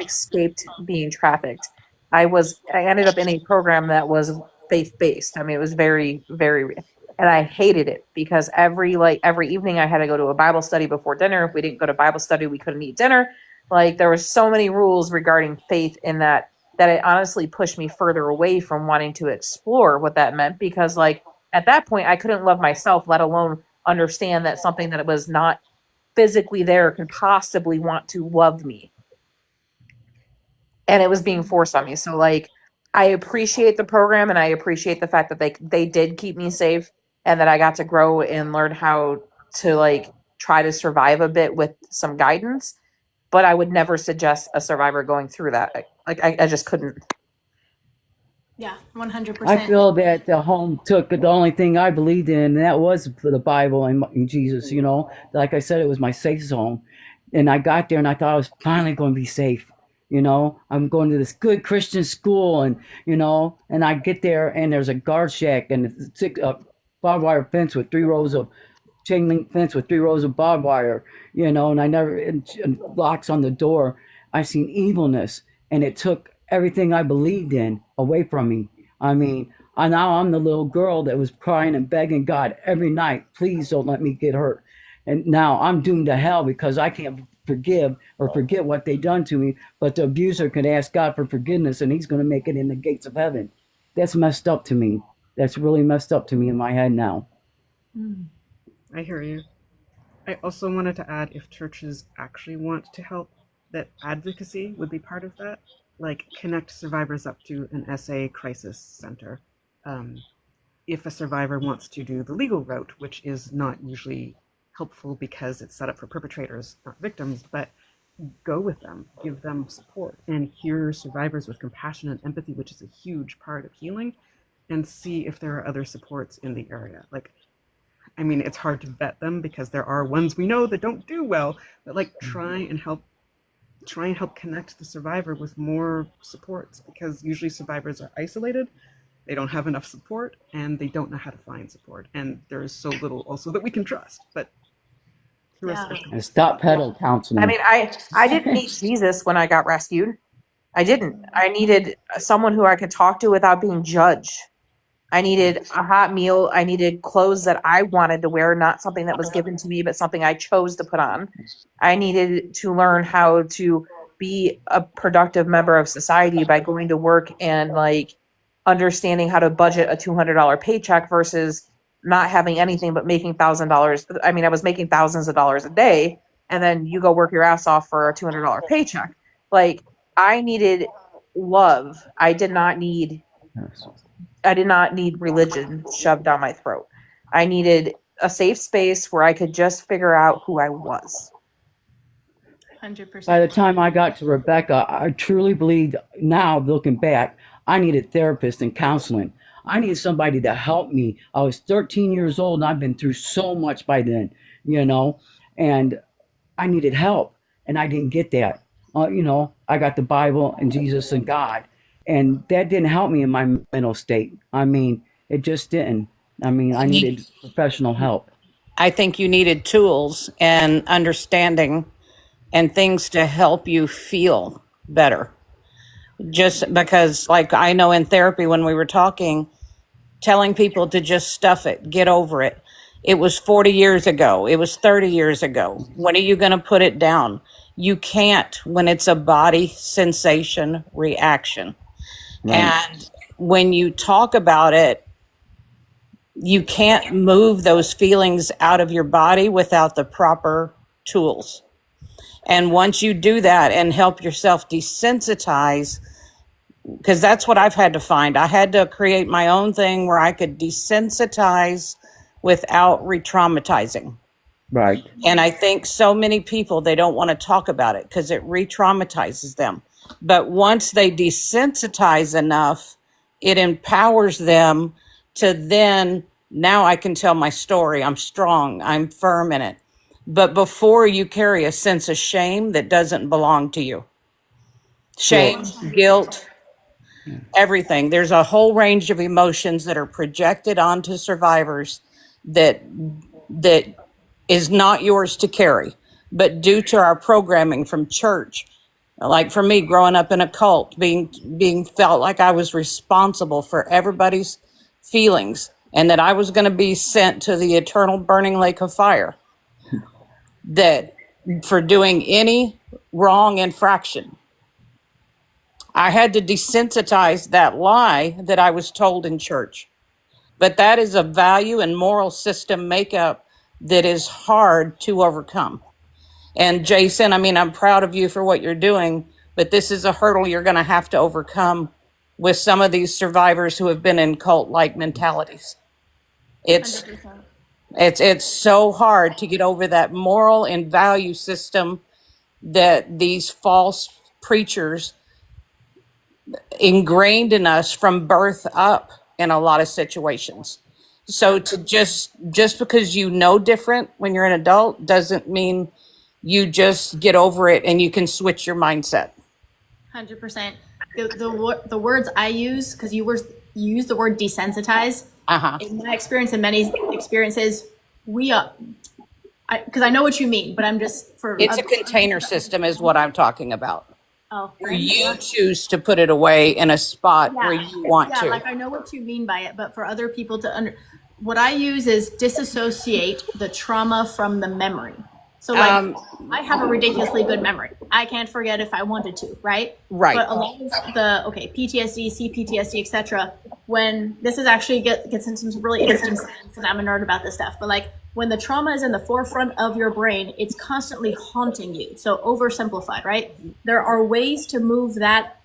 escaped being trafficked, I ended up in a program that was faith-based. I mean, it was very, very, and I hated it because every evening I had to go to a Bible study before dinner. If we didn't go to Bible study, we couldn't eat dinner. Like, there was so many rules regarding faith in that it honestly pushed me further away from wanting to explore what that meant, because like at that point I couldn't love myself, let alone understand that something that was not physically there could possibly want to love me. And it was being forced on me. So like, I appreciate the program, and I appreciate the fact that they did keep me safe, and that I got to grow and learn how to like try to survive a bit with some guidance. But I would never suggest a survivor going through that. Like, I just couldn't. Yeah, 100%. I feel that the home took the only thing I believed in, and that was for the Bible and Jesus. You know, like I said, it was my safe zone, and I got there and I thought I was finally going to be safe. You know, I'm going to this good Christian school, and and I get there and there's a guard shack and a barbed wire fence with 3 rows of chain link fence with 3 rows of barbed wire, and I never and locks on the door. I seen evilness, and it took everything I believed in away from me. I mean, now I'm the little girl that was crying and begging God every night, please don't let me get hurt. And now I'm doomed to hell because I can't forgive or forget what they done to me. But the abuser could ask God for forgiveness, and he's going to make it in the gates of heaven. That's messed up to me. That's really messed up to me in my head now. I hear you. I also wanted to add, if churches actually want to help, that advocacy would be part of that. Like, connect survivors up to an SA crisis center. If a survivor wants to do the legal route, which is not usually helpful because it's set up for perpetrators, not victims, but go with them, give them support, and hear survivors with compassion and empathy, which is a huge part of healing, and see if there are other supports in the area. Like, I mean, it's hard to vet them because there are ones we know that don't do well, but like try and help connect the survivor with more supports, because usually survivors are isolated, they don't have enough support, and they don't know how to find support, and there is so little also that we can trust. But the rest of And stop pedal counseling. I mean, I didn't need Jesus when I got rescued. I didn't. I needed someone who I could talk to without being judged. I needed a hot meal. I needed clothes that I wanted to wear, not something that was given to me, but something I chose to put on. I needed to learn how to be a productive member of society by going to work and like understanding how to budget a $200 paycheck versus not having anything but making $1,000. I mean, I was making thousands of dollars a day, and then you go work your ass off for a $200 paycheck. Like, I needed love. I did not need religion shoved down my throat. I needed a safe space where I could just figure out who I was. 100%. By the time I got to Rebecca, I truly believed, now looking back, I needed therapists and counseling. I needed somebody to help me. I was 13 years old, and I've been through so much by then, and I needed help, and I didn't get that. I got the Bible and Jesus and God, and that didn't help me in my mental state. I mean, it just didn't. I mean, I needed professional help. I think you needed tools and understanding and things to help you feel better. Just because, like, I know in therapy when we were talking, telling people to just stuff it, get over it. It was 40 years ago. It was 30 years ago. When are you going to put it down? You can't when it's a body sensation reaction. Right. And when you talk about it, you can't move those feelings out of your body without the proper tools. And once you do that and help yourself desensitize, because that's what I've had to find. I had to create my own thing where I could desensitize without re-traumatizing. Right. And I think so many people, they don't want to talk about it because it re-traumatizes them. But once they desensitize enough, it empowers them to then, now I can tell my story. I'm strong. I'm firm in it. But before, you carry a sense of shame that doesn't belong to you. Shame, guilt, everything. There's a whole range of emotions that are projected onto survivors that that is not yours to carry. But due to our programming from church, like for me growing up in a cult, being felt like I was responsible for everybody's feelings and that I was going to be sent to the eternal burning lake of fire, that for doing any wrong infraction. I had to desensitize that lie that I was told in church. But that is a value and moral system makeup that is hard to overcome. And Jason, I mean, I'm proud of you for what you're doing, but this is a hurdle you're going to have to overcome with some of these survivors who have been in cult-like mentalities. It's 100%. it's so hard to get over that moral and value system that these false preachers ingrained in us from birth up in a lot of situations. So to just because you know different when you're an adult doesn't mean you just get over it and you can switch your mindset. 100%. The words I use, because you use the word desensitize. Uh-huh. In my experience and many experiences, we are, because I know what you mean, but I'm just for. It's a container system is what I'm talking about. Oh, Where you choose to put it away in a spot where you want yeah, to. like I know what you mean by it, but for other people to what I use is disassociate the trauma from the memory. So like I have a ridiculously good memory. I can't forget if I wanted to, right? Right. But a lot of the PTSD, CPTSD, etc. When this is actually gets into some really interesting science, and I'm a nerd about this stuff, but like when the trauma is in the forefront of your brain, it's constantly haunting you. So oversimplified, right? There are ways to move that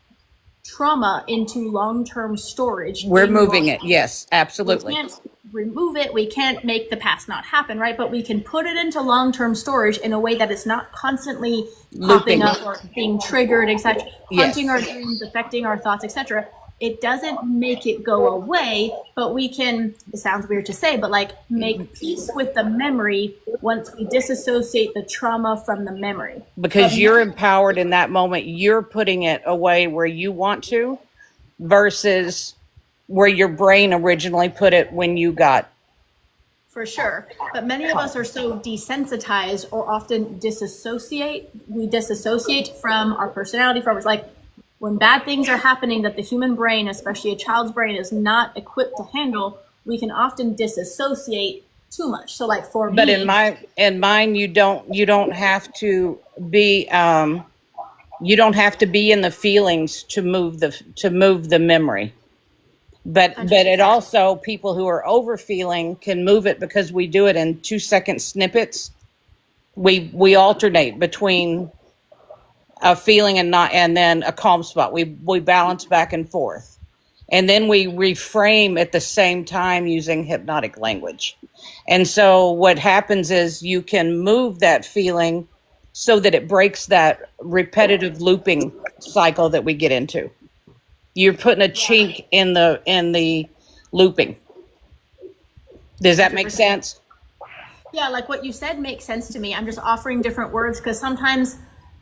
trauma into long-term storage. We're moving it. Yes, We absolutely. can't remove it. We can't make the past not happen, right? But we can put it into long-term storage in a way that it's not constantly Looping. popping up or being triggered, etc., Yes. haunting our dreams, affecting our thoughts, etc. It doesn't make it go away, but we can, it sounds weird to say, but like make peace with the memory once we disassociate the trauma from the memory. Because you're empowered in that moment. You're putting it away where you want to versus where your brain originally put it when you got. For sure. But many of us are so desensitized or often disassociate. We disassociate from our personality, from it's like when bad things are happening that the human brain, especially a child's brain, is not equipped to handle, we can often disassociate too much. So like for But me, in mine, you don't have to be you don't have to be in the feelings to move the memory. But it also, people who are over feeling can move it because we do it in 2-second snippets. We alternate between a feeling and then a calm spot. We balance back and forth. And then we reframe at the same time using hypnotic language. And so what happens is you can move that feeling so that it breaks that repetitive looping cycle that we get into. You're putting a chink in the looping. Does that make sense? yeah, like what you said makes sense to me. I'm just offering different words because sometimes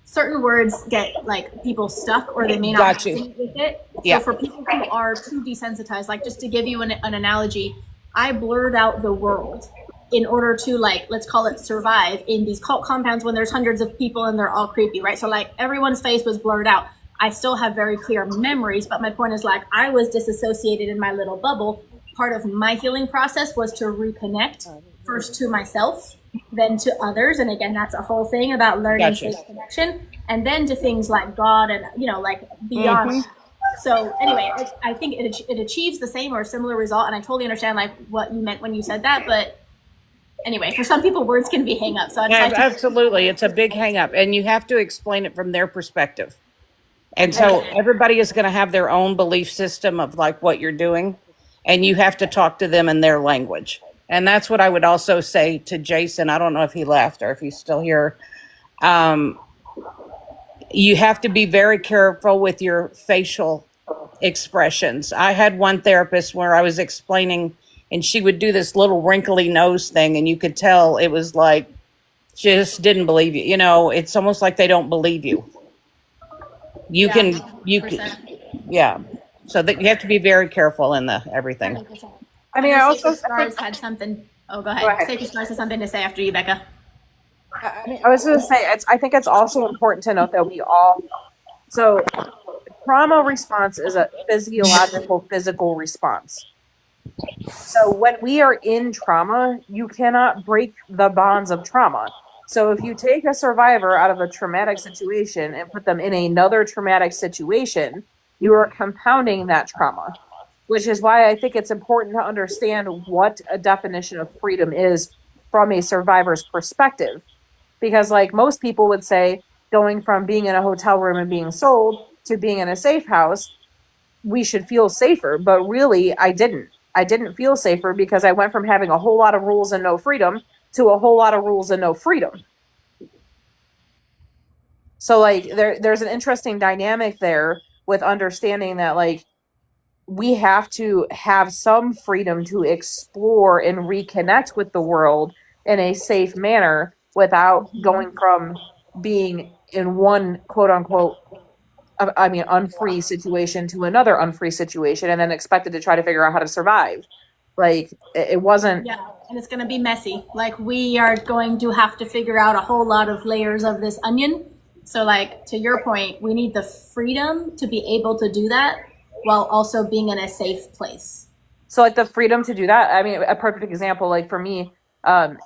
certain words get like people stuck or they may not Got you. resonate with it. Yeah. So for people who are too desensitized, like just to give you an analogy, I blurred out the world in order to like, let's call it survive in these cult compounds when there's hundreds of people and they're all creepy, right? So like everyone's face was blurred out. I still have very clear memories, but my point is like I was disassociated in my little bubble. Part of my healing process was to reconnect first to myself, then to others. And again, that's a whole thing about learning Gotcha. safe connection, and then to things like God and, like beyond. So anyway, I think it achieves the same or similar result. And I totally understand like what you meant when you said that. But anyway, for some people, words can be hang-ups. So I just Yeah, like to absolutely. It's a big hang up and you have to explain it from their perspective. And so everybody is going to have their own belief system of like what you're doing, and you have to talk to them in their language. And that's what I would also say to Jason. I don't know if he left or if he's still here. You have to be very careful with your facial expressions. I had one therapist where I was explaining, and she would do this little wrinkly nose thing, and you could tell it was like, she just didn't believe you. You know, it's almost like they don't believe you. You Yeah, can, you can, 100%. yeah. So that you have to be very careful in the everything. 100%. I I mean, know I Sacred also I think Stars had something. Oh, go go ahead. ahead. Sacred Stars has something to say after you, Becca. I mean, I was going to say, I think it's also important to note that we all, so trauma response is a physiological, physical response. So when we are in trauma, you cannot break the bonds of trauma. So if you take a survivor out of a traumatic situation and put them in another traumatic situation, you are compounding that trauma, which is why I think it's important to understand what a definition of freedom is from a survivor's perspective. Because, like most people would say, going from being in a hotel room and being sold to being in a safe house, we should feel safer. But really, I didn't. I didn't feel safer because I went from having a whole lot of rules and no freedom to a whole lot of rules and no freedom. So, like, there's an interesting dynamic there with understanding that, like, we have to have some freedom to explore and reconnect with the world in a safe manner without going from being in one quote unquote, I mean, unfree situation to another unfree situation and then expected to try to figure out how to survive. Like, it wasn't. Yeah, and it's going to be messy. Like, we are going to have to figure out a whole lot of layers of this onion. So, like, to your point, we need the freedom to be able to do that while also being in a safe place. So, like, the freedom to do that. I mean, a perfect example, like for me, um,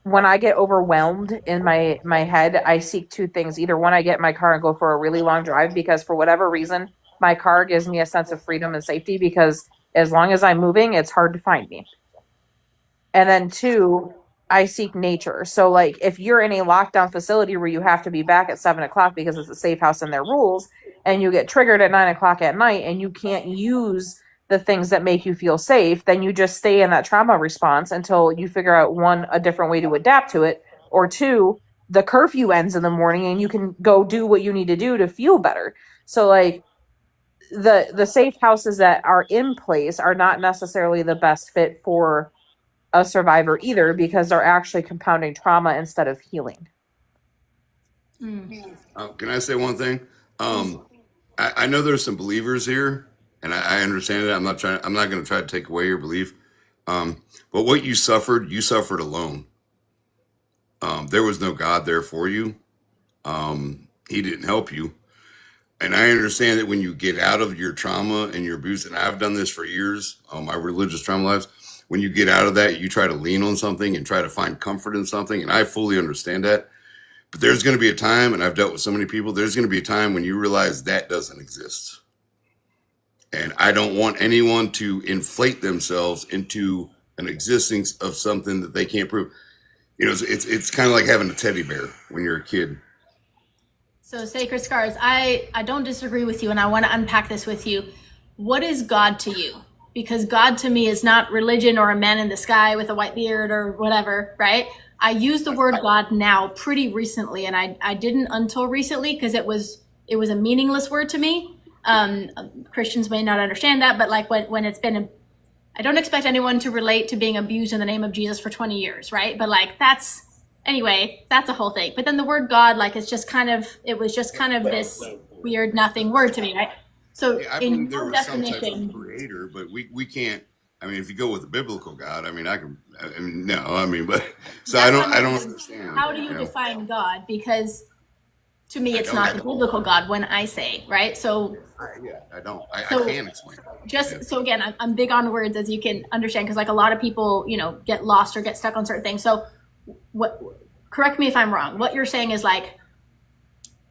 when I get overwhelmed in my head, I seek two things. Either one, I get in my car and go for a really long drive because for whatever reason, my car gives me a sense of freedom and safety because as long as I'm moving, it's hard to find me. And then two, I seek nature. So like if you're in a lockdown facility where you have to be back at 7 o'clock because it's a safe house and their rules, and you get triggered at 9 o'clock at night and you can't use the things that make you feel safe, then you just stay in that trauma response until you figure out one, a different way to adapt to it, or two, the curfew ends in the morning and you can go do what you need to do to feel better. So like the safe houses that are in place are not necessarily the best fit for a survivor either because they're actually compounding trauma instead of healing. Can I say one thing? I know there's some believers here, and I understand it. I'm not trying. I'm not going to try to take away your belief. But what you suffered alone. There was no God there for you. He didn't help you. And I understand that when you get out of your trauma and your abuse, and I've done this for years, my religious trauma lives, when you get out of that, you try to lean on something and try to find comfort in something. And I fully understand that. But there's going to be a time, and I've dealt with so many people, there's going to be a time when you realize that doesn't exist. And I don't want anyone to inflate themselves into an existence of something that they can't prove. You know, it's kind of like having a teddy bear when you're a kid. So, Sacred Scars, I don't disagree with you, and I want to unpack this with you. What is God to you? Because God to me is not religion or a man in the sky with a white beard or whatever, right? I use the word God now pretty recently, and I didn't until recently because it was a meaningless word to me. Christians may not understand that, but like when it's been I don't expect anyone to relate to being abused in the name of Jesus for 20 years, right? But like anyway, that's a whole thing. But then the word God, like, it was just kind of this weird nothing word to me, right? So Yeah, I in believe there your was some type of definition, creator, but we can't. I mean, if you go with the biblical God, I mean, I mean, no, I mean, but so that's I don't saying, understand. how do you You know, define God? Because to me, I it's don't. not the biblical God when I say, right? So Yeah, I don't. I so can't explain it. Yeah. just so again, I'm big on words, as you can understand, because like a lot of people, get lost or get stuck on certain things. So what? Correct me if I'm wrong. What you're saying is like,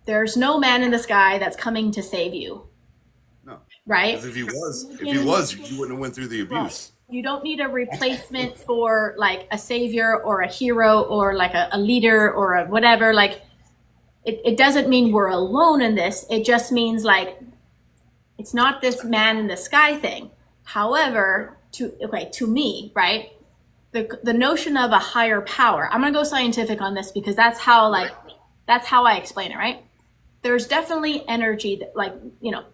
there's no man in the sky that's coming to save you, No, right? because if he You was, you wouldn't have went through the right. abuse. You don't need a replacement for like a savior or a hero or like a leader or a whatever. Like, it doesn't mean we're alone in this. It just means like it's not this man in the sky thing. However, to me, right, the notion of a higher power, I'm gonna go scientific on this because that's how I explain it, right? There's definitely energy that, like,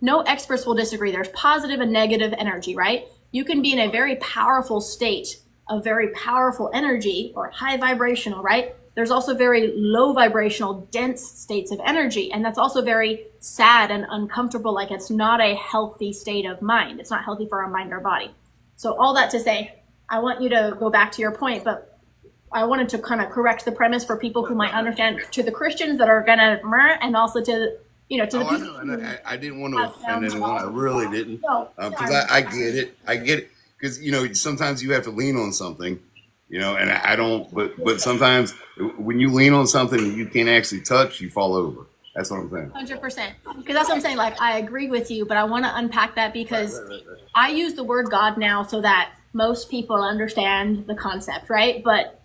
no experts will disagree. There's positive and negative energy, right? You can be in a very powerful state of very powerful energy or high vibrational, right? There's also very low vibrational, dense states of energy. And that's also very sad and uncomfortable. Like, it's not a healthy state of mind. It's not healthy for our mind or body. So all that to say, I want you to go back to your point, but I wanted to kind of correct the premise for people who might understand, to the Christians that are gonna, and also to the people. I didn't want to offend anyone. I really didn't, because I get it. I get it because sometimes you have to lean on something, and I don't. But sometimes when you lean on something that you can't actually touch, you fall over. That's what I'm saying. 100%. Because that's what I'm saying. Like, I agree with you, but I want to unpack that because I use the word God now so that most people understand the concept, right? But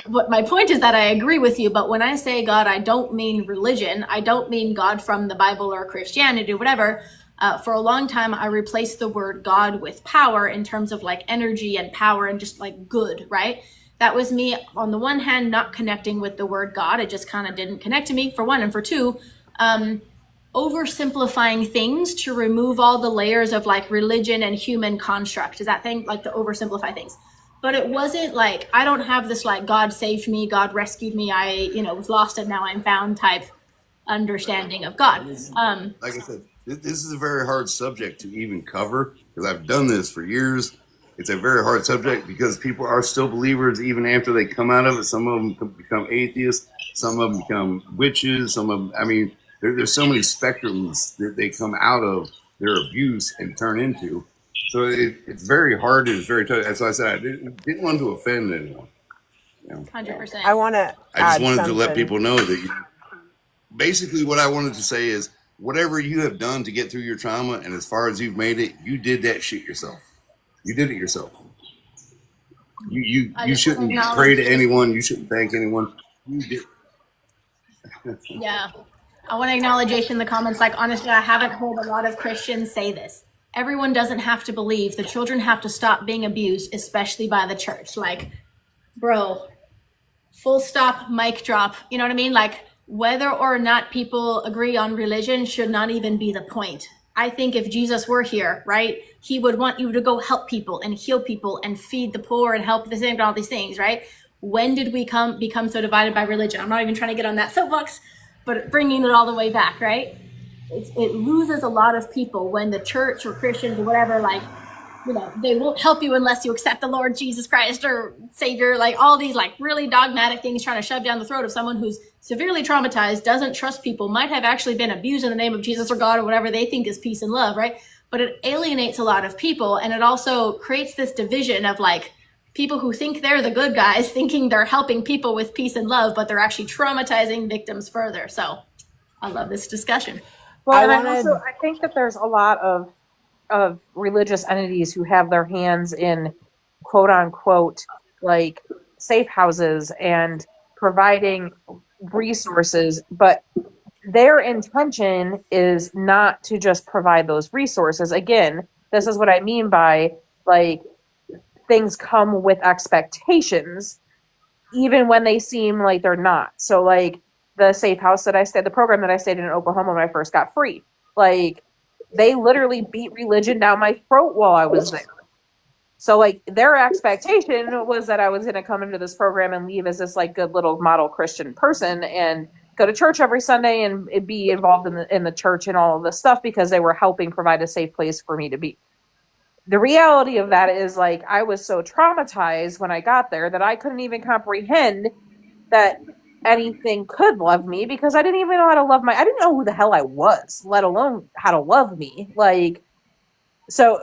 what my point is that I agree with you, but when I say God, I don't mean religion. I don't mean God from the Bible or Christianity or whatever. For a long time, I replaced the word God with power in terms of like energy and power and just like good, right? That was me, on the one hand, not connecting with the word God. It just kind of didn't connect to me, for one. And for two, oversimplifying things to remove all the layers of like religion and human construct. Is that thing, like, to oversimplify things. But it wasn't like, I don't have this like God saved me, God rescued me, I was lost and now I'm found type understanding of God. Like I said, this is a very hard subject to even cover because I've done this for years. It's a very hard subject because people are still believers even after they come out of it. Some of them become atheists. Some of them become witches. Some of them, I mean, there's so many spectrums that they come out of their abuse and turn into. So it's very hard and it's very tough. As I said, I didn't want to offend anyone. 100%. I want to. I just wanted to let people know that basically what I wanted to say is whatever you have done to get through your trauma and as far as you've made it, you did that shit yourself. You did it yourself. You shouldn't pray to anyone. You shouldn't thank anyone. You did. Yeah. I want to acknowledge Jason in the comments. Like, honestly, I haven't heard a lot of Christians say this. Everyone doesn't have to believe. The children have to stop being abused, especially by the church. Like, bro, full stop, mic drop. You know what I mean? Like, whether or not people agree on religion should not even be the point. I think if Jesus were here, right, he would want you to go help people and heal people and feed the poor and help the sick and all these things, right? When did we become so divided by religion? I'm not even trying to get on that soapbox, but bringing it all the way back, right? It loses a lot of people when the church or Christians or whatever, like, they won't help you unless you accept the Lord Jesus Christ or Savior, like all these like really dogmatic things trying to shove down the throat of someone who's severely traumatized, doesn't trust people, might have actually been abused in the name of Jesus or God or whatever they think is peace and love, right? But it alienates a lot of people, and it also creates this division of like people who think they're the good guys, thinking they're helping people with peace and love, but they're actually traumatizing victims further. So I love this discussion. Well, and I think that there's a lot of religious entities who have their hands in quote unquote like safe houses and providing resources, but their intention is not to just provide those resources. Again, this is what I mean by like things come with expectations even when they seem like they're not. So like the safe house that I stayed, the program that I stayed in Oklahoma when I first got free, like they literally beat religion down my throat while I was there. So like their expectation was that I was going to come into this program and leave as this like good little model Christian person and go to church every Sunday and be involved in the church and all of this stuff because they were helping provide a safe place for me to be. The reality of that is like I was so traumatized when I got there that I couldn't even comprehend that anything could love me because I didn't even know how to love I didn't know who the hell I was, let alone how to love me. Like, so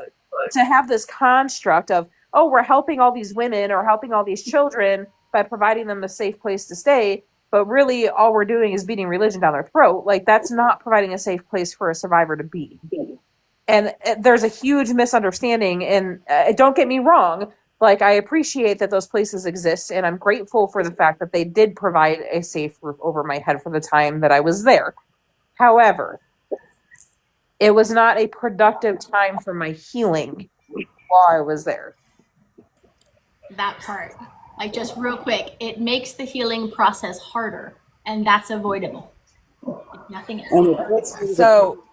to have this construct of, oh, we're helping all these women or helping all these children by providing them a safe place to stay, but really all we're doing is beating religion down their throat. Like, that's not providing a safe place for a survivor to be. And there's a huge misunderstanding. And don't get me wrong, Like, I appreciate that those places exist, and I'm grateful for the fact that they did provide a safe roof over my head for the time that I was there. However, it was not a productive time for my healing while I was there. That part. Like, just real quick, it makes the healing process harder, and that's avoidable. If nothing else. And it puts them So,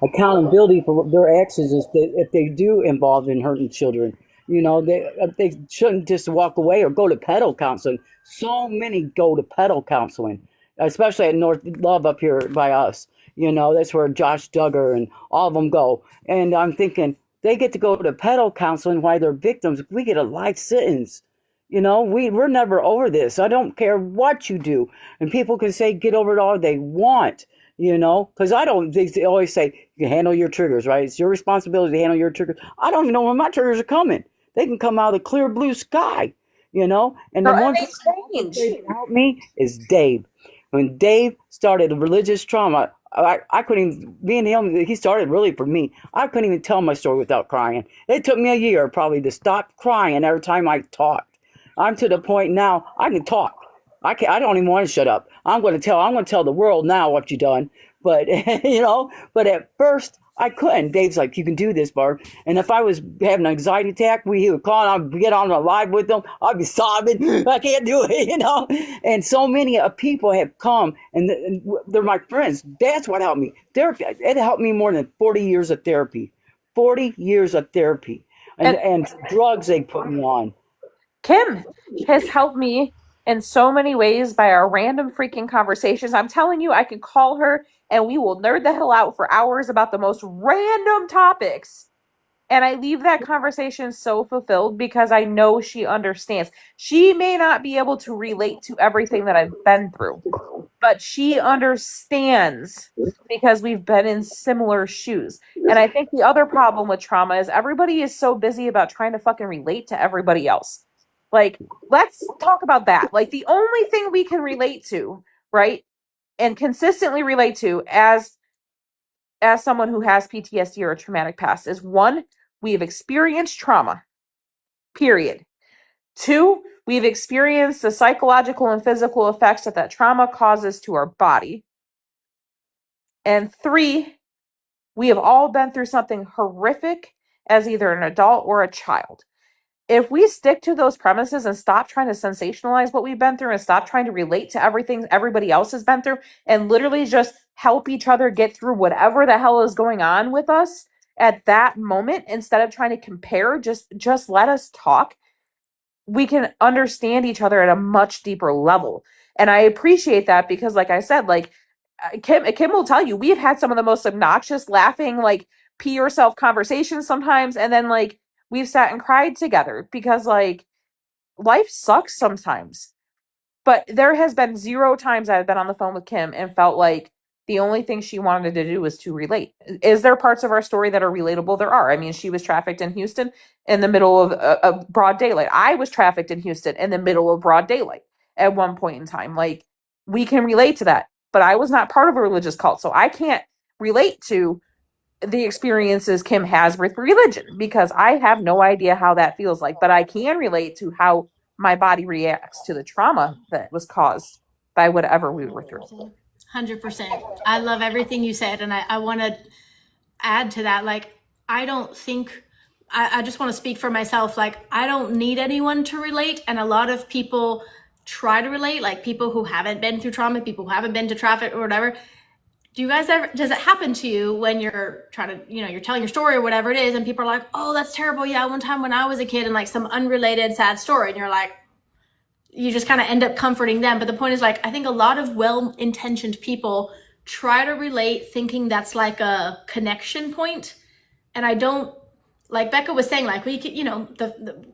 accountability for their actions if they do involved in hurting children. You know, they shouldn't just walk away or go to pedal counseling. So many go to pedal counseling, especially at North Love up here by us. You know, that's where Josh Duggar and all of them go. And I'm thinking they get to go to pedal counseling while they're victims. We get a life sentence. You know, we're never over this. I don't care what you do. And people can say get over it all they want, you know, because I don't, they always say you handle your triggers, right? It's your responsibility to handle your triggers. I don't even know when my triggers are coming. They can come out of the clear blue sky, you know. And the and one they person change. that helped me is Dave. When Dave started religious trauma, I couldn't even, me and him, he started really for me. I couldn't even tell my story without crying. It took me a year probably to stop crying every time I talked. I'm to the point now I can talk. I don't even want to shut up. I'm going to tell the world now what you done. But, you know, but at first I couldn't. Dave's like, you can do this, Barb. And if I was having an anxiety attack, he would call and I'd get on the live with them. I'd be sobbing. I can't do it, you know. And so many people have come and they're my friends. That's what helped me. Therapy, it helped me more than 40 years of therapy. 40 years of therapy. And drugs they put me on. Kim has helped me in so many ways by our random freaking conversations. I'm telling you, I can call her and we will nerd the hell out for hours about the most random topics. And I leave that conversation so fulfilled because I know she understands. She may not be able to relate to everything that I've been through, but she understands because we've been in similar shoes. And I think the other problem with trauma is everybody is so busy about trying to fucking relate to everybody else. Like, let's talk about that. Like, the only thing we can relate to, right? And consistently relate to as someone who has PTSD or a traumatic past is one, we have experienced trauma. Period. Two, we've experienced the psychological and physical effects that trauma causes to our body. And three, we have all been through something horrific as either an adult or a child. If we stick to those premises and stop trying to sensationalize what we've been through and stop trying to relate to everything everybody else has been through and literally just help each other get through whatever the hell is going on with us at that moment, instead of trying to compare, just let us talk, we can understand each other at a much deeper level. And I appreciate that because, like I said, like Kim will tell you, we've had some of the most obnoxious, laughing, like pee yourself conversations sometimes, and then like we've sat and cried together because like life sucks sometimes. But there has been zero times I've been on the phone with Kim and felt like the only thing she wanted to do was to relate. Is there parts of our story that are relatable? There are. I mean, she was trafficked in Houston in the middle of broad daylight. I was trafficked in Houston in the middle of broad daylight at one point in time. Like, we can relate to that. But I was not part of a religious cult, so I can't relate to the experiences Kim has with religion because I have no idea how that feels like. But I can relate to how my body reacts to the trauma that was caused by whatever we were through. 100%. I love everything you said. And I want to add to that. Like, I don't think, I just want to speak for myself. Like, I don't need anyone to relate. And a lot of people try to relate, like people who haven't been through trauma, people who haven't been to traffic or whatever. Do you guys ever, does it happen to you when you're trying to, you know, you're telling your story or whatever it is, and people are like, oh, that's terrible. Yeah, one time when I was a kid, and like some unrelated sad story, and you're like, you just kind of end up comforting them. But the point is, like, I think a lot of well-intentioned people try to relate thinking that's like a connection point. And I don't, like Becca was saying, like, we could, you know,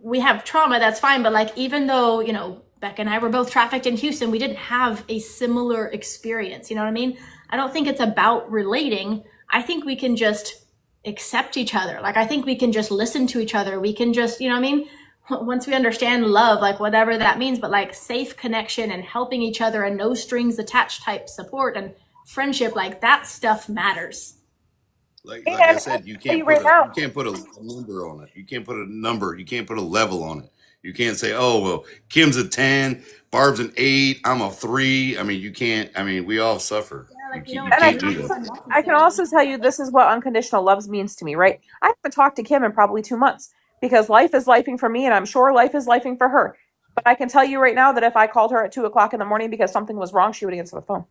we have trauma, that's fine. But like, even though, you know, Becca and I were both trafficked in Houston, we didn't have a similar experience. You know what I mean? I don't think it's about relating. I think we can just accept each other. Like, I think we can just listen to each other. We can just, you know what I mean? Once we understand love, like whatever that means, but like safe connection and helping each other and no strings attached type support and friendship, like that stuff matters. Like I And I'll said, tell you right now, you can't put a number on it. You can't put a number. You can't put a level on it. You can't say, oh well, Kim's a 10, Barb's an 8, I'm a 3. I mean, you can't. I mean, we all suffer. Yeah, like we You don't and I can't can do need also, that. to I can necessarily. also tell you this is what unconditional love means to me, right? I haven't talked to Kim in probably 2 months because life is lifing for me, and I'm sure life is lifing for her. But I can tell you right now that if I called her at 2 o'clock in the morning because something was wrong, she would answer the phone.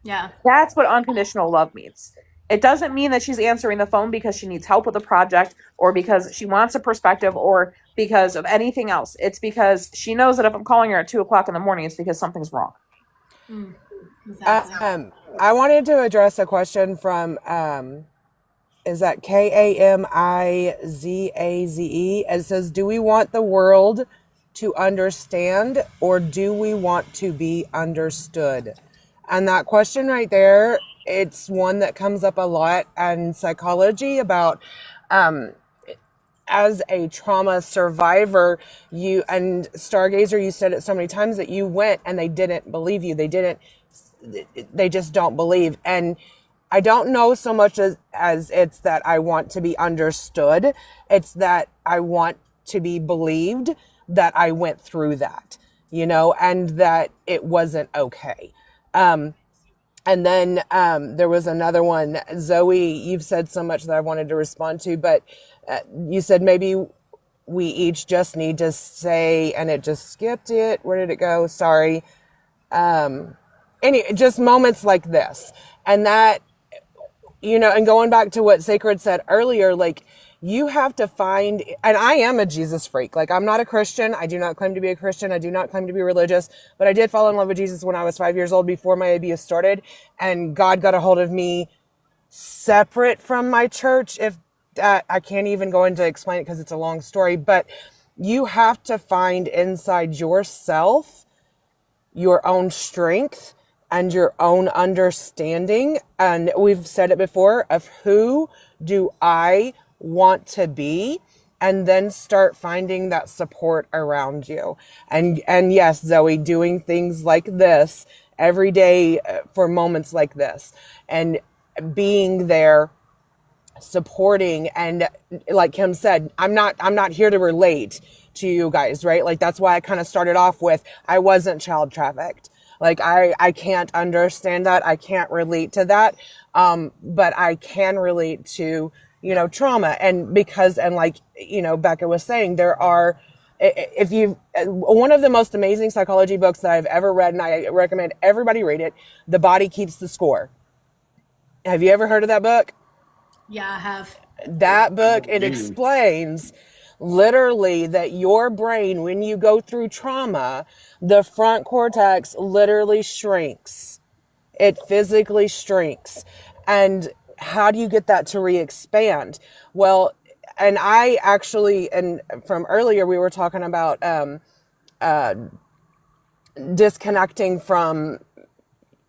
Yeah. That's what unconditional love means. It doesn't mean that she's answering the phone because she needs help with a project or because she wants a perspective or because of anything else. It's because she knows that if I'm calling her at 2 o'clock in the morning, it's because something's wrong. Exactly. I wanted to address a question from is that Kamizaze? It says, "Do we want the world to understand, or do we want to be understood?" And that question right there, it's one that comes up a lot in psychology about as a trauma survivor, you and Stargazer, you said it so many times that you went and they didn't believe you. They just don't believe. And I don't know so much as it's that I want to be understood. It's that I want to be believed that I went through that, and that it wasn't okay. And then there was another one. Zoe, you've said so much that I wanted to respond to, but you said maybe we each just need to say, and it just skipped it. Where did it go? Sorry. Just moments like this. And that, and going back to what Sacred said earlier, like, you have to find, and I am a Jesus freak. Like, I'm not a Christian. I do not claim to be a Christian. I do not claim to be religious, but I did fall in love with Jesus when I was 5 years old before my abuse started. And God got a hold of me separate from my church. If that, I can't even go into explain it because it's a long story, but you have to find inside yourself your own strength and your own understanding. And we've said it before of who do I want to be, and then start finding that support around you. And yes, Zoe, doing things like this every day for moments like this and being there supporting. And like Kim said, I'm not here to relate to you guys, right? Like, that's why I kind of started off with, I wasn't child trafficked. Like, I can't understand that. I can't relate to that. But I can relate to, trauma. And because, and like, Becca was saying, there are, if you, one of the most amazing psychology books that I've ever read, and I recommend everybody read it, The Body Keeps the Score. Have you ever heard of that book? Yeah, I have. That book, it explains literally that your brain, when you go through trauma, the front cortex literally shrinks. It physically shrinks. And how do you get that to re-expand? Well, and I actually, and from earlier, we were talking about disconnecting from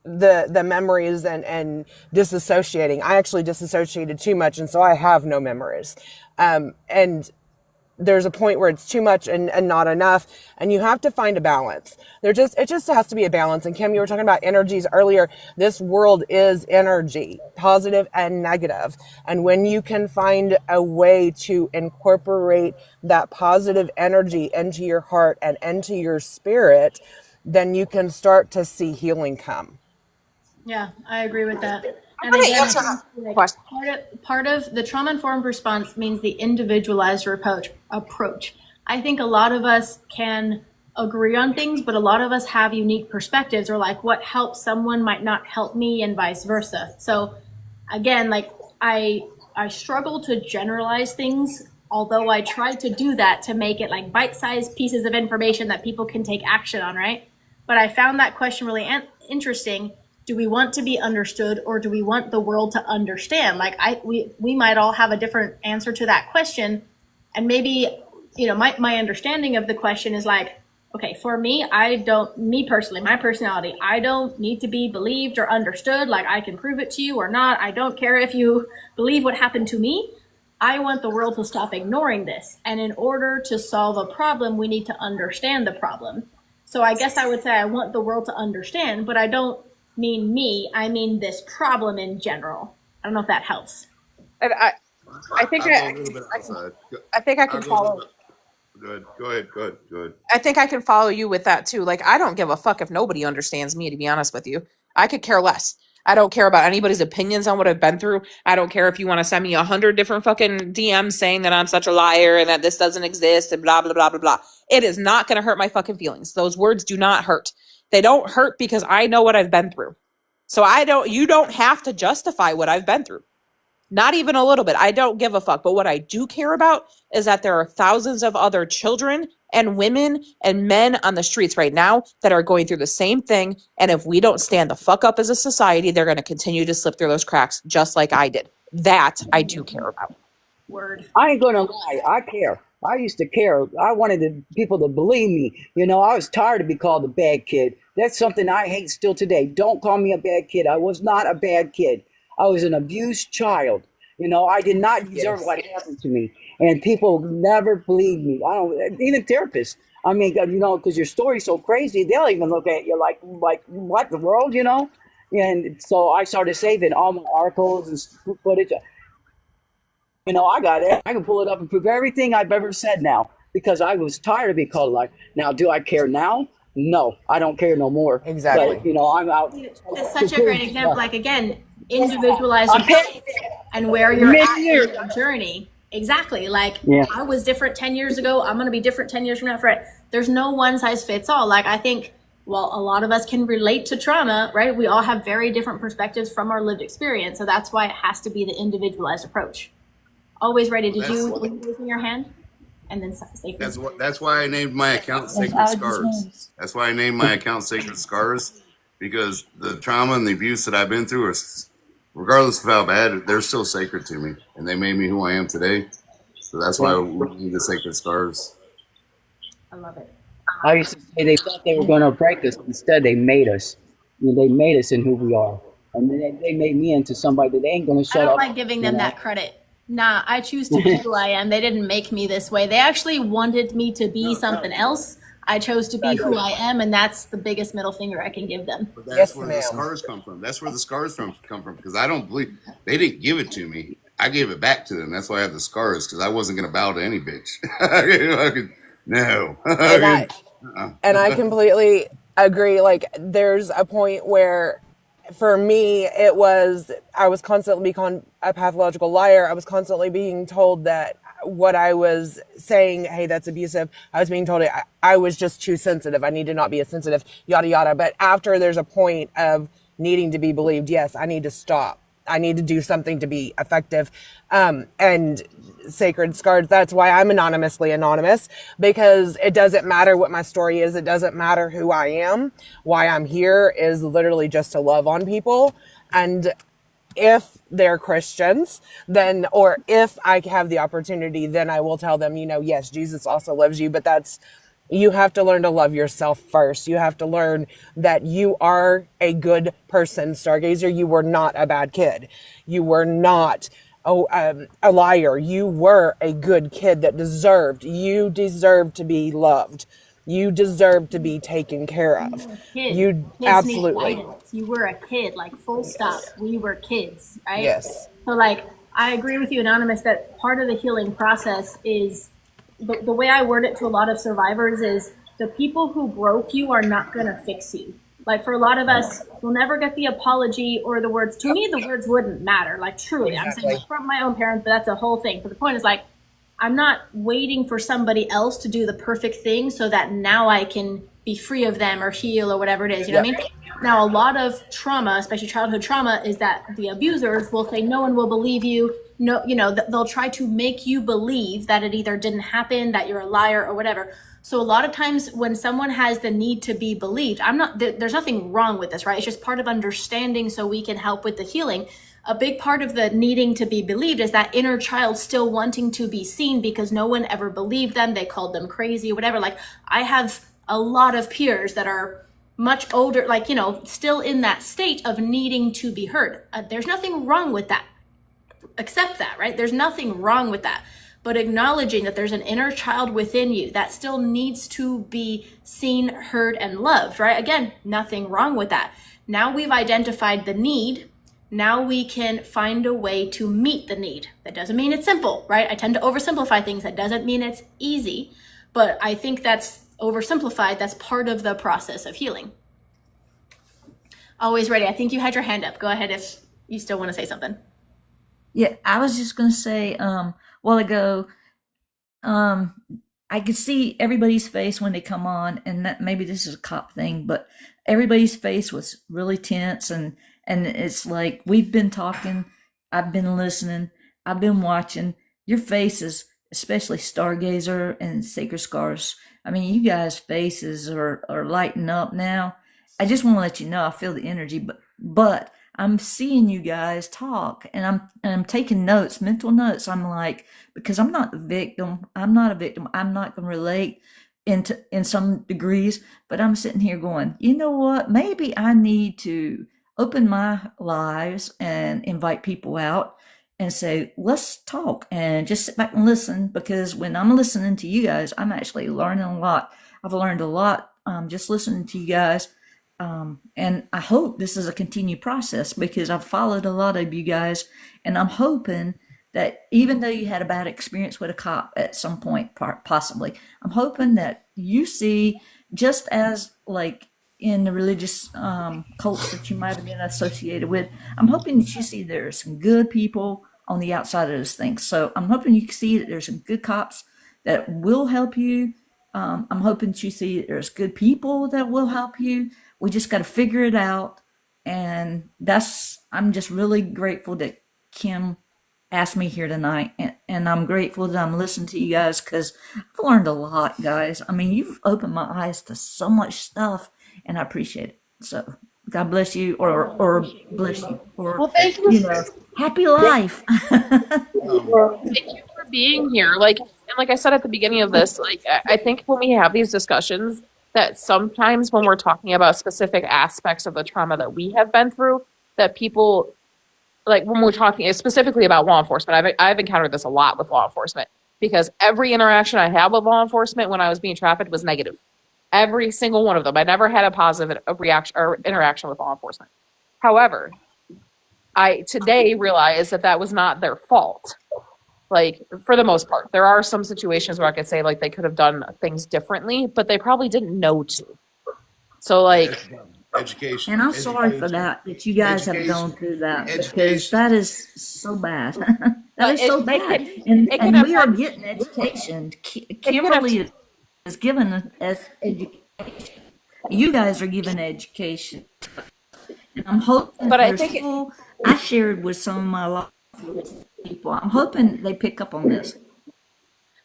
the memories and disassociating. I actually disassociated too much, and so I have no memories. And there's a point where it's too much and not enough, and you have to find a balance. It just has to be a balance. And Kim, you were talking about energies earlier. This world is energy, positive and negative. And when you can find a way to incorporate that positive energy into your heart and into your spirit, then you can start to see healing come. Yeah, I agree with that. I'm And going to again, I answer think a like question. part of the trauma informed response means the individualized approach. I think a lot of us can agree on things, but a lot of us have unique perspectives, or like what helps someone might not help me, and vice versa. So again, like I struggle to generalize things, although I try to do that to make it like bite-sized pieces of information that people can take action on, right? But I found that question really interesting. Do we want to be understood, or do we want the world to understand? Like we might all have a different answer to that question. And maybe, my understanding of the question is like, okay, for me, me personally, my personality, I don't need to be believed or understood. Like, I can prove it to you or not. I don't care if you believe what happened to me. I want the world to stop ignoring this. And in order to solve a problem, we need to understand the problem. So I guess I would say I want the world to understand, but I don't mean me. I mean this problem in general. I don't know if that helps. And I think I'll go a little bit outside. I think I I'll can go a little follow. bit. Good. Go ahead. Good. Good. I think I can follow you with that too. Like, I don't give a fuck if nobody understands me, to be honest with you. I could care less. I don't care about anybody's opinions on what I've been through. I don't care if you want to send me 100 different fucking DMs saying that I'm such a liar and that this doesn't exist and blah, blah, blah, blah, blah. It is not going to hurt my fucking feelings. Those words do not hurt. They don't hurt because I know what I've been through. So you don't have to justify what I've been through. Not even a little bit. I don't give a fuck. But what I do care about is that there are thousands of other children and women and men on the streets right now that are going through the same thing. And if we don't stand the fuck up as a society, they're going to continue to slip through those cracks just like I did. That I do care about. Word. I ain't gonna lie, I care. I used to care. I wanted people to believe me. You know, I was tired of being called a bad kid. That's something I hate still today. Don't call me a bad kid. I was not a bad kid. I was an abused child. You know, I did not deserve what happened to me. And people never believe me. I don't, even therapists. I mean, you know, because your story's so crazy, they'll even look at you like what the world, you know? And so I started saving all my articles and footage. You know, I got it. I can pull it up and prove everything I've ever said now because I was tired of being called a liar. Now, do I care now? No, I don't care no more. Exactly. But, you know, I'm out. That's such a great example. Like, again, individualize I'm yourself paying and where you're many at in years. your journey. Exactly. Like, Yeah. I was different 10 years ago. I'm going to be different 10 years from now. There's no one size fits all. Like, I think, well, a lot of us can relate to trauma, right? We all have very different perspectives from our lived experience. So that's why it has to be the individualized approach. Always ready. Did you raise your hand? And then say That's why I named my account Sacred Scars. That's why I named my account Sacred Scars, because the trauma and the abuse that I've been through, regardless of how bad, they're still sacred to me, and they made me who I am today. So that's why we need the Sacred Scars. I love it. I used to say they thought they were going to break us. Instead, they made us. You know, they made us in who we are. And then they made me into somebody that they ain't going to shut I up. don't like giving them that credit. Nah, I choose to be who I am. They didn't make me this way. They actually wanted me to be something else. I chose to be who I am, and that's the biggest middle finger I can give them. But that's where the scars come from. That's where the scars come from, because I don't believe they didn't give it to me. I gave it back to them. That's why I have the scars, because I wasn't going to bow to any bitch. No. And I completely agree. Like, there's a point where, for me, it was, I was constantly being a pathological liar. I was constantly being told that what I was saying, hey, that's abusive. I was being told I was just too sensitive. I need to not be as sensitive, yada, yada. But after there's a point of needing to be believed, yes, I need to stop. I need to do something to be effective. And Sacred Scars, that's why I'm anonymously anonymous, because it doesn't matter what my story is. It doesn't matter who I am. Why I'm here is literally just to love on people. And if they're Christians, then, or if I have the opportunity, then I will tell them, you know, yes, Jesus also loves you, but you have to learn to love yourself first. You have to learn that you are a good person, Stargazer. You were not a bad kid. You were not a liar. You were a good kid that you deserved to be loved. You deserve to be taken care of. You Kids absolutely. need guidance. You were a kid, like, full stop. We were kids, right? Yes. So, like, I agree with you, Anonymous, that part of the healing process is the way I word it to a lot of survivors is the people who broke you are not going to fix you. Like, for a lot of us, we'll never get the apology or the words. To me, the words wouldn't matter. Like, truly, Exactly. I'm saying from my own parents, but that's a whole thing. But the point is, like, I'm not waiting for somebody else to do the perfect thing so that now I can be free of them or heal or whatever it is. You know what I mean? Now, a lot of trauma, especially childhood trauma, is that the abusers will say, no one will believe you. No, you know, they'll try to make you believe that it either didn't happen, that you're a liar or whatever. So a lot of times when someone has the need to be believed, there's nothing wrong with this, right? It's just part of understanding so we can help with the healing. A big part of the needing to be believed is that inner child still wanting to be seen because no one ever believed them. They called them crazy, whatever. Like, I have a lot of peers that are much older, like, you know, still in that state of needing to be heard. There's nothing wrong with that. Accept that, right? There's nothing wrong with that. But acknowledging that there's an inner child within you that still needs to be seen, heard, and loved, right? Again, nothing wrong with that. Now we've identified the need. Now we can find a way to meet the need. That doesn't mean it's simple, right? I tend to oversimplify things. That doesn't mean it's easy, but I think that's oversimplified. That's part of the process of healing. Always ready. I think you had your hand up. Go ahead if you still want to say something. Yeah, I was just gonna say, a while ago, I could see everybody's face when they come on, and that maybe this is a cop thing, but everybody's face was really tense, and it's like we've been talking, I've been listening, I've been watching. Your faces, especially Stargazer and Sacred Scars. I mean, you guys' faces are lighting up now. I just want to let you know I feel the energy, but I'm seeing you guys talk, and I'm taking notes, mental notes. I'm like, because I'm not the victim. I'm not a victim. I'm not going to relate in some degrees, but I'm sitting here going, you know what? Maybe I need to open my lives and invite people out and say, let's talk and just sit back and listen. Because when I'm listening to you guys, I'm actually learning a lot. I've learned a lot just listening to you guys. And I hope this is a continued process because I've followed a lot of you guys, and I'm hoping that even though you had a bad experience with a cop at some point, possibly, I'm hoping that you see, just as like in the religious cults that you might have been associated with, I'm hoping that you see there are some good people on the outside of this thing. So I'm hoping you can see that there's some good cops that will help you. I'm hoping that you see that there's good people that will help you. We just got to figure it out. And I'm just really grateful that Kim asked me here tonight. And I'm grateful that I'm listening to you guys because I've learned a lot, guys. I mean, you've opened my eyes to so much stuff, and I appreciate it. So God bless you, or bless you, or, Well, thank you. happy life. Well, thank you for being here. And like I said at the beginning of this, I think when we have these discussions, that sometimes when we're talking about specific aspects of the trauma that we have been through, that people, like when we're talking specifically about law enforcement, I've encountered this a lot with law enforcement because every interaction I had with law enforcement when I was being trafficked was negative. Every single one of them. I never had a positive reaction or interaction with law enforcement. However, I today realize that that was not their fault. Like, for the most part, there are some situations where I could say like they could have done things differently, but they probably didn't know to. So like, Education. And I'm sorry for that you guys have gone through that because that is so bad. That is so bad. And we are getting education. Kimberly is giving us education. You guys are giving education. And I'm hoping but I there's think people I shared with some of my life people. I'm hoping they pick up on this.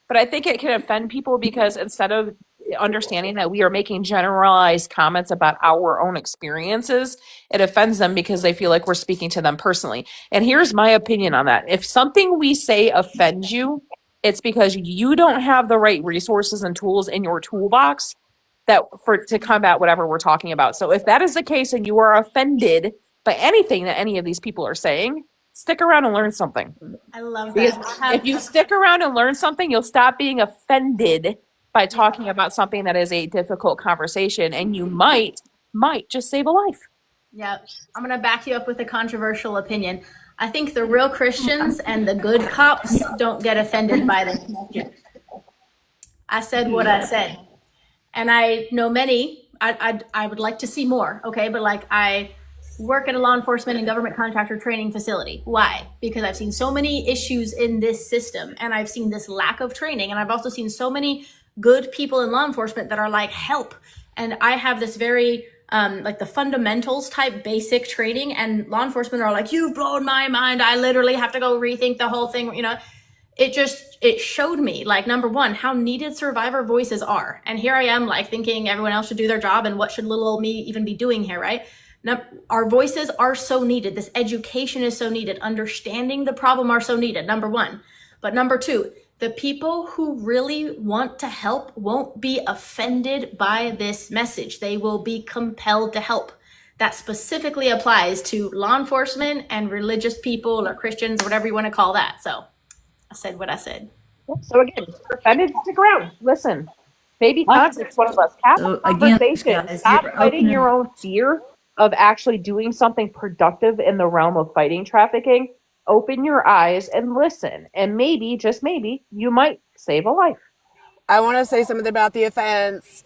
But I think it can offend people because instead of understanding that we are making generalized comments about our own experiences, it offends them because they feel like we're speaking to them personally. And here's my opinion on that. If something we say offends you, it's because you don't have the right resources and tools in your toolbox to combat whatever we're talking about. So if that is the case and you are offended by anything that any of these people are saying, stick around and learn something. I love Because that. if you stick around and learn something, you'll stop being offended by talking about something that is a difficult conversation, and you might just save a life. Yep. I'm going to back you up with a controversial opinion. I think the real Christians and the good cops don't get offended by this message. I said what I said. And I know many, I would like to see more, okay? But like I work at a law enforcement and government contractor training facility. Why? Because I've seen so many issues in this system and I've seen this lack of training. And I've also seen so many good people in law enforcement that are like, help. And I have this very like the fundamentals type basic training, and law enforcement are like, you've blown my mind. I literally have to go rethink the whole thing. You know, it showed me, like, number one, how needed survivor voices are. And here I am, like, thinking everyone else should do their job, and what should little old me even be doing here, right? Now, our voices are so needed. This education is so needed. Understanding the problem are so needed, number one. But number two, the people who really want to help won't be offended by this message. They will be compelled to help. That specifically applies to law enforcement and religious people or Christians, or whatever you want to call that. So I said what I said. So again, if you're offended, stick around. Listen, baby conflict's one of us. Have a So again, conversation. guys, Stop you're fighting opening. your own fear of actually doing something productive in the realm of fighting trafficking, open your eyes and listen. And maybe, just maybe, you might save a life. I want to say something about the offense.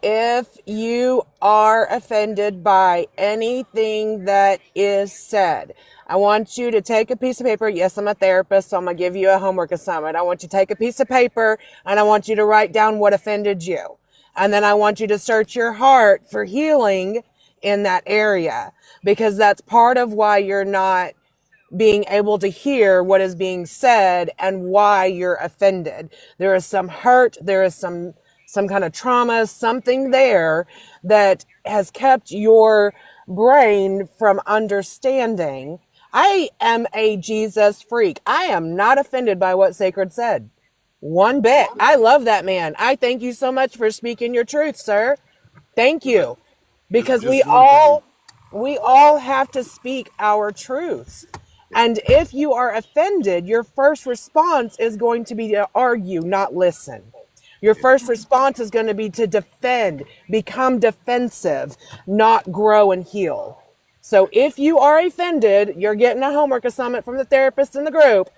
If you are offended by anything that is said, I want you to take a piece of paper. Yes, I'm a therapist, so I'm going to give you a homework assignment. I want you to take a piece of paper and I want you to write down what offended you. And then I want you to search your heart for healing in that area, because that's part of why you're not being able to hear what is being said and why you're offended. There is some hurt, there is some kind of trauma, something there that has kept your brain from understanding. I am a Jesus freak. I am not offended by what Sacred said. One bit. I love that man. I thank you so much for speaking your truth, sir. Thank you. Because Just one thing. we all have to speak our truths. And if you are offended, your first response is going to be to argue, not listen. Your first response is going to be to defend, become defensive, not grow and heal. So if you are offended, you're getting a homework assignment from the therapist in the group.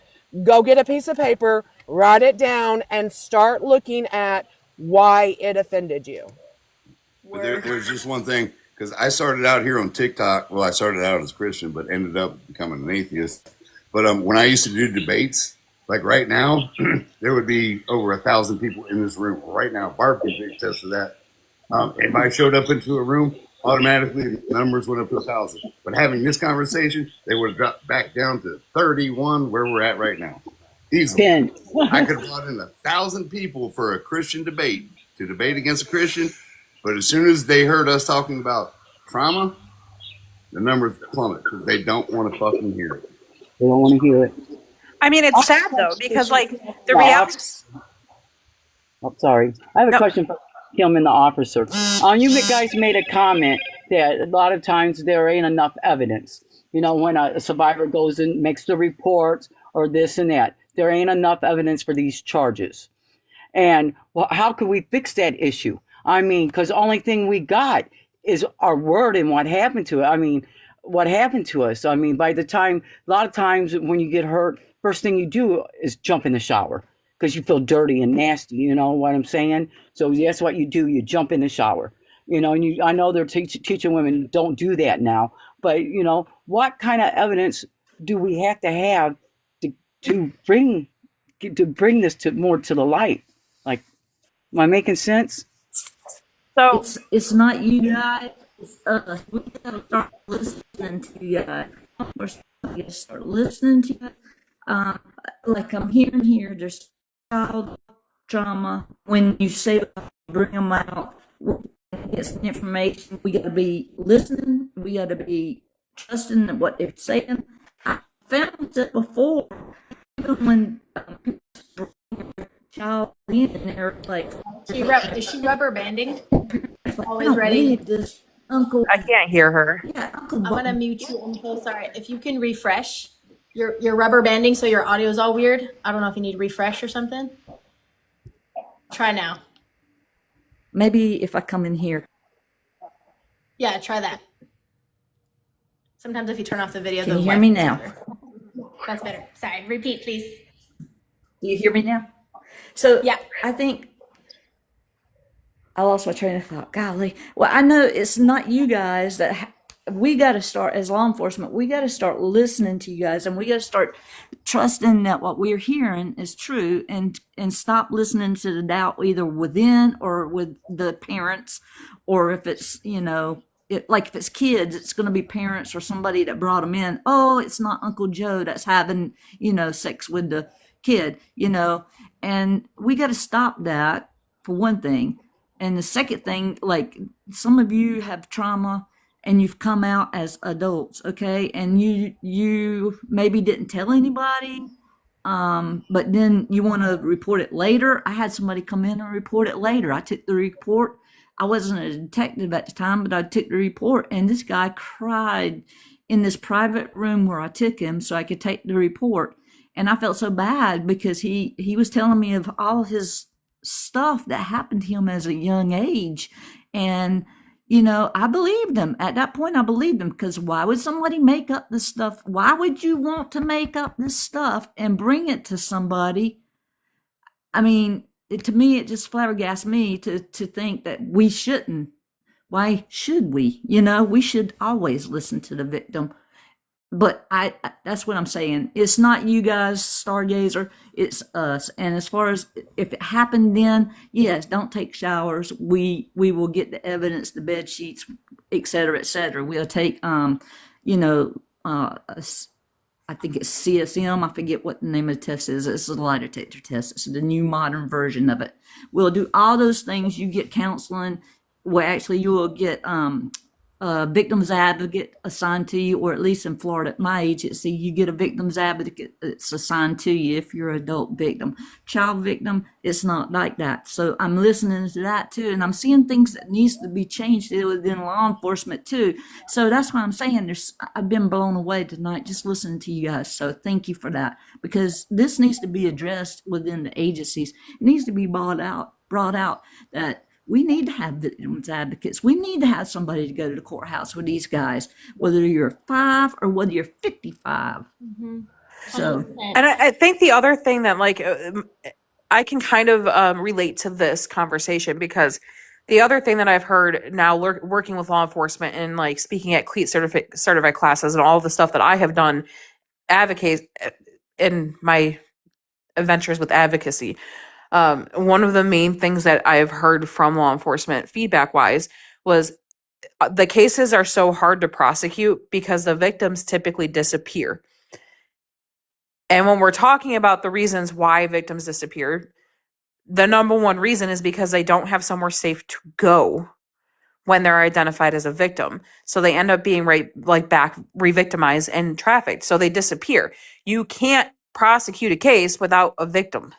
Go get a piece of paper, write it down, and start looking at why it offended you. But there's just one thing, because I started out here on TikTok. Well, I started out as a Christian, but ended up becoming an atheist. But when I used to do debates, like right now, there would be over 1,000 people in this room right now. Barb can attest to that. If I showed up into a room, automatically the numbers went up to 1,000. But having this conversation, they would have dropped back down to 31, where we're at right now. Easily. Ken. I could have brought in 1,000 people for a Christian debate to debate against a Christian. But as soon as they heard us talking about trauma, the numbers plummet because they don't want to fucking hear it. They don't want to hear it. I mean, it's sad though, because like the No, reality. I'm sorry. I have a No. question for him and the officer. You guys made a comment that a lot of times there ain't enough evidence. You know, when a survivor goes and makes the reports or this and that, there ain't enough evidence for these charges. And well, how could we fix that issue? I mean, because the only thing we got is our word and what happened to it. I mean, what happened to us. I mean, by the time, a lot of times when you get hurt, first thing you do is jump in the shower because you feel dirty and nasty. You know what I'm saying? So that's what you do. You jump in the shower. You know, and I know they're teaching women don't do that now. But, you know, what kind of evidence do we have to, to bring this to more to the light? Like, am I making sense? So It's not you guys, it's us. We gotta start listening to you guys. We're gotta start listening to you. Um, like I'm hearing here, there's child trauma. When you say bring them out, get some information. We gotta be listening. We gotta be trusting what they're saying. I found it before, even when people bring their child in and they're like, Is she rubber banding? Always I don't ready. believe this Uncle. I can't hear her. Yeah, Uncle. I'm gonna mute you. I'm so sorry. If you can refresh, you're rubber banding, so your audio is all weird. I don't know if you need to refresh or something. Try now. Maybe if I come in here. Yeah, try that. Sometimes if you turn off the video, Can the you hear me Wi-Fi's now? better. That's better. Sorry. Repeat, please. Do you hear me now? So Yeah. I think I lost my train of thought. Golly. Well, I know it's not you guys that we got to start as law enforcement. We got to start listening to you guys, and we got to start trusting that what we're hearing is true, and stop listening to the doubt either within or with the parents, or if it's like if it's kids, it's going to be parents or somebody that brought them in. Oh, it's not Uncle Joe that's having sex with the kid, and we got to stop that for one thing. And the second thing, like some of you have trauma and you've come out as adults, okay? And you maybe didn't tell anybody, but then you want to report it later. I had somebody come in and report it later. I took the report. I wasn't a detective at the time, but I took the report, and this guy cried in this private room where I took him so I could take the report. And I felt so bad because he was telling me of all his stuff that happened to him as a young age. And You know, I believed them. At that point, I believed them, because why would somebody make up this stuff? Why would you want to make up this stuff and bring it to somebody? I mean, to me, it just flabbergasts me to think that we shouldn't. Why should we? You know, we should always listen to the victim. But that's what I'm saying. It's not you guys, Stargazer, it's us. And as far as if it happened then, yes, don't take showers. We will get the evidence, the bed sheets, et cetera, et cetera. We'll take you know, I think it's CSM. I forget what the name of the test is. It's a lie detector test. It's the new modern version of it. We'll do all those things. You get counseling. Well, actually, you will get a victim's advocate assigned to you, or at least in Florida at my agency, you get a victim's advocate that's assigned to you if you're an adult victim. Child victim, it's not like that. So I'm listening to that too, and I'm seeing things that needs to be changed within law enforcement too. So that's why I'm saying I've been blown away tonight just listening to you guys. So thank you for that, because this needs to be addressed within the agencies. It needs to be brought out that we need to have victims advocates. We need to have somebody to go to the courthouse with these guys, whether you're 5 or whether you're 55. Mm-hmm. So, and I think the other thing that I can kind of relate to this conversation, because the other thing that I've heard now working with law enforcement and like speaking at CLEAT certified classes and all the stuff that I have done advocate in my adventures with advocacy. One of the main things that I've heard from law enforcement feedback wise was the cases are so hard to prosecute because the victims typically disappear. And when we're talking about the reasons why victims disappear, the number one reason is because they don't have somewhere safe to go when they're identified as a victim. So they end up being back re-victimized and trafficked. So they disappear. You can't prosecute a case without a victim.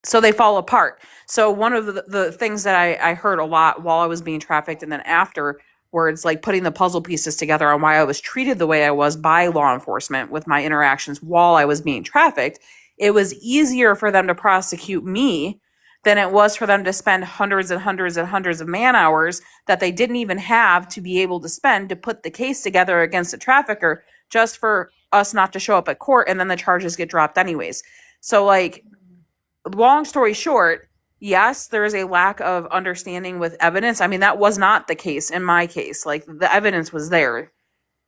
So they fall apart. So one of the things that I heard a lot while I was being trafficked, and then afterwards, like putting the puzzle pieces together on why I was treated the way I was by law enforcement with my interactions while I was being trafficked, it was easier for them to prosecute me than it was for them to spend hundreds and hundreds and hundreds of man hours that they didn't even have to be able to spend to put the case together against a trafficker, just for us not to show up at court, and then the charges get dropped anyways. So like, long story short, yes, there is a lack of understanding with evidence. I mean, that was not the case in my case. Like, the evidence was there.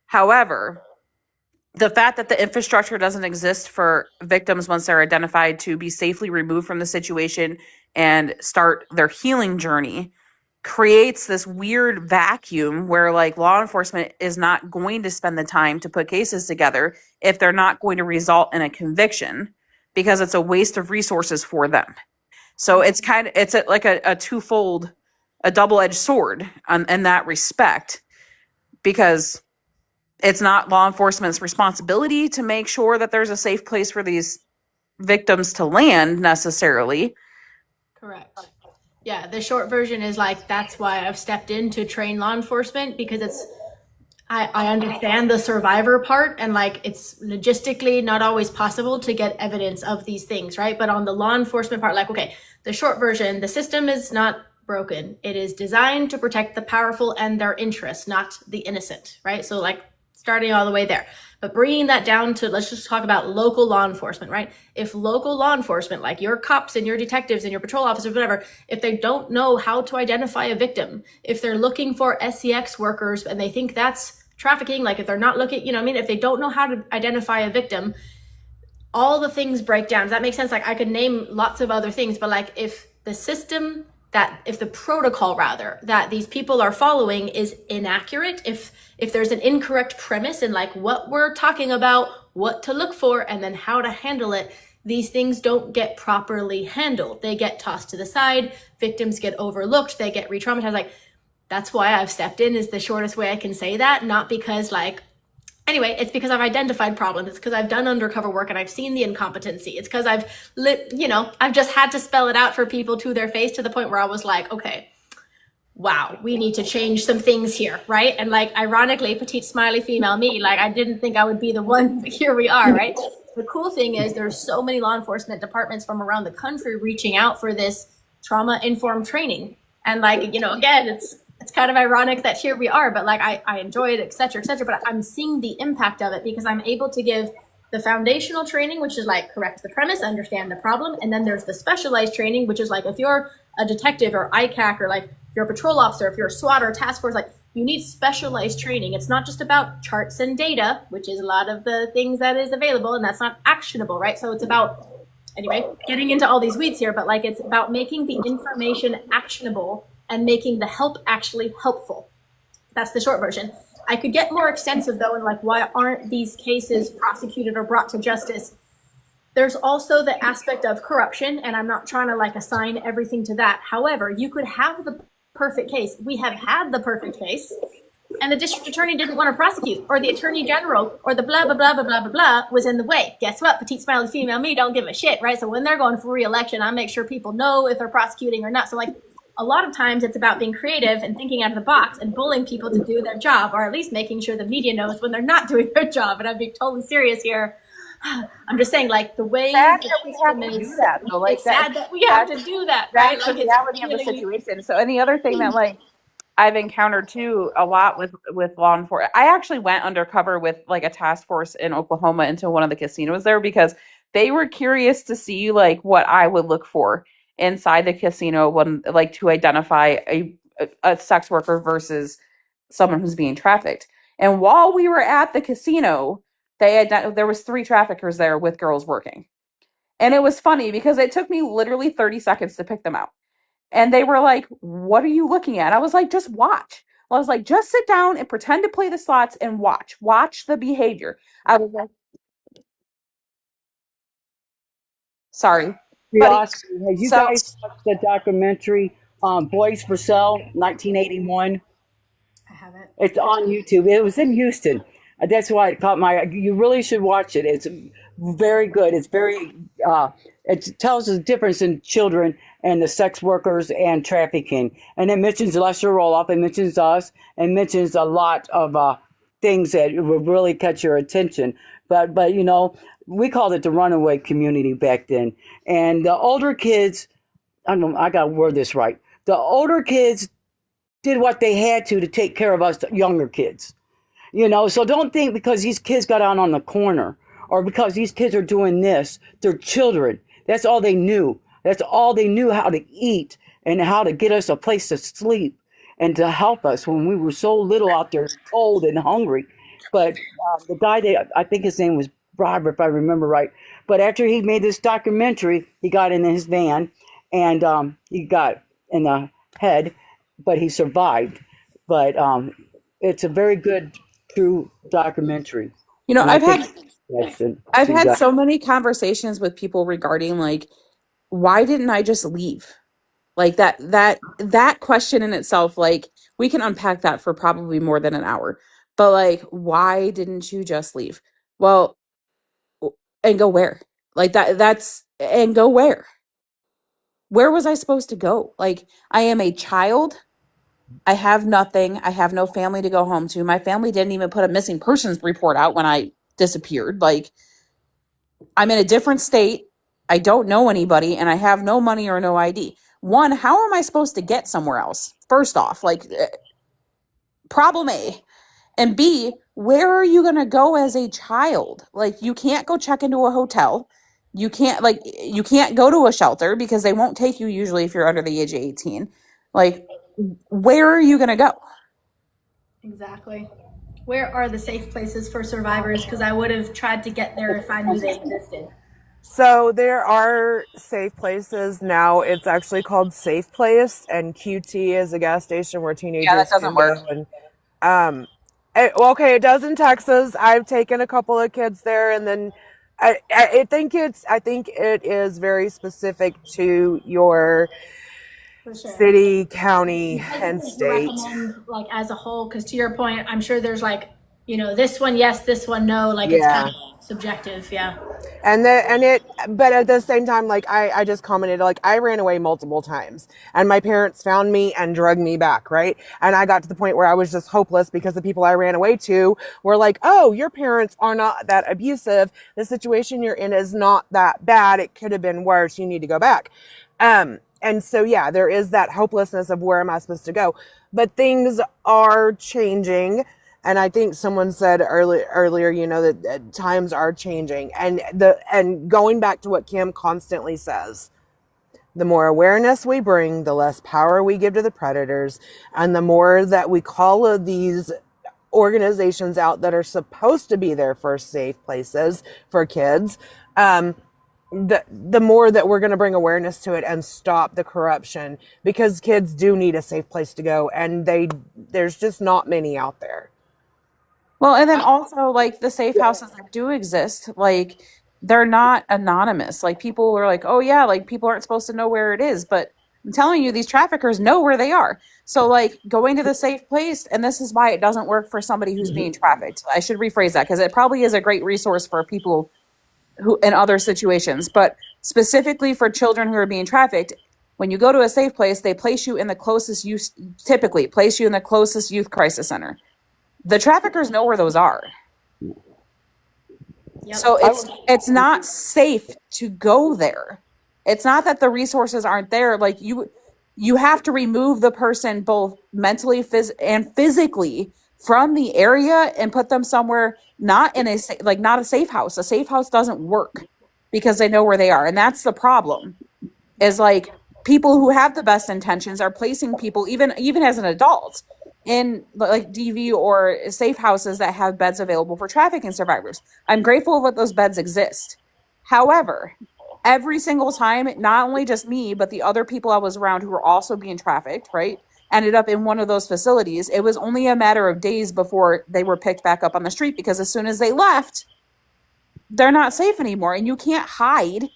However, the fact that the infrastructure doesn't exist for victims once they're identified to be safely removed from the situation and start their healing journey creates this weird vacuum where like law enforcement is not going to spend the time to put cases together if they're not going to result in a conviction, because it's a waste of resources for them. So it's like a twofold, a double-edged sword in that respect, because it's not law enforcement's responsibility to make sure that there's a safe place for these victims to land necessarily. Correct. Yeah, the short version is like, that's why I've stepped in to train law enforcement, because I understand the survivor part, and like it's logistically not always possible to get evidence of these things, right? But on the law enforcement part, like, okay, the short version, the system is not broken. It is designed to protect the powerful and their interests, not the innocent, right? So like starting all the way there. But bringing that down to, let's just talk about local law enforcement, right? If local law enforcement, like your cops and your detectives and your patrol officers, whatever, if they don't know how to identify a victim, if they're looking for SEX workers and they think that's trafficking, like if they're not looking, you know what I mean? If they don't know how to identify a victim, all the things break down. Does that make sense? Like I could name lots of other things, but like if the system if the protocol rather that these people are following is inaccurate, if there's an incorrect premise in like what we're talking about, what to look for, and then how to handle it, these things don't get properly handled. They get tossed to the side, victims get overlooked, they get re-traumatized. Like that's why I've stepped in, is the shortest way I can say that. Not because like, anyway, it's because I've identified problems. It's because I've done undercover work and I've seen the incompetency. It's because I've I've just had to spell it out for people to their face, to the point where I was like, okay, wow, we need to change some things here, right? And like, ironically, petite smiley female me, like I didn't think I would be the one, but here we are, right? The cool thing is there's so many law enforcement departments from around the country reaching out for this trauma-informed training. And like, again, it's kind of ironic that here we are, but like I enjoy it, et cetera, but I'm seeing the impact of it because I'm able to give the foundational training, which is like correct the premise, understand the problem. And then there's the specialized training, which is like if you're a detective or ICAC or like if you're a patrol officer, if you're a SWAT or a task force, like you need specialized training. It's not just about charts and data, which is a lot of the things that is available, and that's not actionable, right? So it's about, anyway, getting into all these weeds here, but like it's about making the information actionable and making the help actually helpful. That's the short version. I could get more extensive though, and like why aren't these cases prosecuted or brought to justice? There's also the aspect of corruption, and I'm not trying to like assign everything to that. However, you could have the perfect case. We have had the perfect case, and the district attorney didn't want to prosecute, or the attorney general, or the blah, blah, blah, blah, blah, blah, blah was in the way. Guess what? Petite, smiley, female me don't give a shit, right? So when they're going for re-election, I make sure people know if they're prosecuting or not. So like a lot of times it's about being creative and thinking out of the box and bullying people to do their job, or at least making sure the media knows when they're not doing their job. And I'm being totally serious here. I'm just saying, like the way Sad the that we have system to do is, that though. Like it's sad that we have to do that, right? that's the Like it's reality of the really, situation. So, and the other thing that like I've encountered too a lot with law enforcement. I actually went undercover with like a task force in Oklahoma into one of the casinos there because they were curious to see like what I would look for inside the casino when like to identify a sex worker versus someone who's being trafficked. And while we were at the casino, there was 3 traffickers there with girls working. And it was funny because it took me literally 30 seconds to pick them out. And they were like, "What are you looking at?" I was like, "Just watch." Well, I was like, "Just sit down and pretend to play the slots and watch. Watch the behavior." I was like, sorry. But Curiosity. Have you so guys watched the documentary Boys for Sale, 1981? I haven't. It's on YouTube. It was in Houston. That's why it caught my. You really should watch it. It's very good. It's very. It tells the difference in children and the sex workers and trafficking, and it mentions Lester Roloff. It mentions us, and mentions a lot of things that would really catch your attention. But you know, we called it the runaway community back then, and the older kids. I don't. I got to word this right. The older kids did what they had to take care of us younger kids. You know, so don't think because these kids got out on the corner or because these kids are doing this, they're children. That's all they knew. That's all they knew, how to eat and how to get us a place to sleep and to help us when we were so little out there cold and hungry. But the guy, I think his name was Robert, if I remember right. But after he made this documentary, he got in his van and he got in the head, but he survived. But it's a very good, true documentary, you know, and I think that's I've to you had guys. so many conversations with people regarding like why didn't I just leave? Like that question in itself, like we can unpack that for probably more than an hour. But like, why didn't you just leave? Well, and go where? Like that's and go where? Where was I supposed to go? Like, I am a child. I have nothing. I have no family to go home to. My family didn't even put a missing persons report out when I disappeared. Like, I'm in a different state. I don't know anybody and I have no money or no ID. One, how am I supposed to get somewhere else? First off, like, problem A. And B, where are you going to go as a child? Like, you can't go check into a hotel. You can't go to a shelter because they won't take you usually if you're under the age of 18. Like, where are you going to go? Exactly. Where are the safe places for survivors? Because I would have tried to get there if I knew they existed. So there are safe places now. It's actually called Safe Place, and QT is a gas station where Yeah, that teenagers doesn't can work. go. And well, okay, it does in Texas. I've taken a couple of kids there, and then I think it is very specific to your For sure. city, county, Places and that you state. recommend, like as a whole, because to your point, I'm sure there's like, this one yes, this one no. Like it's kind Yeah. of subjective. Yeah. But at the same time, like I just commented, like I ran away multiple times and my parents found me and drugged me back, right? And I got to the point where I was just hopeless because the people I ran away to were like, "Oh, your parents are not that abusive. The situation you're in is not that bad. It could have been worse. You need to go back." and so yeah, there is that hopelessness of where am I supposed to go, but things are changing. And I think someone said earlier, you know, that times are changing, and going back to what Kim constantly says, the more awareness we bring, the less power we give to the predators, and the more that we call these organizations out that are supposed to be there for safe places for kids, the more that we're going to bring awareness to it and stop the corruption, because kids do need a safe place to go, and there's just not many out there. Well, and then also like the safe houses that do exist, like they're not anonymous. Like people are like, oh yeah, like people aren't supposed to know where it is, but I'm telling you, these traffickers know where they are. So like going to the safe place, and this is why it doesn't work for somebody who's being trafficked. I should rephrase that because it probably is a great resource for people who in other situations, but specifically for children who are being trafficked. When you go to a safe place, they place you in the closest youth, typically place you in the closest youth crisis center. The traffickers know where those are. Yep. So it's not safe to go there. It's not that the resources aren't there. Like you have to remove the person both mentally and physically from the area and put them somewhere not in not a safe house. A safe house doesn't work because they know where they are. And that's the problem. Is like people who have the best intentions are placing people even as an adult in like DV or safe houses that have beds available for trafficking survivors. I'm grateful that those beds exist. However, every single time, not only just me, but the other people I was around who were also being trafficked, right, ended up in one of those facilities. It was only a matter of days before they were picked back up on the street, because as soon as they left, they're not safe anymore. And you can't hide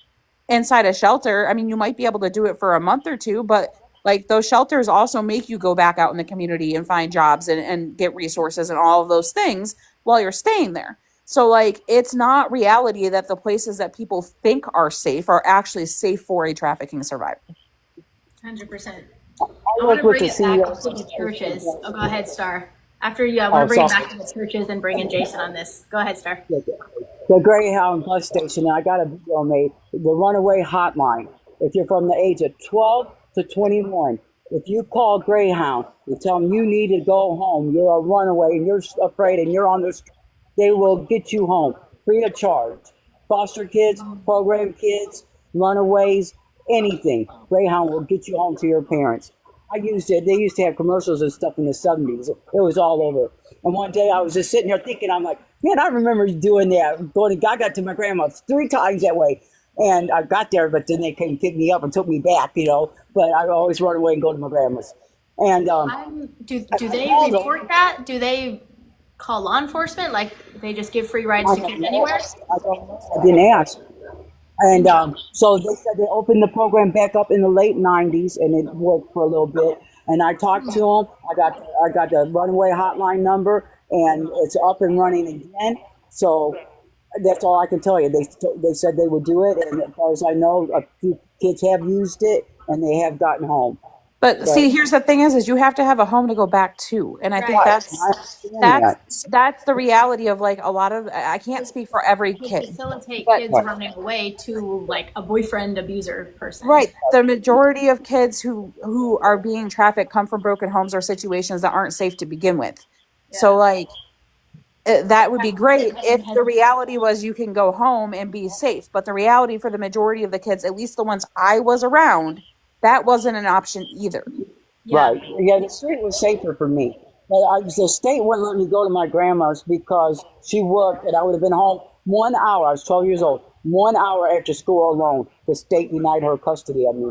inside a shelter. I mean, you might be able to do it for a month or two, but like those shelters also make you go back out in the community and find jobs and get resources and all of those things while you're staying there. So like it's not reality that the places that people think are safe are actually safe for a trafficking survivor. 100%. I I want work to with bring the it back CEO. to the churches. Oh, go ahead, Star. After you, I want to bring it back to the churches and bring in Jason on this. Go ahead, Star. The Greyhound bus station, I got a video made, the runaway hotline. If you're from the age of 12 to 21, if you call Greyhound and tell them you need to go home, you're a runaway and you're afraid and you're on the street, they will get you home free of charge. Foster kids, program kids, runaways, anything. Greyhound will get you home to your parents. I used it. They used to have commercials and stuff in the 70s. It was all over. And one day I was just sitting there thinking, I'm like, man, I remember doing that. I got to my grandma's 3 times that way. And I got there, but then they came and picked me up and took me back, you know. But I always run away and go to my grandma's. And Do they report that? Do they call law enforcement? Like they just give free rides to kids anywhere? I didn't ask. And so they said they opened the program back up in the late 90s, and it worked for a little bit. And I talked to them. I got the runaway hotline number, and it's up and running again. So that's all I can tell you. They said they would do it, and as far as I know, a few kids have used it, and they have gotten home. But see, here's the thing is you have to have a home to go back to. And I think that's the reality of like a lot of, I can't speak for every kid. Facilitate kids running away to like a boyfriend abuser person. Right. The majority of kids who are being trafficked come from broken homes or situations that aren't safe to begin with. Yeah. So like that would be great if the reality was you can go home and be safe. But the reality for the majority of the kids, at least the ones I was around, that wasn't an option either. Yeah. Right. Yeah, the street was safer for me. But the state wouldn't let me go to my grandma's because she worked, and I would have been home 1 hour. I was 12 years old. 1 hour after school alone, the state denied her custody of me.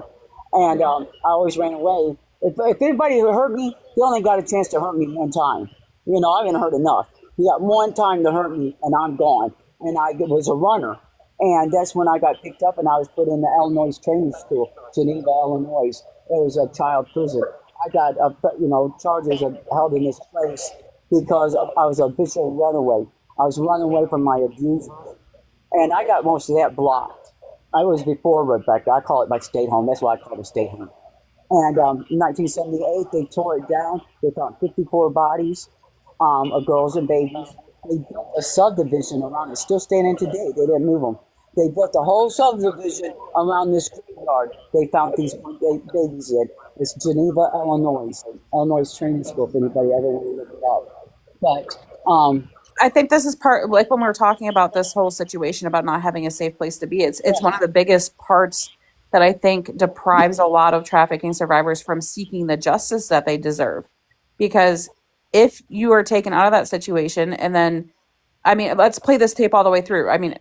And I always ran away. If anybody hurt me, they only got a chance to hurt me one time. You know, I haven't hurt enough. You got one time to hurt me, and I'm gone. And I was a runner. And that's when I got picked up, and I was put in the Illinois training school, Geneva, Illinois. It was a child prison. I got, charges held in this place because I was a visual runaway. I was running away from my abusers. And I got most of that blocked. I was before Rebecca. I call it my state home. That's why I call it a state home. And in 1978, they tore it down. They found 54 bodies of girls and babies. They built a subdivision around it, still standing today. They didn't move them. They built a whole subdivision around this graveyard. They found these babies in. It's Geneva, Illinois. Illinois Training School, if anybody ever want to look it up. But I think this is part, like when we were talking about this whole situation about not having a safe place to be, it's one of the biggest parts that I think deprives a lot of trafficking survivors from seeking the justice that they deserve. Because if you are taken out of that situation, and then, I mean, let's play this tape all the way through. I mean,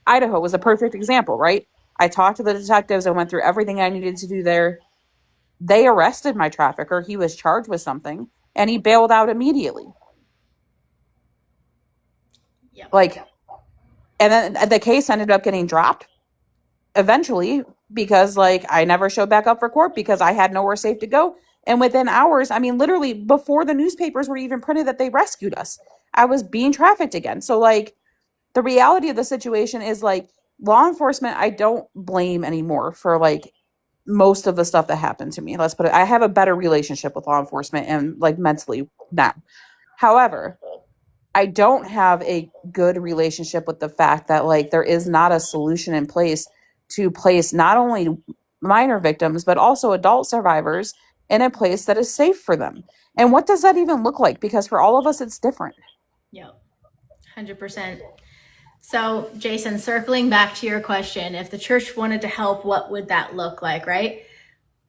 Idaho was a perfect example, right? I talked to the detectives, I went through everything I needed to do there. They arrested my trafficker. He was charged with something and he bailed out immediately. Yep. Like, and then the case ended up getting dropped eventually because, like, I never showed back up for court because I had nowhere safe to go. And within hours, I mean, literally before the newspapers were even printed that they rescued us, I was being trafficked again. So, like, the reality of the situation is, like, law enforcement, I don't blame anymore for, like, most of the stuff that happened to me. Let's put it, I have a better relationship with law enforcement and, like, mentally now. However, I don't have a good relationship with the fact that, like, there is not a solution in place to place not only minor victims but also adult survivors in a place that is safe for them. And what does that even look like? Because for all of us, it's different. Yep. 100%. So, Jason, circling back to your question, if the church wanted to help, what would that look like, right?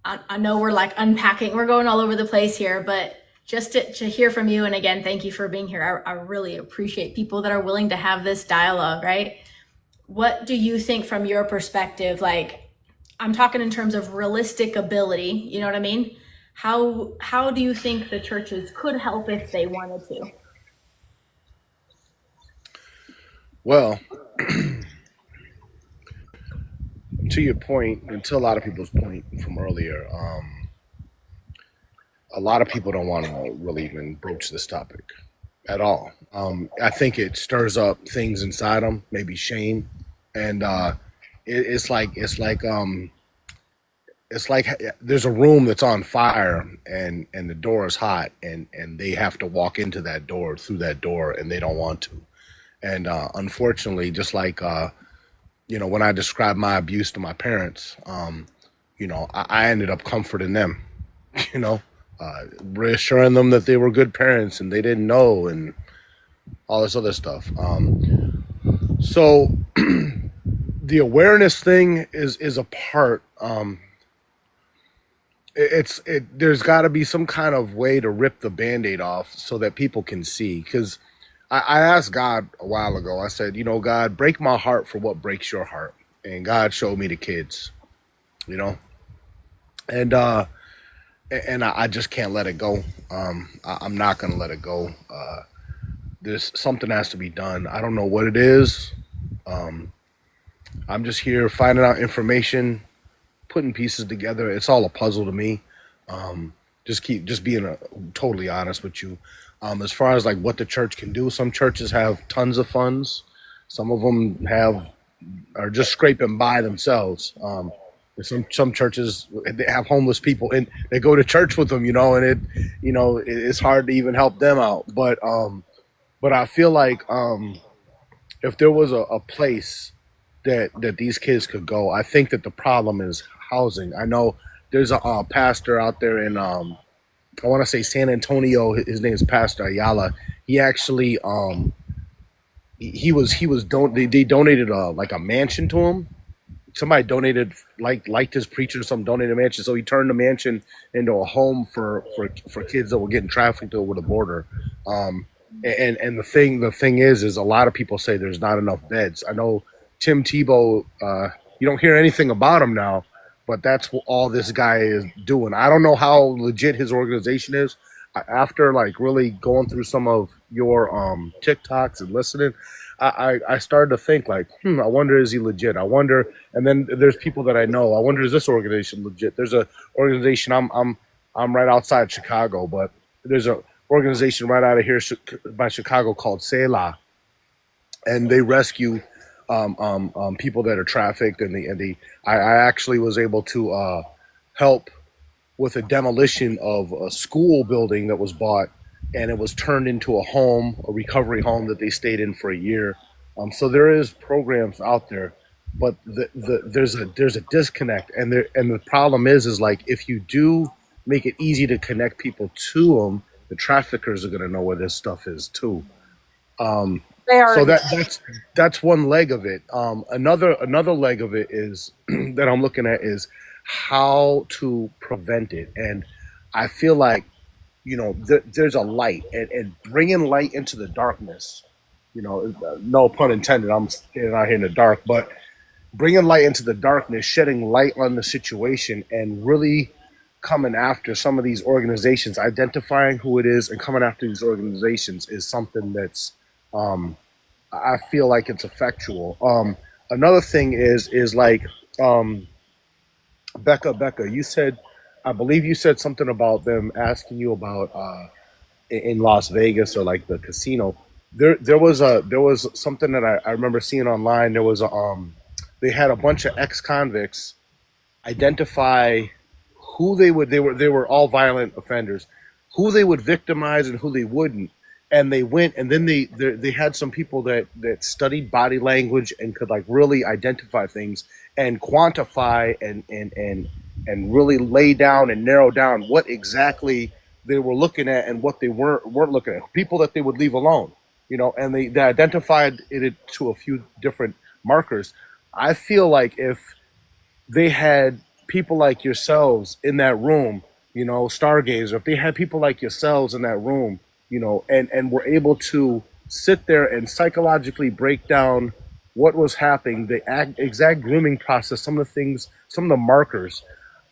I know we're like unpacking, we're going all over the place here, but just to hear from you, and again, thank you for being here. I really appreciate people that are willing to have this dialogue, right? What do you think from your perspective? I'm talking in terms of realistic ability, you know what I mean? How do you think the churches could help if they wanted to? Well, to your point, and to a lot of people's point from earlier, a lot of people don't want to really even broach this topic at all. I think it stirs up things inside them, maybe shame, and it's like there's a room that's on fire and the door is hot and they have to walk into that door through that door and they don't want to. And unfortunately, just like when I described my abuse to my parents, I ended up comforting them, you know, reassuring them that they were good parents and they didn't know and all this other stuff. So the awareness thing is a part. There's got to be some kind of way to rip the Band-Aid off so that people can see. Because I asked God a while ago. I said, God, break my heart for what breaks your heart. And God showed me the kids, and I just can't let it go. I'm not gonna let it go. There's something has to be done. I don't know what it is. I'm just here finding out information, putting pieces together. It's all a puzzle to me. Just being totally honest with you. As far as like what the church can do, some churches have tons of funds. Some of them are just scraping by themselves. Some churches, they have homeless people and they go to church with them, and it's hard to even help them out. But I feel like if there was a place that these kids could go, I think that the problem is housing. I know there's a pastor out there in I want to say San Antonio. His name is Pastor Ayala. He actually they donated like a mansion to him. Somebody donated liked his preacher, some donated a mansion, so he turned the mansion into a home for kids that were getting trafficked over the border. And the thing is a lot of people say there's not enough beds. I know Tim Tebow, you don't hear anything about him now, but that's what all this guy is doing. I don't know how legit his organization is. After like really going through some of your TikToks and listening, I started to think like, I wonder, is he legit? I wonder. And then there's people that I know. I wonder, is this organization legit? There's a organization. I'm right outside Chicago, but there's a organization right out of here by Chicago called Selah, and they rescue people that are trafficked. I actually was able to help with a demolition of a school building that was bought, and it was turned into a recovery home that they stayed in for a year. So there is programs out there. but there's a disconnect, and the problem is like if you do make it easy to connect people to them, the traffickers are going to know where this stuff is too. Um, They so already. that's one leg of it. Another leg of it is that I'm looking at is how to prevent it, and I feel like there's a light, and bringing light into the darkness. No pun intended. I'm standing out here in the dark, but bringing light into the darkness, shedding light on the situation, and really coming after some of these organizations, identifying who it is, and coming after these organizations is something that's um, I feel like it's effectual. Another thing is like um, Becca, you said, I believe you said something about them asking you about in Las Vegas or like the casino. There was something that I remember seeing online. There was they had a bunch of ex convicts identify who they were all violent offenders, who they would victimize and who they wouldn't, and they went and then they had some people that studied body language and could like really identify things and quantify and really lay down and narrow down what exactly they were looking at and what they weren't looking at, people that they would leave alone, and they identified it to a few different markers. I feel like if they had people like yourselves in that room, stargazer, if they had people like yourselves in that room, and were able to sit there and psychologically break down what was happening, the exact grooming process, some of the things, some of the markers,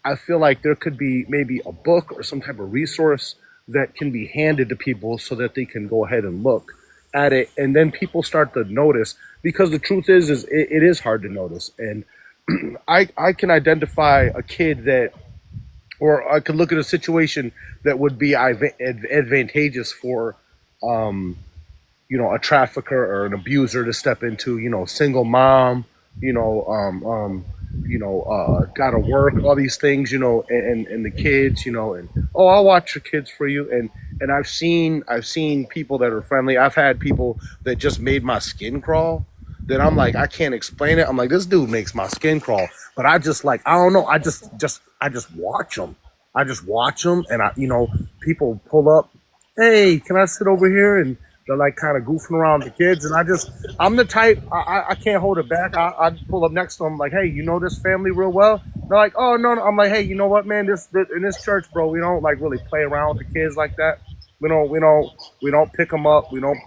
I feel like there could be maybe a book or some type of resource that can be handed to people so that they can go ahead and look at it, and then people start to notice, because the truth is it is hard to notice. And I can identify a kid that, or I could look at a situation that would be advantageous for, um, a trafficker or an abuser to step into. Single mom, you know, um, um, got to work, all these things, and the kids, and oh, I'll watch your kids for you. And I've seen people that are friendly. I've had people that just made my skin crawl. That I'm like, I can't explain it. I'm like, this dude makes my skin crawl, but I just like, I don't know. I just watch them. I just watch them, and people pull up. Hey, can I sit over here? And they're like kind of goofing around with the kids, and I'm the type, I can't hold it back. I pull up next to them like, hey, you know this family real well? They're like, oh no, no. I'm like, hey, you know what, man? This in this church, bro, we don't like really play around with the kids like that. We don't pick them up. We don't,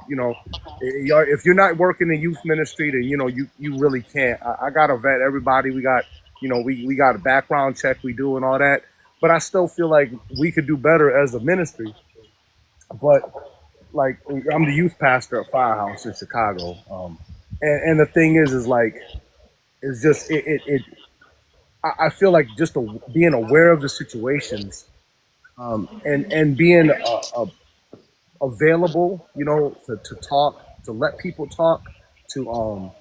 if you're not working in youth ministry, then you really can't. I gotta vet everybody. We got, we got a background check we do and all that. But I still feel like we could do better as a ministry. But like, I'm the youth pastor at Firehouse in Chicago, and the thing is like, it's just I feel like just being aware of the situations, and being available, to talk, to let people talk, to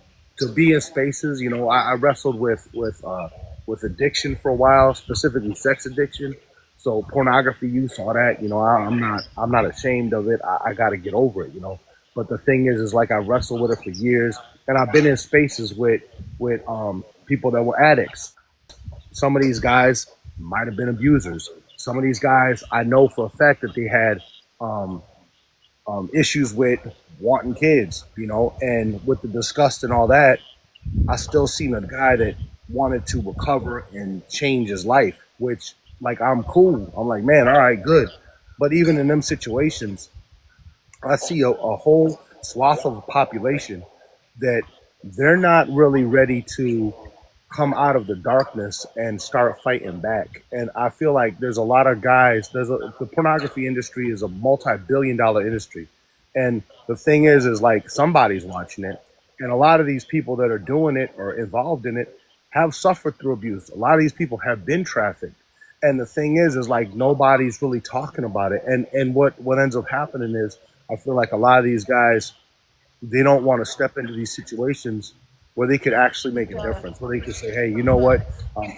be in spaces. I wrestled with addiction for a while, specifically sex addiction. So pornography use, all that. I'm not ashamed of it. I got to get over it. But the thing is like I wrestled with it for years, and I've been in spaces with people that were addicts. Some of these guys might have been abusers. Some of these guys I know for a fact that they had um, issues with wanting kids, and with the disgust and all that, I still seen a guy that wanted to recover and change his life, which, like, I'm cool. I'm like, man, all right, good. But even in them situations, I see a whole swath of the population that they're not really ready to come out of the darkness and start fighting back. And I feel like there's a lot of guys. The pornography industry is a multi-billion-dollar industry, and the thing is like somebody's watching it, and a lot of these people that are doing it or involved in it have suffered through abuse. A lot of these people have been trafficked, and the thing is like nobody's really talking about it. And what ends up happening is I feel like a lot of these guys, they don't want to step into these situations where they could actually make a difference, where they could say, hey, you know what,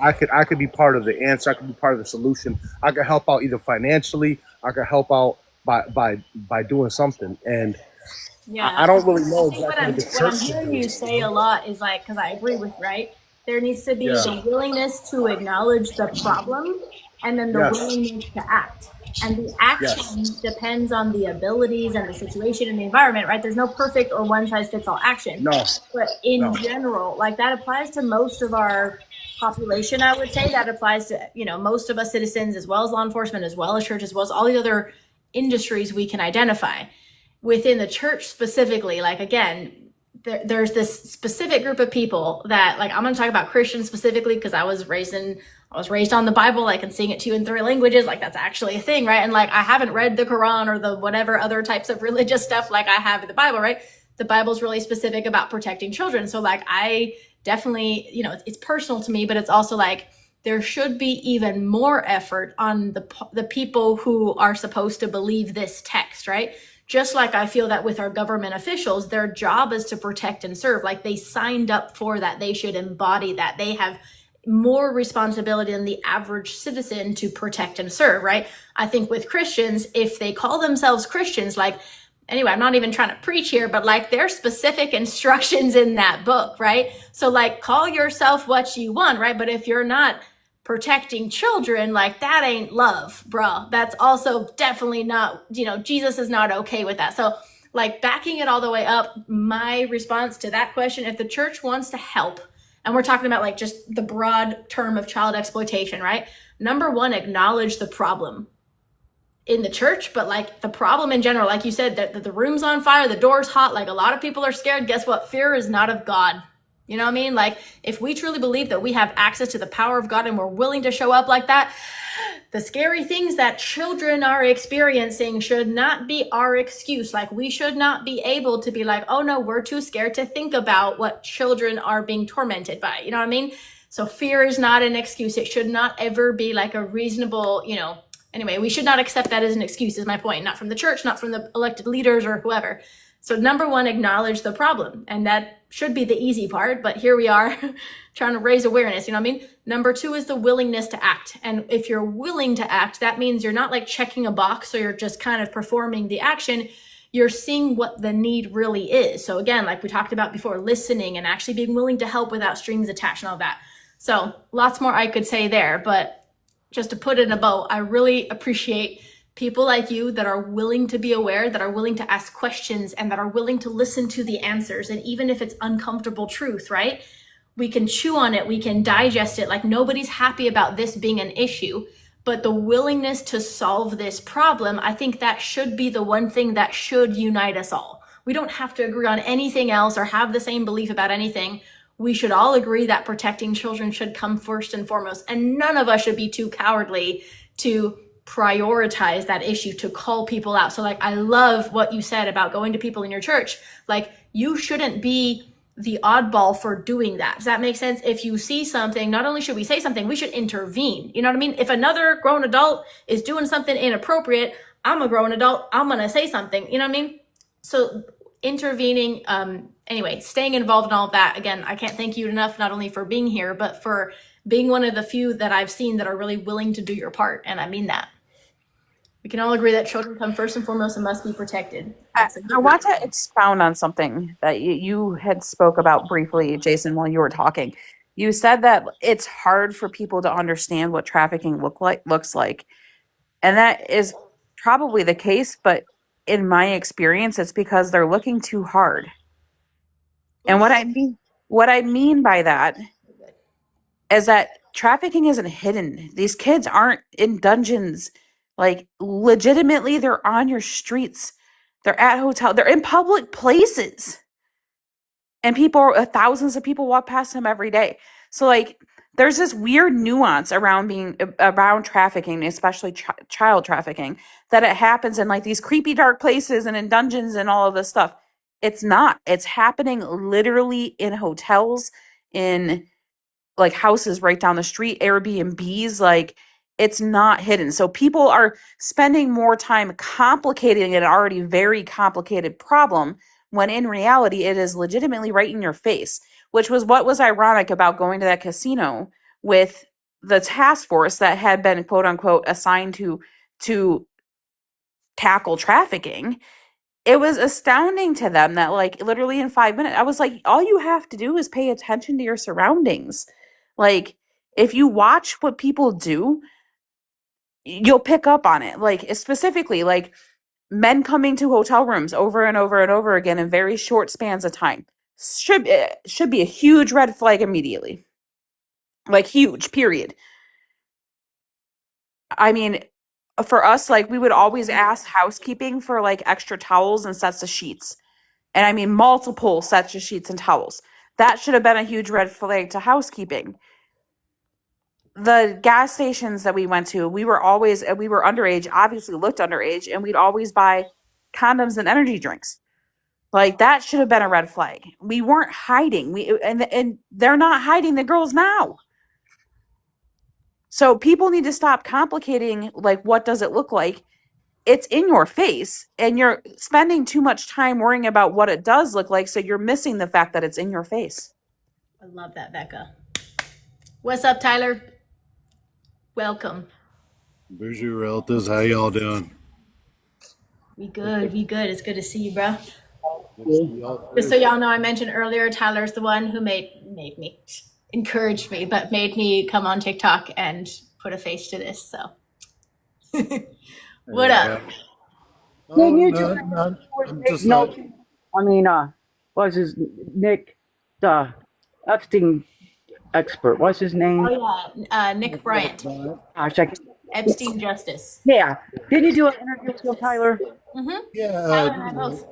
I could be part of the answer, I could be part of the solution, I could help out either financially, I could help out by doing something. And Yeah, I don't really I know think exactly what the what I'm church should hearing do. you say a lot is like, because I agree with, right? There needs to be Yeah. the willingness to acknowledge the problem and then the Yes. willingness to act. And the Yes. action depends on the abilities and the situation and the environment, right? There's no perfect or one size fits all action. No. But in No. general, like that applies to most of our population, I would say. That applies to, most of us citizens, as well as law enforcement, as well as church, as well as all the other industries we can identify. Within the church specifically, like again, there's this specific group of people that, like, I'm going to talk about Christians specifically because I was raised on the Bible, like, and seeing it 2 and 3 languages, like that's actually a thing, right? And like I haven't read the Quran or the whatever other types of religious stuff like I have in the Bible, right? The Bible's really specific about protecting children. So like I definitely, it's personal to me, but it's also like there should be even more effort on the people who are supposed to believe this text, right? Just like I feel that with our government officials, their job is to protect and serve. Like they signed up for that. They should embody that. They have more responsibility than the average citizen to protect and serve, right? I think with Christians, if they call themselves Christians, like, anyway, I'm not even trying to preach here, but like there's specific instructions in that book, right? So like call yourself what you want, right? But if you're not protecting children, like that ain't love, bro. That's also definitely not, Jesus is not okay with that. So like backing it all the way up, my response to that question, if the church wants to help, and we're talking about like just the broad term of child exploitation, right? Number one, acknowledge the problem in the church, but like the problem in general, like you said, that the room's on fire, the door's hot, like a lot of people are scared. Guess what? Fear is not of God. You know what I mean? Like if we truly believe that we have access to the power of God and we're willing to show up like that, the scary things that children are experiencing should not be our excuse. Like we should not be able to be like, oh no, we're too scared to think about what children are being tormented by. You know what I mean? So fear is not an excuse. It should not ever be like a reasonable, anyway, we should not accept that as an excuse, is my point. Not from the church, not from the elected leaders or whoever. So number one, acknowledge the problem. And that should be the easy part, but here we are trying to raise awareness, you know what I mean? Number two is the willingness to act. And if you're willing to act, that means you're not like checking a box or you're just kind of performing the action. You're seeing what the need really is. So again, like we talked about before, listening and actually being willing to help without strings attached and all that. So lots more I could say there, but just to put in a bow, I really appreciate people like you that are willing to be aware, that are willing to ask questions, and that are willing to listen to the answers. And even if it's uncomfortable truth, right? We can chew on it, we can digest it. Like nobody's happy about this being an issue, but the willingness to solve this problem, I think that should be the one thing that should unite us all. We don't have to agree on anything else or have the same belief about anything. We should all agree that protecting children should come first and foremost. And none of us should be too cowardly to prioritize that issue, to call people out. So like, I love what you said about going to people in your church. Like you shouldn't be the oddball for doing that. Does that make sense? If you see something, not only should we say something, we should intervene. You know what I mean? If another grown adult is doing something inappropriate, I'm a grown adult, I'm going to say something. You know what I mean? So intervening, anyway, staying involved in all of that. Again, I can't thank you enough, not only for being here, but for being one of the few that I've seen that are really willing to do your part. And I mean that. We can all agree that children come first and foremost and must be protected. I want to expound on something that you had spoke about briefly, Jason, while you were talking. You said that it's hard for people to understand what trafficking looks like. And that is probably the case, but in my experience, it's because they're looking too hard. And what I mean by that is that trafficking isn't hidden. These kids aren't in dungeons. Like legitimately, they're on your streets. They're at hotel. They're in public places, and thousands of people walk past them every day. So like, there's this weird nuance around trafficking, especially child trafficking, that it happens in like these creepy dark places and in dungeons and all of this stuff. It's not. It's happening literally in hotels, in like houses right down the street, Airbnbs. Like it's not hidden. So people are spending more time complicating an already very complicated problem when in reality it is legitimately right in your face, which was what was ironic about going to that casino with the task force that had been quote unquote assigned to tackle trafficking, it was astounding to them that like literally in 5 minutes, I was like, all you have to do is pay attention to your surroundings. Like if you watch what people do, you'll pick up on it. Like specifically, like men coming to hotel rooms over and over and over again in very short spans of time should be a huge red flag immediately. Like huge, period. I mean, for us, like we would always ask housekeeping for like extra towels and sets of sheets. And I mean multiple sets of sheets and towels. That should have been a huge red flag to housekeeping. The gas stations that we went to, we were underage, obviously looked underage, and we'd always buy condoms and energy drinks. Like that should have been a red flag. We weren't hiding. And they're not hiding the girls now. So people need to stop complicating like what does it look like? It's in your face and you're spending too much time worrying about what it does look like, so you're missing the fact that it's in your face. I love that, Becca. What's up, Tyler? Welcome. Bonjour, relatives. How y'all doing? We good. It's good to see you, bro. Good to see y'all Just too. so y'all know, I mentioned earlier, Tyler's the one who encouraged me, but made me come on TikTok and put a face to this. So, what up? Oh, Didn't you no, do no, I'm Nick just Nolte? I mean, what's his Nick, the Epstein expert? What's his name? Oh yeah, Nick Bryant, Gosh, I can, Epstein Justice. yeah. Did you do an interview with him, Tyler? Mm-hmm. yeah, Tyler and I both.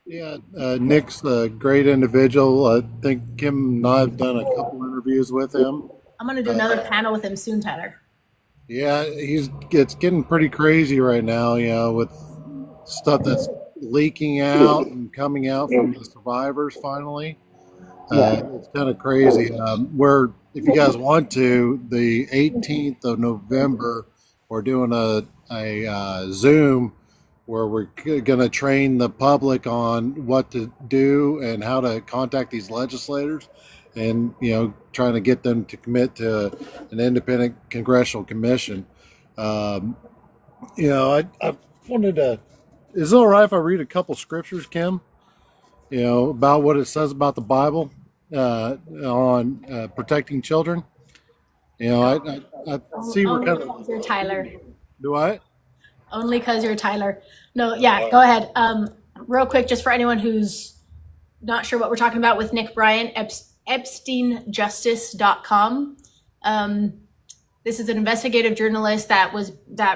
yeah. Nick's a great individual. I think Kim and I have done a couple interviews with him. I'm gonna do another panel with him soon, Tyler. Yeah, it's getting pretty crazy right now. You know, with stuff that's leaking out and coming out from the survivors. Finally, it's kind of crazy. We're, if you guys want to, the 18th of November, we're doing a Zoom where we're going to train the public on what to do and how to contact these legislators, and trying to get them to commit to an independent congressional commission. Um, I wanted to. Is it all right if I read a couple scriptures, Kim? About what it says about the Bible on protecting children. I see we're Only kind of. because you're Tyler. Do I? Only because you're Tyler. No, yeah, go ahead. Real quick, just for anyone who's not sure what we're talking about with Nick Bryant, EpsteinJustice.com. This is an investigative journalist that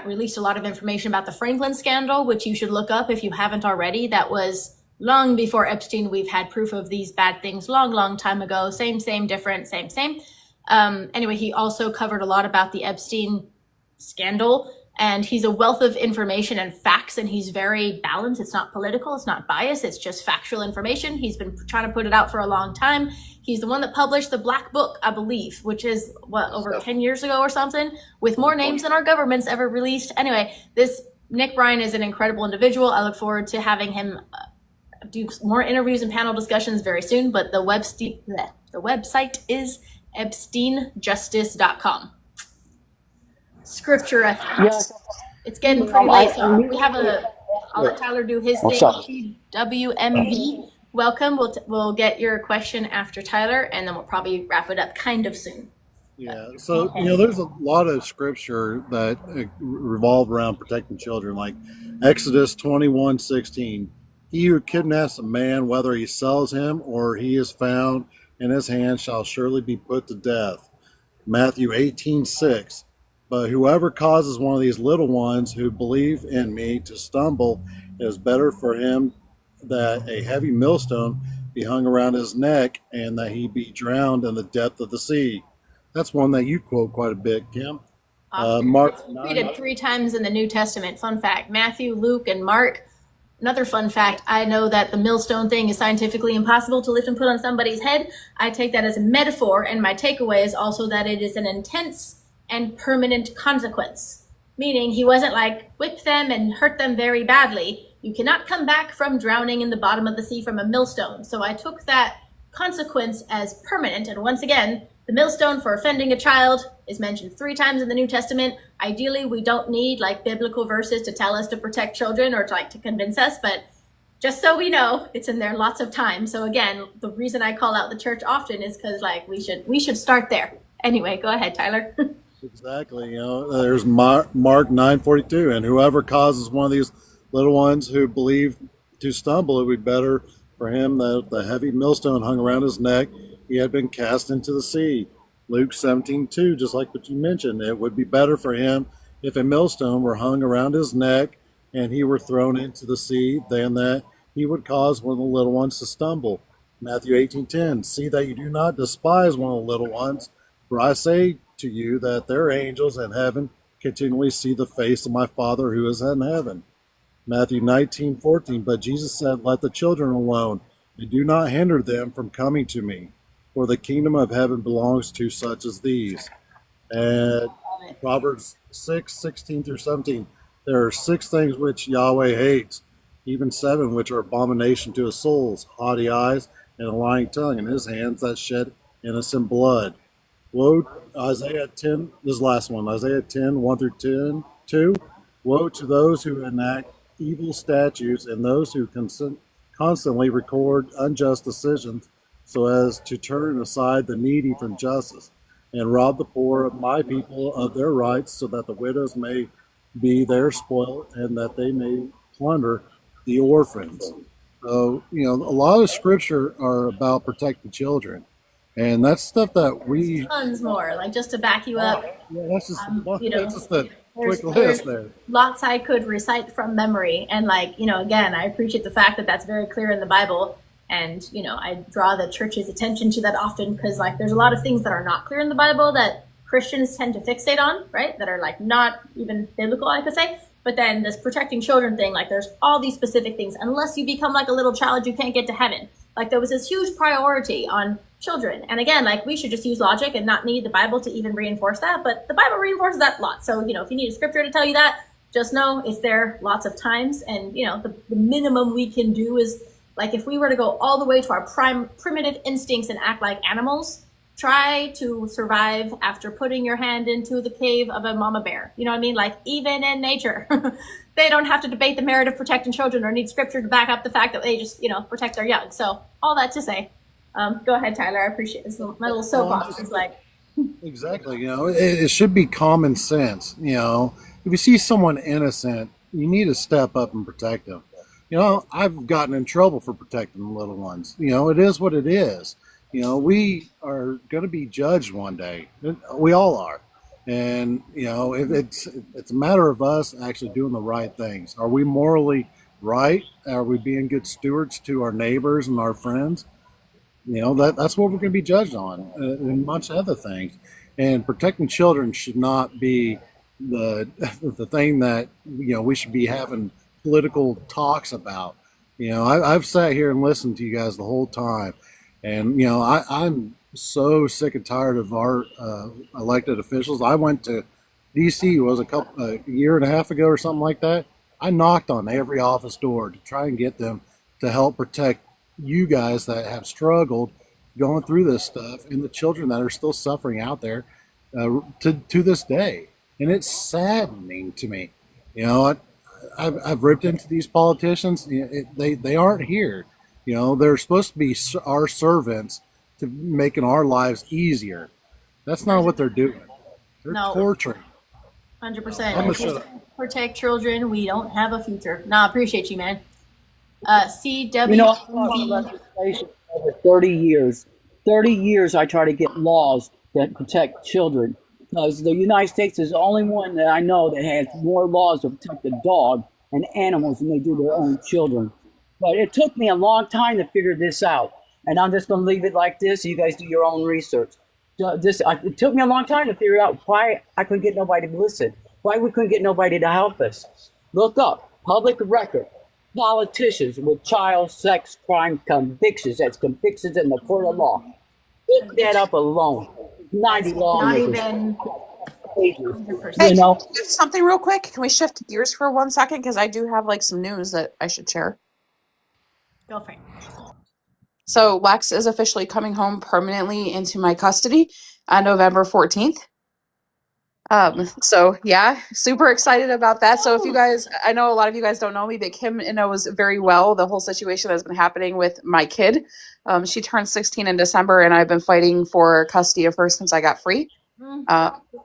released a lot of information about the Franklin scandal, which you should look up if you haven't already. That was long before Epstein. We've had proof of these bad things long time ago. Same, different, same. Anyway, he also covered a lot about the Epstein scandal, and he's a wealth of information and facts, and he's very balanced. It's not political, it's not biased, it's just factual information. He's been trying to put it out for a long time. He's the one that published the Black Book, I believe, which is over 10 years ago or something, with more names than our government's ever released. Anyway, this Nick Bryant is an incredible individual. I look forward to having him do more interviews and panel discussions very soon, but the website is EpsteinJustice.com. Scripture, it's getting pretty late, so we have I'll let Tyler do his thing. WMV, welcome. We'll get your question after Tyler, and then we'll probably wrap it up kind of soon. Yeah, so there's a lot of scripture that revolve around protecting children, like Exodus 21:16. He who kidnaps a man, whether he sells him or he is found in his hand, shall surely be put to death. Matthew 18:6. But whoever causes one of these little ones who believe in me to stumble, it is better for him that a heavy millstone be hung around his neck and that he be drowned in the depth of the sea. That's one that you quote quite a bit, Kim. Mark It's repeated 3 times in the New Testament. Fun fact: Matthew, Luke, and Mark. Another fun fact, I know that the millstone thing is scientifically impossible to lift and put on somebody's head. I take that as a metaphor, and my takeaway is also that it is an intense and permanent consequence. Meaning he wasn't like, whip them and hurt them very badly. You cannot come back from drowning in the bottom of the sea from a millstone. So I took that consequence as permanent. And once again, the millstone for offending a child is mentioned 3 times in the New Testament. Ideally, we don't need like biblical verses to tell us to protect children or to convince us, but just so we know, it's in there lots of times. So again, the reason I call out the church often is because like we should start there. Anyway, go ahead, Tyler. Exactly. There's Mark 9:42, and whoever causes one of these little ones who believe to stumble, it would be better for him that the heavy millstone hung around his neck, he had been cast into the sea. Luke 17:2, just like what you mentioned, it would be better for him if a millstone were hung around his neck and he were thrown into the sea than that he would cause one of the little ones to stumble. Matthew 18:10, see that you do not despise one of the little ones, for I say to you that their angels in heaven continually see the face of my Father who is in heaven. Matthew 19:14, but Jesus said, let the children alone, and do not hinder them from coming to me, for the kingdom of heaven belongs to such as these. And Proverbs 6:16 through 17, there are 6 things which Yahweh hates, even 7 which are abomination to his souls, haughty eyes, and a lying tongue, and his hands that shed innocent blood. Woe, Isaiah 10, this last one, Isaiah 10, 1 through 10, 2. Woe to those who enact evil statutes and those who constantly record unjust decisions so as to turn aside the needy from justice and rob the poor of my people of their rights so that the widows may be their spoil and that they may plunder the orphans. So, a lot of scripture are about protecting children. And that's stuff that we. Tons more. Like just to back you up, Yeah, that's just you that's know, just a there's quick list there. lots I could recite from memory, and like again, I appreciate the fact that that's very clear in the Bible, and I draw the church's attention to that often because like there's a lot of things that are not clear in the Bible that Christians tend to fixate on, right? That are like not even biblical, I could say. But then this protecting children thing, like there's all these specific things. Unless you become like a little child, you can't get to heaven. Like there was this huge priority on children. And again, like we should just use logic and not need the Bible to even reinforce that. But the Bible reinforces that a lot. So, if you need a scripture to tell you that, just know it's there lots of times. And, the minimum we can do is like if we were to go all the way to our primitive instincts and act like animals, try to survive after putting your hand into the cave of a mama bear. You know what I mean? Like even in nature, they don't have to debate the merit of protecting children or need scripture to back up the fact that they just, protect their young. So all that to say, go ahead, Tyler. I appreciate this. My little soapbox is like. Exactly. It should be common sense. If you see someone innocent, you need to step up and protect them. I've gotten in trouble for protecting the little ones. It is what it is. We are going to be judged one day. We all are. And, it's a matter of us actually doing the right things. Are we morally right? Are we being good stewards to our neighbors and our friends? That's what we're going to be judged on, and much other things. And protecting children should not be the the thing that we should be having political talks about. I've sat here and listened to you guys the whole time, and I'm so sick and tired of our elected officials. I went to DC a year and a half ago or something like that. I knocked on every office door to try and get them to help protect you guys that have struggled going through this stuff and the children that are still suffering out there to this day. And it's saddening to me. I've ripped into these politicians. They aren't here. They're supposed to be our servants to making our lives easier. That's not what they're doing. They're torturing. 100%. I'm gonna If we shut up. don't protect children, we don't have a future. No, I appreciate you, man. CW. I fought for legislation for over 30 years. 30 years I try to get laws that protect children because the United States is the only one that I know that has more laws to protect the dog and animals than they do their own children. But it took me a long time to figure this out. And I'm just going to leave it like this. You guys do your own research. It took me a long time to figure out why I couldn't get nobody to listen, why we couldn't get nobody to help us. Look up public record. Politicians with child sex crime convictions. That's convictions in the court of law. Look that up alone. 90 lawmakers. Not even. Hey, can we do something real quick? Can we shift gears for 1 second? Because I do have like some news that I should share. Go for it. So Lex is officially coming home permanently into my custody on November 14th. So yeah, super excited about that. So if you guys, I know a lot of you guys don't know me, but Kim knows very well the whole situation that's been happening with my kid. She turned 16 in December, and I've been fighting for custody of her since I got free.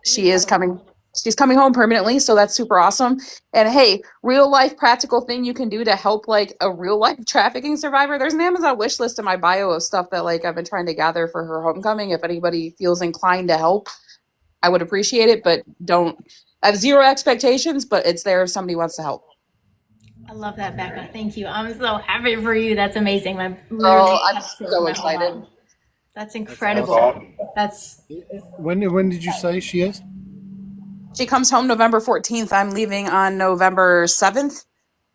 She is coming. She's coming home permanently, so that's super awesome. And hey, real life practical thing you can do to help like a real life trafficking survivor. There's an Amazon wish list in my bio of stuff that like I've been trying to gather for her homecoming. If anybody feels inclined to help, I would appreciate it, but don't. I have zero expectations, but it's there if somebody wants to help. I love that, Becca. Thank you. I'm so happy for you. That's amazing. I'm Girl, literally I'm so excited. That's incredible. That's When did you say she is? She comes home November 14th. I'm leaving on November 7th.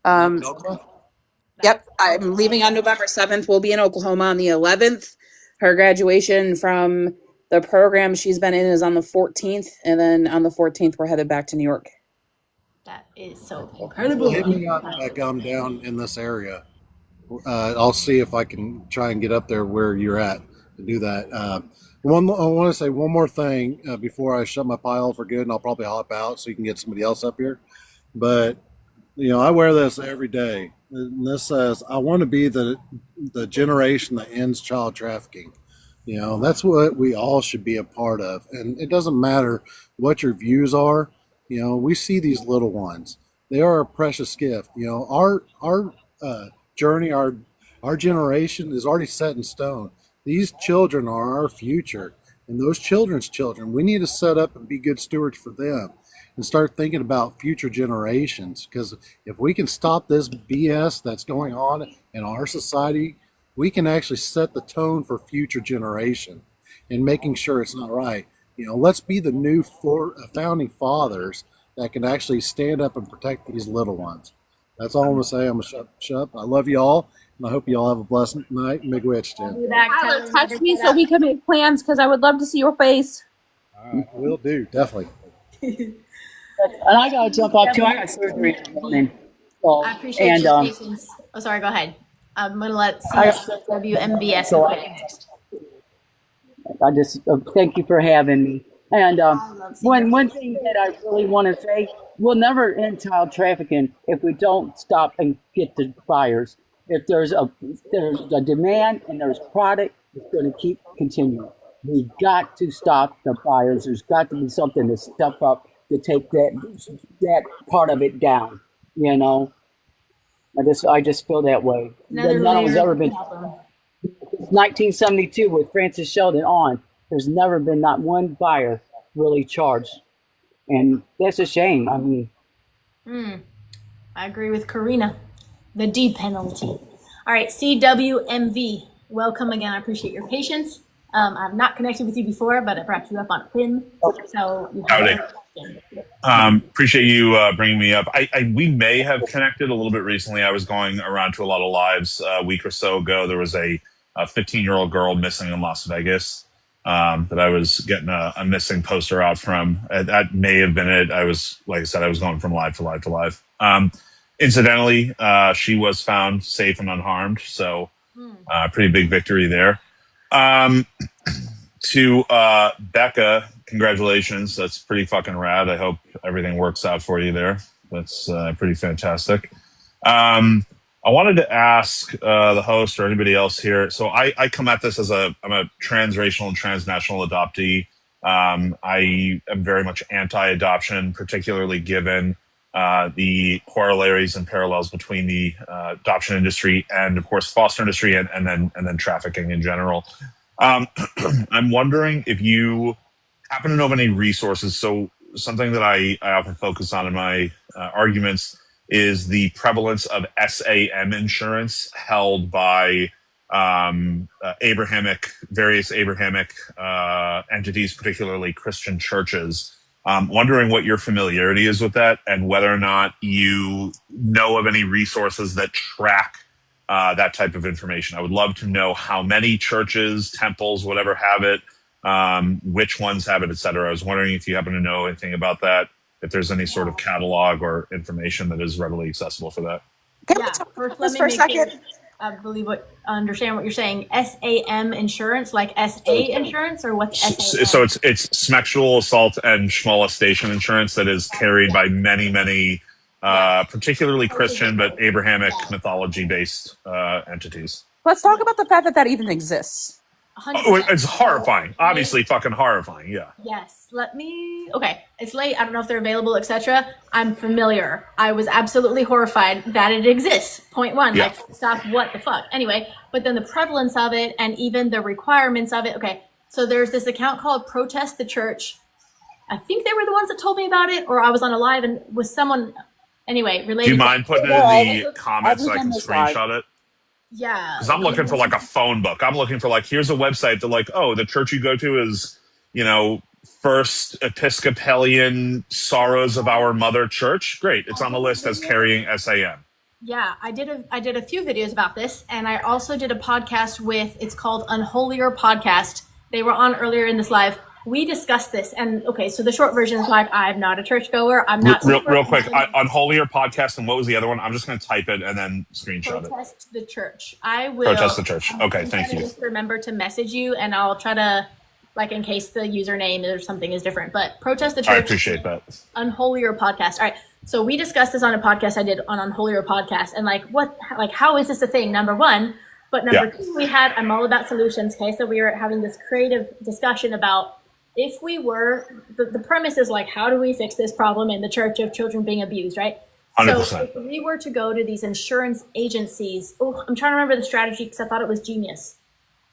Yep, I'm leaving on November 7th. We'll be in Oklahoma on the 11th. Her graduation from the program she's been in is on the 14th, and then on the 14th we're headed back to New York. that is so incredible. Hit me up back. I'm down in this area. I'll see if I can try and get up there where you're at to do that. I want to say one more thing before I shut my pile for good, and I'll probably hop out so you can get somebody else up here. But I wear this every day. And this says, "I want to be the generation that ends child trafficking." That's what we all should be a part of, and it doesn't matter what your views are. We see these little ones; they are a precious gift. Our journey, our generation is already set in stone. These children are our future, and those children's children. We need to set up and be good stewards for them, and start thinking about future generations. Because if we can stop this BS that's going on in our society, we can actually set the tone for future generations and making sure it's not right. Let's be the new founding fathers that can actually stand up and protect these little ones. That's all I'm gonna say. I'm gonna shut up. I love you all, and I hope you all have a blessed night. Miigwech, Jen. Tyler, text me so we can make plans because I would love to see your face. All right, will do, definitely. And I gotta jump off too. I got surgery in the morning. So, I appreciate your patience. Oh, sorry. Go ahead. I'm gonna let CWMVS go ahead next. I just thank you for having me. And one thing that I really want to say, we'll never end child trafficking if we don't stop and get the buyers. If there's a demand and there's product, it's going to keep continuing. We got to stop the buyers. There's got to be something to step up to take that part of it down. I just feel that way. None has ever been. 1972 with Francis Sheldon on, there's never been not one buyer really charged, and that's a shame. I mean, I agree with Karina. The D penalty. All right, CWMV. Welcome again. I appreciate your patience. I've not connected with you before, but I brought you up on a pin. So you have appreciate you bringing me up. We may have connected a little bit recently. I was going around to a lot of lives a week or so ago. There was a 15-year-old girl missing in Las Vegas that I was getting a missing poster out from. That may have been it. I was, like I said, I was going from live to live to live. Incidentally, she was found safe and unharmed. So pretty big victory there. To Becca, congratulations. That's pretty fucking rad. I hope everything works out for you there. That's pretty fantastic. I wanted to ask the host or anybody else here. So I come at this as I'm a transracial and transnational adoptee. I am very much anti-adoption, particularly given the corollaries and parallels between the adoption industry and, of course, foster industry and then trafficking in general. I'm wondering if you happen to know of any resources. So something that I often focus on in my arguments is the prevalence of SAM insurance held by various Abrahamic entities, particularly Christian churches. Wondering what your familiarity is with that and whether or not you know of any resources that track that type of information. I would love to know how many churches, temples, whatever have it, which ones have it, et cetera. I was wondering if you happen to know anything about that, if there's any sort of catalog or information that is readily accessible for that. Can we talk about this for a second? I believe understand what you're saying. SAM insurance, like SA insurance, or what's SAM? So it's sexual assault and molestation insurance that is carried by many, particularly Christian but Abrahamic mythology based entities. Let's talk about the fact that that even exists. 100%. Oh, it's horrifying. Obviously, fucking horrifying. Yeah. Yes. Okay. It's late. I don't know if they're available, etc. I'm familiar. I was absolutely horrified that it exists. Point one. Yeah. Like, stop. What the fuck? Anyway, but then the prevalence of it and even the requirements of it. Okay. So there's this account called Protest the Church. I think they were the ones that told me about it, or I was on a live and with someone. Anyway, related. Do you mind putting it in the comments so I can screenshot it? Yeah. Because I'm looking for like a phone book. I'm looking for like, here's a website that like, oh, the church you go to is, First Episcopalian Sorrows of Our Mother Church. Great. It's on the list as carrying SAM. Yeah, I did a few videos about this, and I also did a podcast it's called Unholier Podcast. They were on earlier in this live. We discussed this, and okay, so the short version is like, I'm not a churchgoer. I'm not real quick. Unholier Podcast, and what was the other one? I'm just going to type it and then screenshot Protest the Church. I will Protest the Church. Okay, thank you. Just remember to message you, and I'll try to, like, in case the username or something is different. But Protest the Church. I appreciate that. Unholier Podcast. All right. So we discussed this on a podcast I did on Unholier Podcast, and how is this a thing? Number one, but number two, I'm all about solutions. Okay, so we were having this creative discussion about if we were the premise is like, how do we fix this problem in the church of children being abused, right? 100%. So if we were to go to these insurance agencies, I'm trying to remember the strategy because I thought it was genius.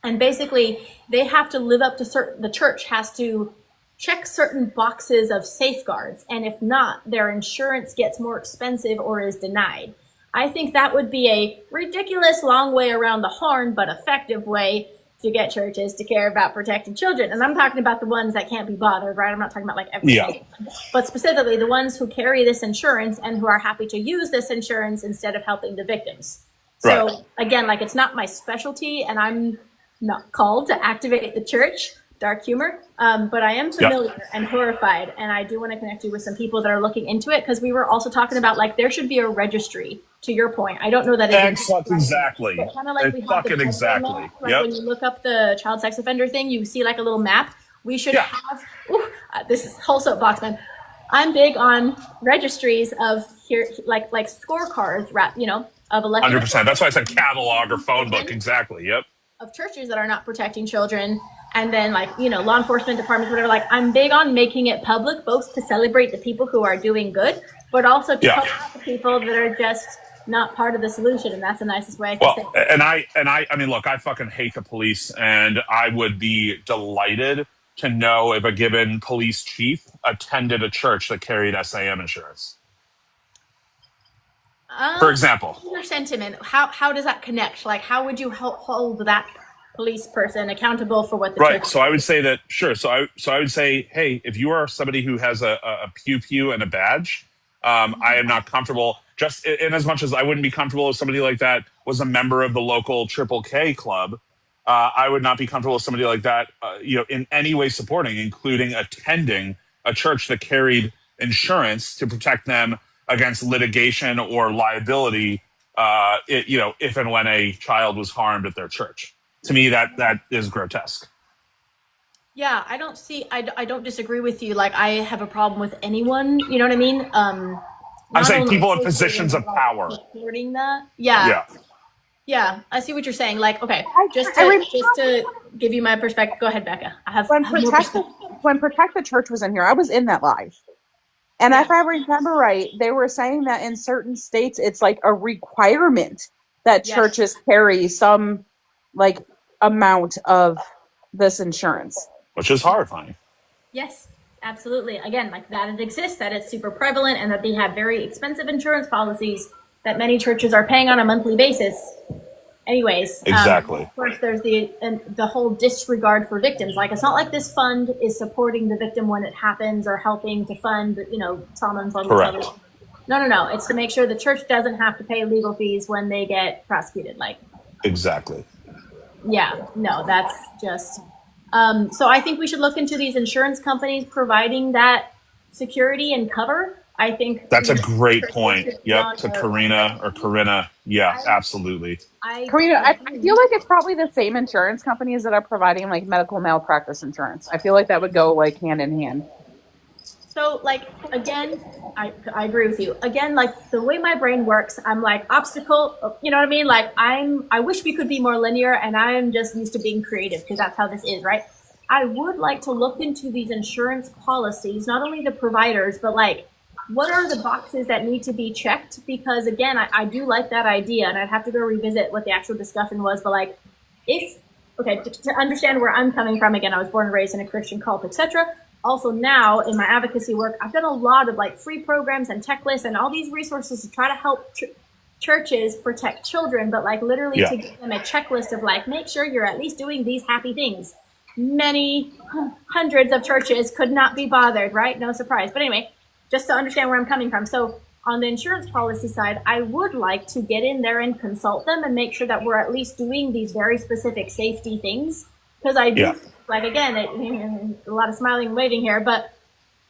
And basically, they have to live up to the church has to check certain boxes of safeguards. And if not, their insurance gets more expensive or is denied. I think that would be a ridiculous long way around the horn, but effective way to get churches to care about protecting children. And I'm talking about the ones that can't be bothered, right? I'm not talking about like every single one, but specifically the ones who carry this insurance and who are happy to use this insurance instead of helping the victims. So again, like, it's not my specialty and I'm not called to activate the church, dark humor, but I am familiar and horrified, and I do want to connect you with some people that are looking into it, because we were also talking about, like, there should be a registry, to your point. I don't know that it's exactly. Kind of like we have the exactly. Map, like when you look up the child sex offender thing, you see like a little map. We should have this is whole soapbox, man. I'm big on registries of like scorecards, of elected 100%. That's why I said catalog or phone book. Exactly. Yep. Of churches that are not protecting children, and then law enforcement departments, whatever. Like, I'm big on making it public, both to celebrate the people who are doing good, but also to help out the people that are just not part of the solution. And that's the nicest way I can say it. And I mean, look, I fucking hate the police, and I would be delighted to know if a given police chief attended a church that carried SAM insurance. For example, your sentiment, how does that connect? Like, how would you hold that police person accountable for what the church So I would say that, sure. So I would say, hey, if you are somebody who has a pew and a badge, I am not comfortable, just in as much as I wouldn't be comfortable if somebody like that was a member of the local Triple K club. I would not be comfortable with somebody like that, in any way supporting, including attending a church that carried insurance to protect them against litigation or liability, if and when a child was harmed at their church. To me, that is grotesque. Yeah, I don't disagree with you. Like, I have a problem with anyone, you know what I mean? I'm saying people in positions of power. Supporting that. Yeah, I see what you're saying. Like, okay, just to give you my perspective. Go ahead, Becca. When Protect the Church was in here, I was in that live. And if I remember right, they were saying that in certain states, it's like a requirement that churches carry some like amount of this insurance. Which is horrifying. Yes, absolutely. Again, like, that it exists, that it's super prevalent, and that they have very expensive insurance policies that many churches are paying on a monthly basis. Anyways, exactly. Of course, there's the whole disregard for victims. Like, it's not like this fund is supporting the victim when it happens or helping to fund, trauma-informed recovery. No. It's to make sure the church doesn't have to pay legal fees when they get prosecuted. Like, exactly. Yeah, no, that's just. So I think we should look into these insurance companies providing that security and cover. I think that's a great point. Yep, to Corinna. Yeah, absolutely. Karina, I feel like it's probably the same insurance companies that are providing like medical malpractice insurance. I feel like that would go like hand in hand. So, like, again, I agree with you. Again, like the way my brain works, I'm like obstacle, you know what I mean? Like I wish we could be more linear, and I'm just used to being creative because that's how this is, right? I would like to look into these insurance policies, not only the providers, but like what are the boxes that need to be checked? Because again, I do like that idea, and I'd have to go revisit what the actual discussion was, but like if okay, to understand where I'm coming from, again, I was born and raised in a Christian cult, etc. Also now in my advocacy work, I've done a lot of like free programs and checklists and all these resources to try to help churches protect children, but like literally to give them a checklist of like, make sure you're at least doing these happy things. Many hundreds of churches could not be bothered, right? No surprise. But anyway, just to understand where I'm coming from. So on the insurance policy side, I would like to get in there and consult them and make sure that we're at least doing these very specific safety things. Because I do, like, again, a lot of smiling and waving here, but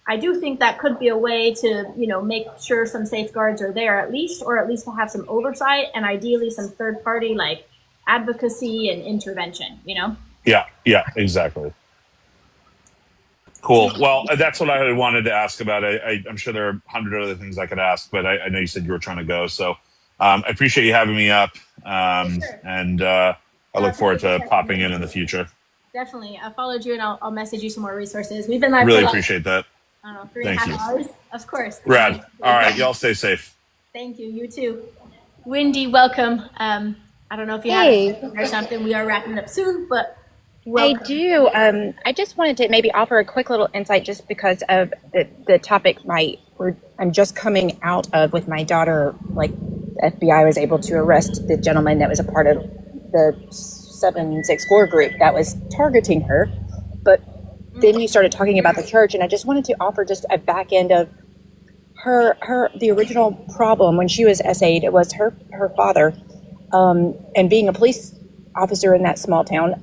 I do think that could be a way to, you know, make sure some safeguards are there at least, or at least to have some oversight and ideally some third party like advocacy and intervention, you know? Yeah, exactly. Cool. Well, that's what I wanted to ask about. I'm sure there are 100 other things I could ask, but I know you said you were trying to go. So I appreciate you having me up. And I look forward to popping in the future. Definitely. I followed you and I'll message you some more resources. We've been live really for appreciate that. I don't know, 3.5 hours. Of course. Rad. All right. Y'all stay safe. Thank you. You too. Wendy, welcome. I don't know if you have or something. We are wrapping up soon, but welcome. I do. I just wanted to maybe offer a quick little insight just because of the topic I'm just coming out of with my daughter. Like, FBI was able to arrest the gentleman that was a part of the 764 group that was targeting her. But then you started talking about the church, and I just wanted to offer just a back end of the original problem when she was SA'd. It was her father, and being a police officer in that small town.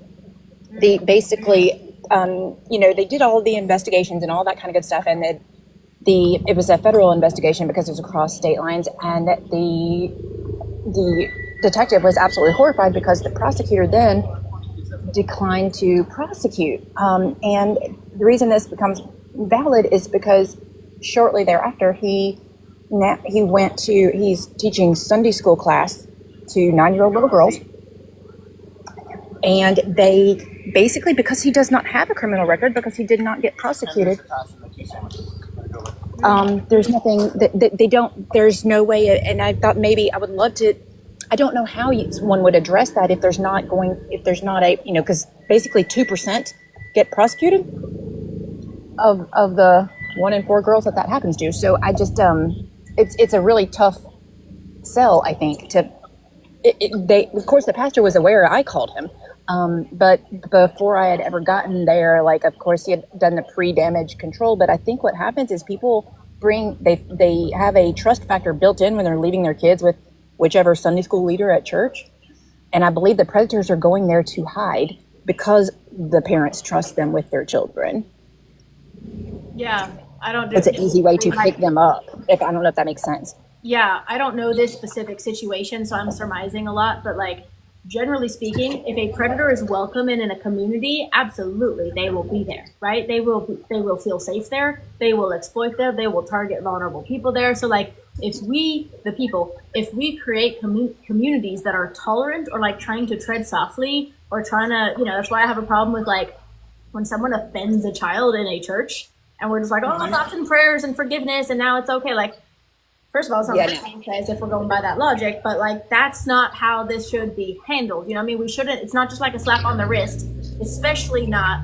They basically, they did all of the investigations and all that kind of good stuff, and it was a federal investigation because it was across state lines, and the detective was absolutely horrified because the prosecutor then declined to prosecute. And the reason this becomes valid is because shortly thereafter he's teaching Sunday school class to 9-year-old little girls. And they basically, because he does not have a criminal record, because he did not get prosecuted, there's nothing that they don't, there's no way. And I thought maybe I would love to, I don't know how one would address that if there's not a, because basically 2% get prosecuted of the 1 in 4 girls that happens to. So I just, it's a really tough sell, I think, of course the pastor was aware I called him. But before I had ever gotten there, of course he had done the pre-damage control. But I think what happens is people they have a trust factor built in when they're leaving their kids with whichever Sunday school leader at church. And I believe the predators are going there to hide because the parents trust them with their children. Yeah, I don't do It's an easy way to pick them up. I don't know if that makes sense. Yeah, I don't know this specific situation, so I'm surmising a lot, but generally speaking, if a predator is welcome in a community, absolutely they will be there, right? They will feel safe there. They will exploit there. They will target vulnerable people there. So if we create communities that are tolerant or trying to tread softly or trying to, that's why I have a problem with when someone offends a child in a church and we're just thoughts and prayers and forgiveness and now it's okay. First of all, it's not as if we're going by that logic, but that's not how this should be handled. We shouldn't, it's not just a slap on the wrist, especially not,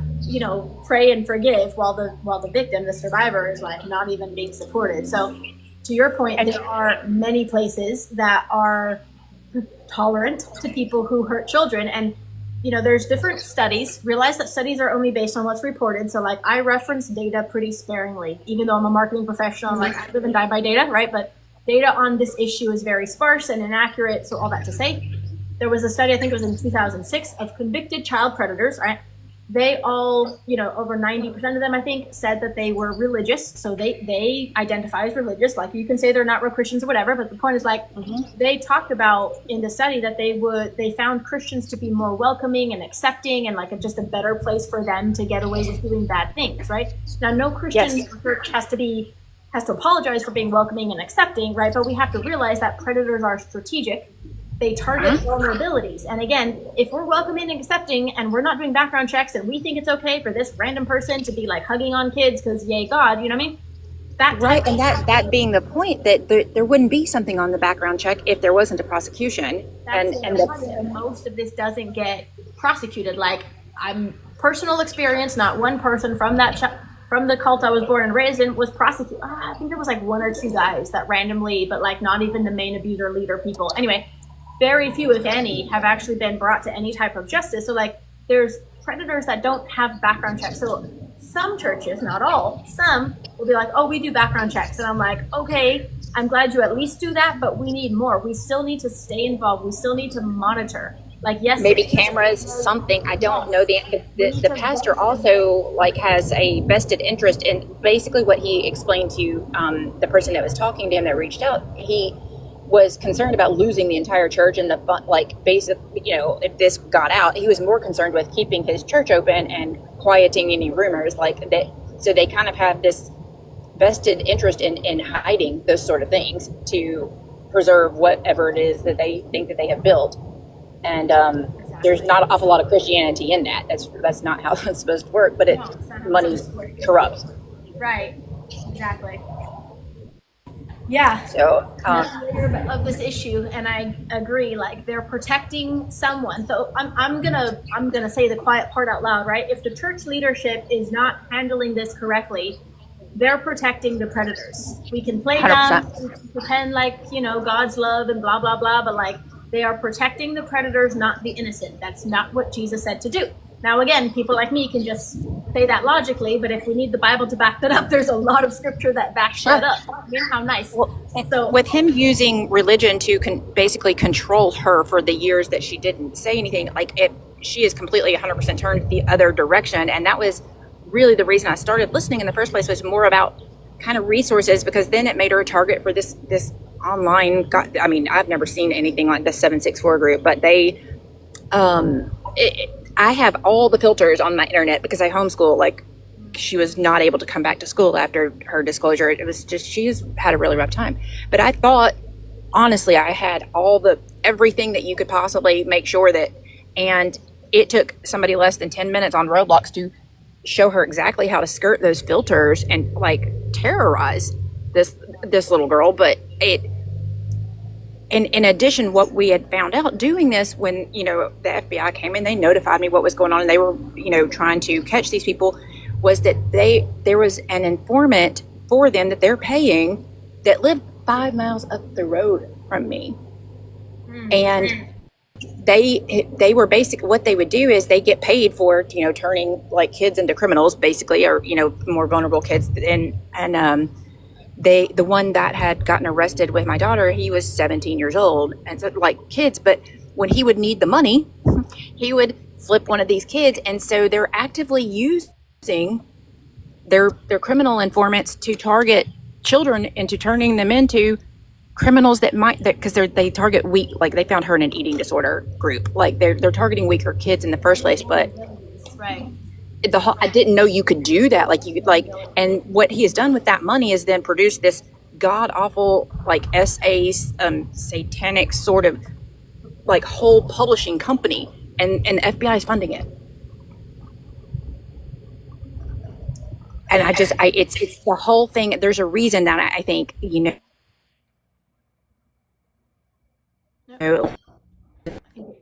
pray and forgive while the victim, the survivor, is not even being supported. So to your point, there are many places that are tolerant to people who hurt children. And, there's different studies. Realize that studies are only based on what's reported. So I reference data pretty sparingly, even though I'm a marketing professional, I live and die by data, right? But data on this issue is very sparse and inaccurate. So all that to say, there was a study, I think it was in 2006, of convicted child predators, right? they all, over 90% of them, I think, said that they were religious. So they identify as religious. Like, you can say they're not real Christians or whatever, but the point is, like, they talked about in the study that they found Christians to be more welcoming and accepting, and like just a better place for them to get away with doing bad things, right? Now, no Christian church has to apologize for being welcoming and accepting, right? But we have to realize that predators are strategic. They target vulnerabilities. And again, if we're welcoming and accepting and we're not doing background checks and we think it's okay for this random person to be like hugging on kids because yay God, you know what I mean? Right, and that being the point, that there wouldn't be something on the background check if there wasn't a prosecution. And most of this doesn't get prosecuted. Like, I'm personal experience, not one person from from the cult I was born and raised in was prosecuted. I think there was like one or two guys that randomly, but like not even the main abuser leader people. Anyway, very few, if any, have actually been brought to any type of justice. So like, there's predators that don't have background checks. So some churches, not all, some will be like, oh, we do background checks. And I'm like, okay, I'm glad you at least do that, but we need more. We still need to stay involved. We still need to monitor. Like, yes, maybe cameras, something. I don't know. The pastor also like has a vested interest in basically what he explained to the person that was talking to him that reached out. He was concerned about losing the entire church and if this got out, he was more concerned with keeping his church open and quieting any rumors like that. So they kind of have this vested interest in hiding those sort of things to preserve whatever it is that they think that they have built. And there's not an awful lot of Christianity in that. That's not how it's supposed to work, but money corrupts. Right, exactly. Yeah. So of this issue, and I agree. Like, they're protecting someone. So I'm gonna say the quiet part out loud, right? If the church leadership is not handling this correctly, they're protecting the predators. We can play dumb, pretend like God's love and blah blah blah, but like, they are protecting the predators, not the innocent. That's not what Jesus said to do. Now, again, people like me can just say that logically, but if we need the Bible to back that up, there's a lot of scripture that backs that up. I mean, how nice. So, with him using religion to basically control her for the years that she didn't say anything, she is completely 100% turned the other direction. And that was really the reason I started listening in the first place, was more about kind of resources, because then it made her a target for this online. I mean, I've never seen anything like the 764 group, but they, I have all the filters on my internet because I homeschool. Like, she was not able to come back to school after her disclosure. It was just, she has had a really rough time. But I thought, honestly, I had everything that you could possibly make sure that, and it took somebody less than 10 minutes on Roblox to show her exactly how to skirt those filters and like terrorize this little girl. But in addition, what we had found out doing this, when the FBI came in, they notified me what was going on, and they were trying to catch these people, was that there was an informant for them that they're paying that lived 5 miles up the road from me. And they were basically, what they would do is they get paid for turning like kids into criminals, basically, or more vulnerable kids. And the one that had gotten arrested with my daughter, he was 17 years old, and so like kids. But when he would need the money, he would flip one of these kids, and so they're actively using their criminal informants to target children into turning them into criminals because they target weak. Like, they found her in an eating disorder group. Like, they're targeting weaker kids in the first place. But right. I didn't know you could do that. Like, you could and what he has done with that money is then produce this god awful satanic sort of like whole publishing company, and the FBI is funding it. And it's the whole thing. There's a reason that I think you're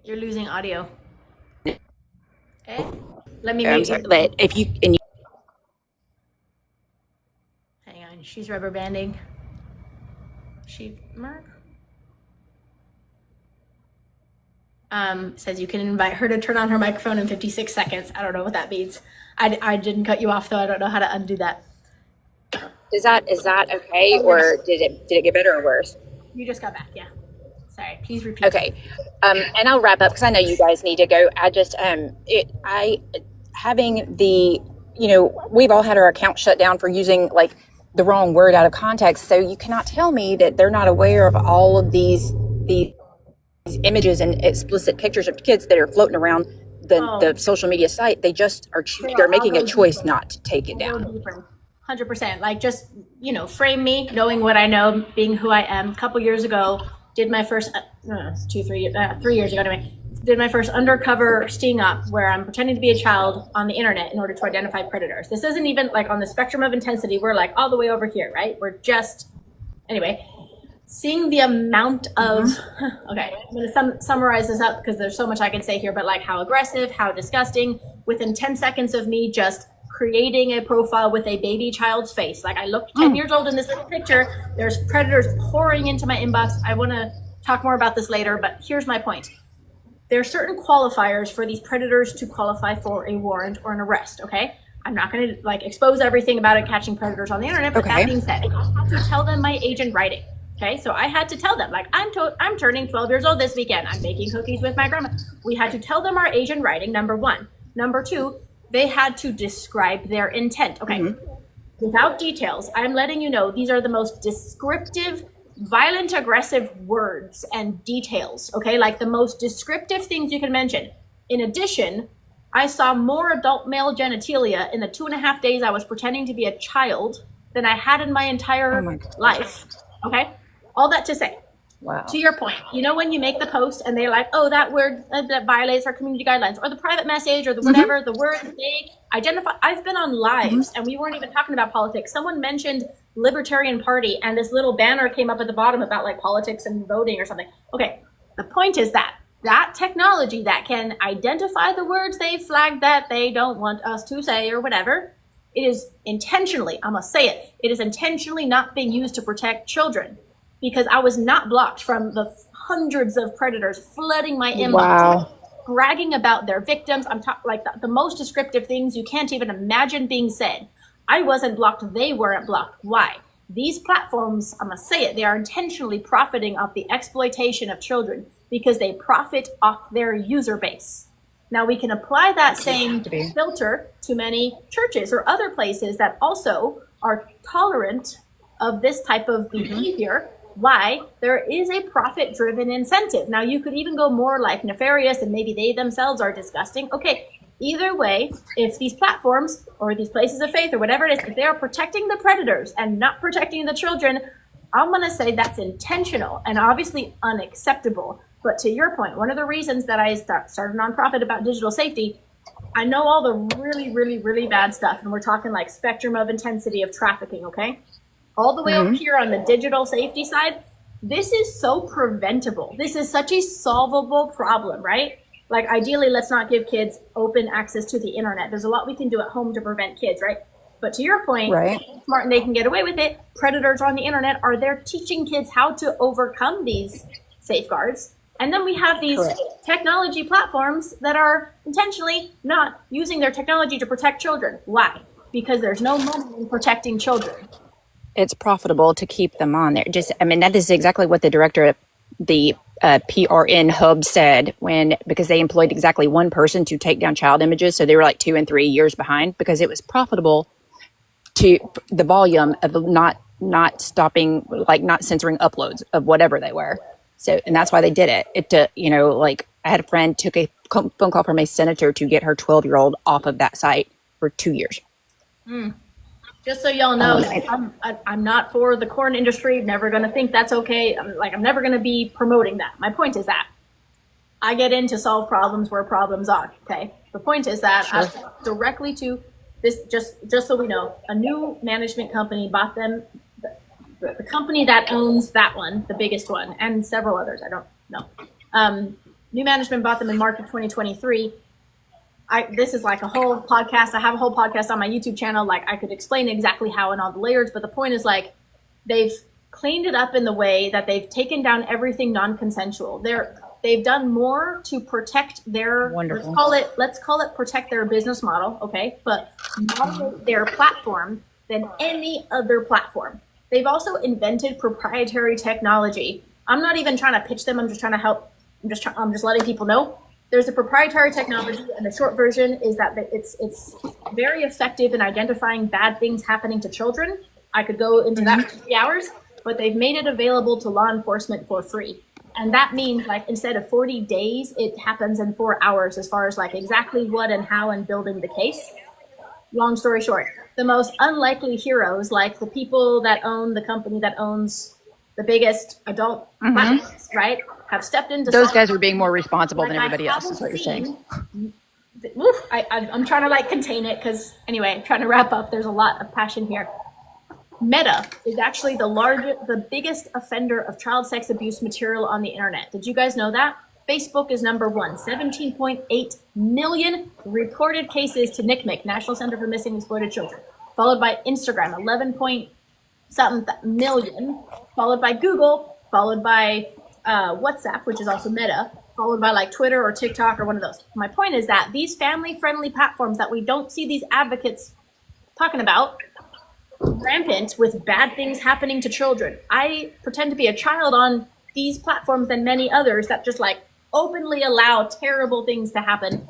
losing audio. Let me I'm sorry, but if you hang on, she's rubber banding. Says you can invite her to turn on her microphone in 56 seconds. I don't know what that means. I didn't cut you off, though. I don't know how to undo that. Is that okay, or did it get better or worse? You just got back, yeah. Sorry, please repeat. Okay, and I'll wrap up because I know you guys need to go. I just I having the, we've all had our account shut down for using like the wrong word out of context. So you cannot tell me that they're not aware of all of these images and explicit pictures of kids that are floating around the social media site. They just are, they're making a choice not to take it down. 100%. Like, just, frame me knowing what I know, being who I am. A couple years ago, did my first 3 years ago anyway, did my first undercover sting up where I'm pretending to be a child on the internet in order to identify predators. This isn't even like on the spectrum of intensity. We're like all the way over here, right? We're just, anyway, seeing the amount of, okay, I'm going to summarize this up because there's so much I can say here, but like how aggressive, how disgusting, within 10 seconds of me just creating a profile with a baby child's face. Like, I looked 10 years old in this little picture. There's predators pouring into my inbox. I want to talk more about this later, but here's my point. There are certain qualifiers for these predators to qualify for a warrant or an arrest, okay? I'm not going to like expose everything about it catching predators on the internet, but that being said, I have to tell them my age and writing. Okay, so I had to tell them, like, I'm turning 12 years old this weekend. I'm baking cookies with my grandma. We had to tell them our age and writing, number one. Number two, they had to describe their intent. Okay, without details, I'm letting you know these are the most descriptive, violent, aggressive words and details. Okay, like the most descriptive things you can mention. In addition, I saw more adult male genitalia in the 2.5 days I was pretending to be a child than I had in my entire life. Okay? All that to say, to your point, when you make the post and they're like, oh, that word that violates our community guidelines, or the private message, or the whatever, the word they identify. I've been on lives and we weren't even talking about politics. Someone mentioned Libertarian Party and this little banner came up at the bottom about like politics and voting or something. Okay, the point is that technology that can identify the words they flagged that they don't want us to say or whatever, it is intentionally, I must say it is intentionally not being used to protect children, because I was not blocked from the hundreds of predators flooding my inbox, bragging about their victims. I'm talking like the most descriptive things you can't even imagine being said. I wasn't blocked. They weren't blocked. Why? These platforms, I must say it, they are intentionally profiting off the exploitation of children because they profit off their user base. Now we can apply that same filter to many churches or other places that also are tolerant of this type of behavior. Why? There is a profit-driven incentive. Now you could even go more like nefarious and maybe they themselves are disgusting. Okay, either way, if these platforms or these places of faith or whatever it is, if they are protecting the predators and not protecting the children, I'm going to say that's intentional and obviously unacceptable. But to your point, one of the reasons that I started a nonprofit about digital safety, I know all the really, really, really bad stuff. And we're talking like spectrum of intensity of trafficking, okay? All the way up here on the digital safety side, this is so preventable. This is such a solvable problem, right? Like ideally, let's not give kids open access to the internet. There's a lot we can do at home to prevent kids, right? But to your point, smart and they can get away with it. Predators on the internet are there teaching kids how to overcome these safeguards. And then we have these technology platforms that are intentionally not using their technology to protect children. Why? Because there's no money in protecting children. It's profitable to keep them on there. That is exactly what the director of the PRN hub said because they employed exactly one person to take down child images. So they were like 2 and 3 years behind because it was profitable to the volume of not stopping, like not censoring uploads of whatever they were. So, and that's why they did it. Like I had a friend took a phone call from a senator to get her 12-year-old off of that site for 2 years. Just so y'all know, I'm not for the corn industry. Never going to think that's okay. I'm never going to be promoting that. My point is that I get in to solve problems where problems are. Okay. The point is that I talked directly to this, just so we know, a new management company bought them. The company that owns that one, the biggest one, and several others, I don't know. New management bought them in March of 2023. This is like a whole podcast. I have a whole podcast on my YouTube channel. Like I could explain exactly how and all the layers, but the point is like they've cleaned it up in the way that they've taken down everything non-consensual. They've done more to protect their let's call it protect their business model, okay? But moderate their platform than any other platform. They've also invented proprietary technology. I'm not even trying to pitch them. I'm just trying to help. I'm just letting people know there's a proprietary technology, and the short version is that it's very effective in identifying bad things happening to children. I could go into that for 3 hours, but they've made it available to law enforcement for free. And that means, like, instead of 40 days, it happens in 4 hours as far as like exactly what and how and building the case. Long story short, the most unlikely heroes, like the people that own the company that owns the biggest adult platforms, right, have stepped into Those guys are being more responsible than everybody else, is what you're saying. I'm trying to like contain it because anyway, I'm trying to wrap up. There's a lot of passion here. Meta is actually the biggest offender of child sex abuse material on the internet. Did you guys know that? Facebook is number one, 17.8 million reported cases to NCMEC, National Center for Missing and Exploited Children, followed by Instagram, 11 point something million, followed by Google, followed by WhatsApp, which is also Meta, followed by like Twitter or TikTok or one of those. My point is that these family-friendly platforms that we don't see these advocates talking about, rampant with bad things happening to children. I pretend to be a child on these platforms and many others that just like openly allow terrible things to happen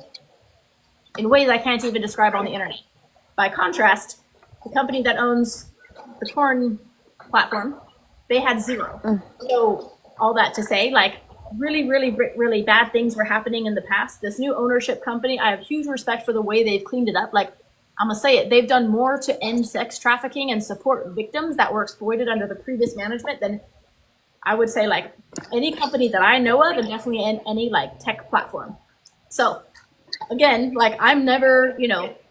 in ways I can't even describe on the internet. By contrast, the company that owns the corn platform, they had zero. So all that to say, like really bad things were happening in the past. This new ownership company, I have huge respect for the way they've cleaned it up. Like, I'm gonna say it, they've done more to end sex trafficking and support victims that were exploited under the previous management than I would say like any company that I know of, and definitely in any like tech platform. So again, like I'm never,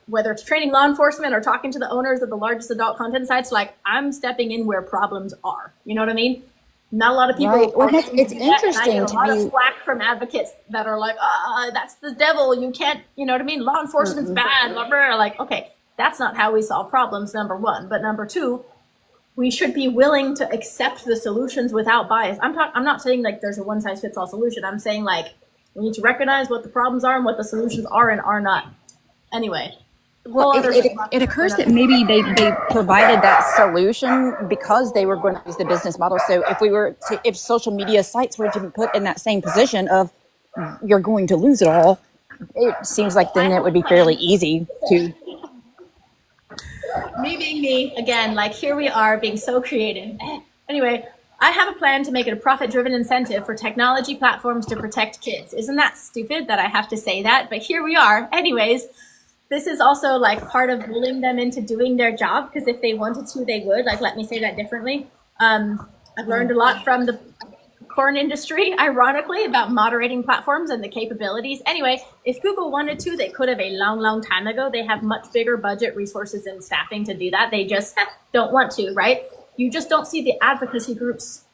whether it's training law enforcement or talking to the owners of the largest adult content sites, like I'm stepping in where problems are. You know what I mean? Not a lot of people. Right. Well, it's interesting I get a lot to of flack from advocates that are like, that's the devil. You can't, you know what I mean? Law enforcement's bad. Blah, blah, blah. Like, okay, that's not how we solve problems, number one. But number two, we should be willing to accept the solutions without bias. I'm not saying like there's a one size fits all solution. I'm saying like we need to recognize what the problems are and what the solutions are and are not. Anyway. Well, it occurs that maybe they provided that solution because they were going to use the business model. So if social media sites were to be put in that same position of you're going to lose it all, it seems like then it would be fairly easy to. Me being me, again, like here we are being so creative. Anyway, I have a plan to make it a profit-driven incentive for technology platforms to protect kids. Isn't that stupid that I have to say that? But here we are. Anyways, this is also like part of bullying them into doing their job, because if they wanted to, they would. Like, let me say that differently. I've learned a lot from the corn industry, ironically, about moderating platforms and the capabilities. Anyway, if Google wanted to, they could have a long time ago. They have much bigger budget, resources, and staffing to do that. They just don't want to, right? You just don't see the advocacy groups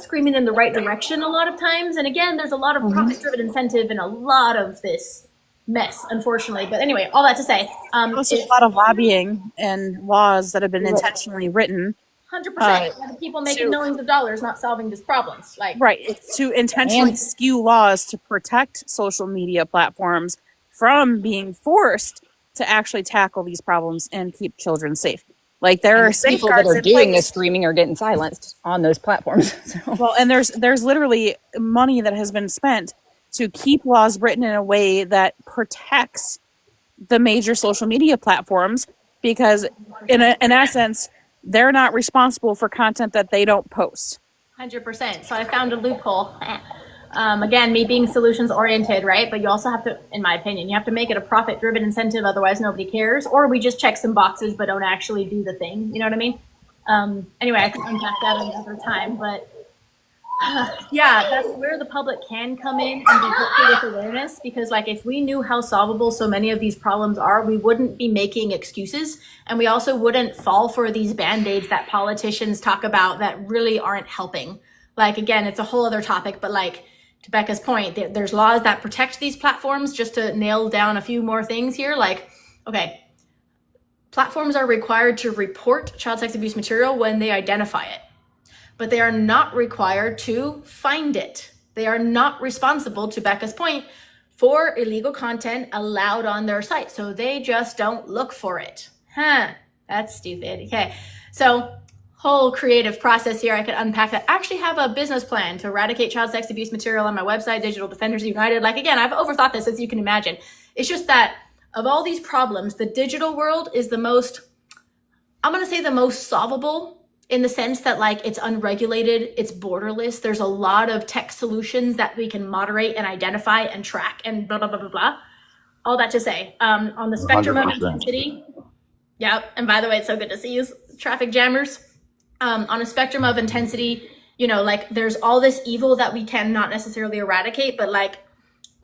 screaming in the right direction a lot of times. And again, there's a lot of profit-driven incentive in a lot of this mess, unfortunately. But anyway, all that to say, also a lot of lobbying and laws that have been intentionally written. 100%. People making millions of dollars not solving these problems. Like, right, it's to intentionally skew laws to protect social media platforms from being forced to actually tackle these problems and keep children safe. Like there are people that are doing the screaming are getting silenced on those platforms. So. Well, and there's literally money that has been spent to keep laws written in a way that protects the major social media platforms, because in essence, they're not responsible for content that they don't post. 100%. So I found a loophole. Again, me being solutions oriented, right? But you also have to, in my opinion, you have to make it a profit driven incentive. Otherwise nobody cares. Or we just check some boxes, but don't actually do the thing. You know what I mean? Anyway, I can unpack that another time, but yeah, that's where the public can come in and be helpful with awareness, because like if we knew how solvable so many of these problems are, we wouldn't be making excuses, and we also wouldn't fall for these band-aids that politicians talk about that really aren't helping. Like, again, it's a whole other topic, but like to Becca's point, there's laws that protect these platforms. Just to nail down a few more things here, like, okay, platforms are required to report child sex abuse material when they identify it, but they are not required to find it. They are not responsible, to Becca's point, for illegal content allowed on their site. So they just don't look for it. That's stupid. Okay, so whole creative process here. I could unpack that. I actually have a business plan to eradicate child sex abuse material on my website, Digital Defenders United. Like, again, I've overthought this, as you can imagine. It's just that of all these problems, the digital world is the most, I'm going to say the most solvable, in the sense that, like, it's unregulated, it's borderless. There's a lot of tech solutions that we can moderate and identify and track and blah, blah, blah, blah, blah. All that to say, on the spectrum 100%. of intensity. Yep. And by the way, it's so good to see you, traffic jammers. On a spectrum of intensity, you know, like, there's all this evil that we cannot necessarily eradicate, but like,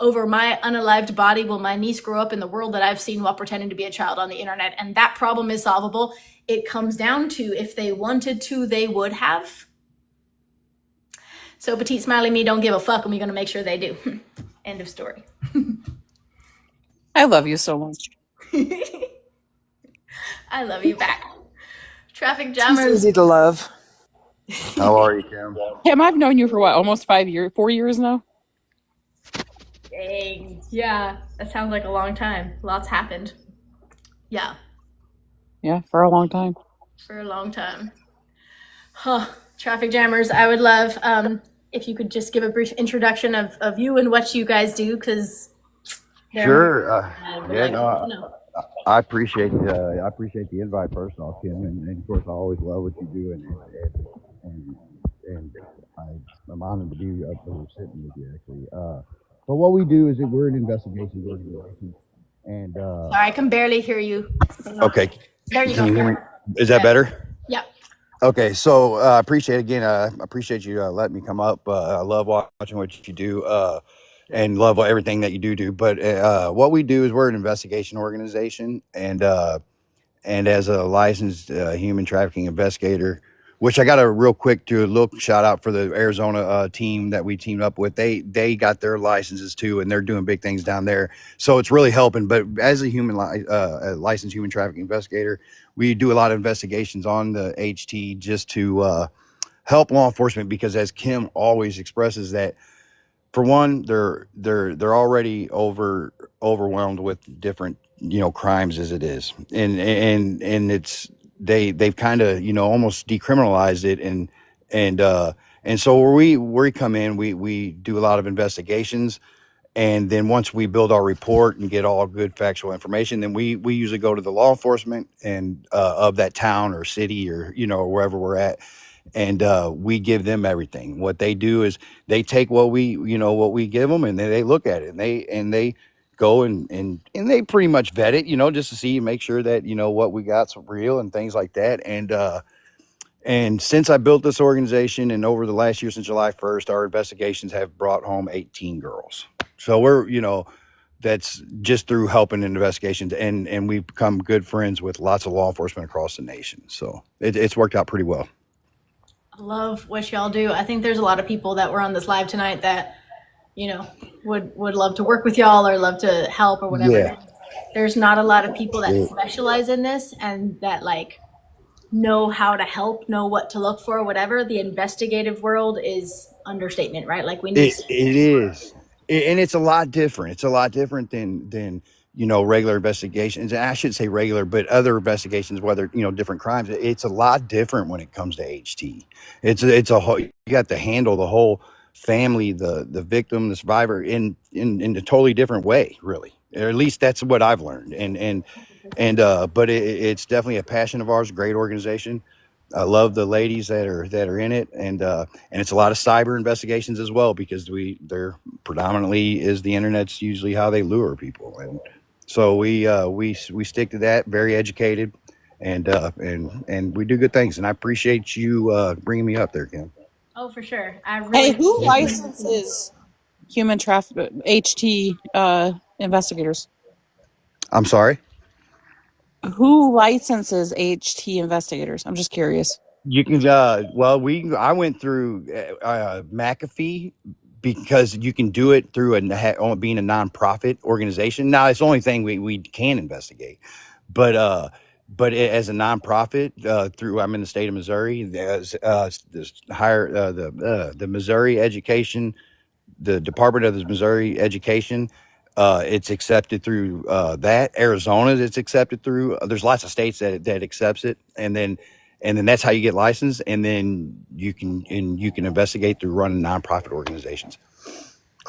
over my unalived body will my niece grow up in the world that I've seen while pretending to be a child on the internet. And that problem is solvable. It comes down to, if they wanted to, they would have. So petite smiley me don't give a fuck, and we're going to make sure they do. End of story. I love you so much. I love you back. Traffic She's jammers. easy to love. How are you, Kim? Kim, I've known you for what, almost 4 years now? Dang. Yeah, that sounds like a long time. Lots happened. Yeah, Yeah, for a long time. for a long time. Huh. Traffic jammers, I would love if you could just give a brief introduction of you and what you guys do, because Sure. yeah, I appreciate the invite, first off, Kim, and of course I always love what you do, and I'm honored to be up there sitting with you, actually. But what we do is that we're an investigations organization, and sorry, I can barely hear you. okay, There you can go. you hear me? Is that better? Yep. Okay, so I appreciate you letting me come up. I love watching what you do, and love everything that you do. But what we do is we're an investigation organization, and as a licensed human trafficking investigator, which I got a real quick to a little shout out for the Arizona team that we teamed up with. They got their licenses too, and they're doing big things down there. So it's really helping. But as a a licensed human trafficking investigator, we do a lot of investigations on the HT just to help law enforcement, because as Kim always expresses, that for one, they're already overwhelmed with different crimes as it is, and it's they've kind of almost decriminalized it, and so where we come in, we do a lot of investigations, and then once we build our report and get all good factual information, then we usually go to the law enforcement and of that town or city, or wherever we're at, and we give them everything. What they do is they take what we give them, and they look at it, and they go and they pretty much vet it, just to see and make sure that what we got's real and things like that. And since I built this organization, and over the last year, since July 1st, our investigations have brought home 18 girls. So we're that's just through helping in investigations, and we've become good friends with lots of law enforcement across the nation. So it's worked out pretty well. I love what y'all do. I think there's a lot of people that were on this live tonight that, would love to work with y'all or love to help or whatever. Yeah. There's not a lot of people that Yeah. specialize in this and that, like, know how to help, know what to look for, whatever. The investigative world is understatement, right? Like, we need It is. And it's a lot different. It's a lot different than regular investigations. And I should say regular, but other investigations, whether different crimes. It's a lot different when it comes to HT. It's a whole, you got to handle the whole family, the victim, the survivor, in a totally different way, really. Or at least that's what I've learned. But it's definitely a passion of ours. Great organization. I love the ladies that are in it, and it's a lot of cyber investigations as well, because they're predominantly is the internet's usually how they lure people, and so we stick to that. Very educated, and we do good things, and I appreciate you bringing me up there, Kim. Oh, for sure. I really. Hey, who licenses human traffic HT investigators? I'm sorry. Who licenses HT investigators? I'm just curious. You can I went through McAfee, because you can do it through being a nonprofit organization. Now it's the only thing we can investigate, but as a nonprofit, through, I'm in the state of Missouri, there's the Missouri Education, the Department of the Missouri Education. It's accepted through that. Arizona, it's accepted through. There's lots of states that accepts it, and then and then that's how you get licensed, and then you can investigate through running nonprofit organizations,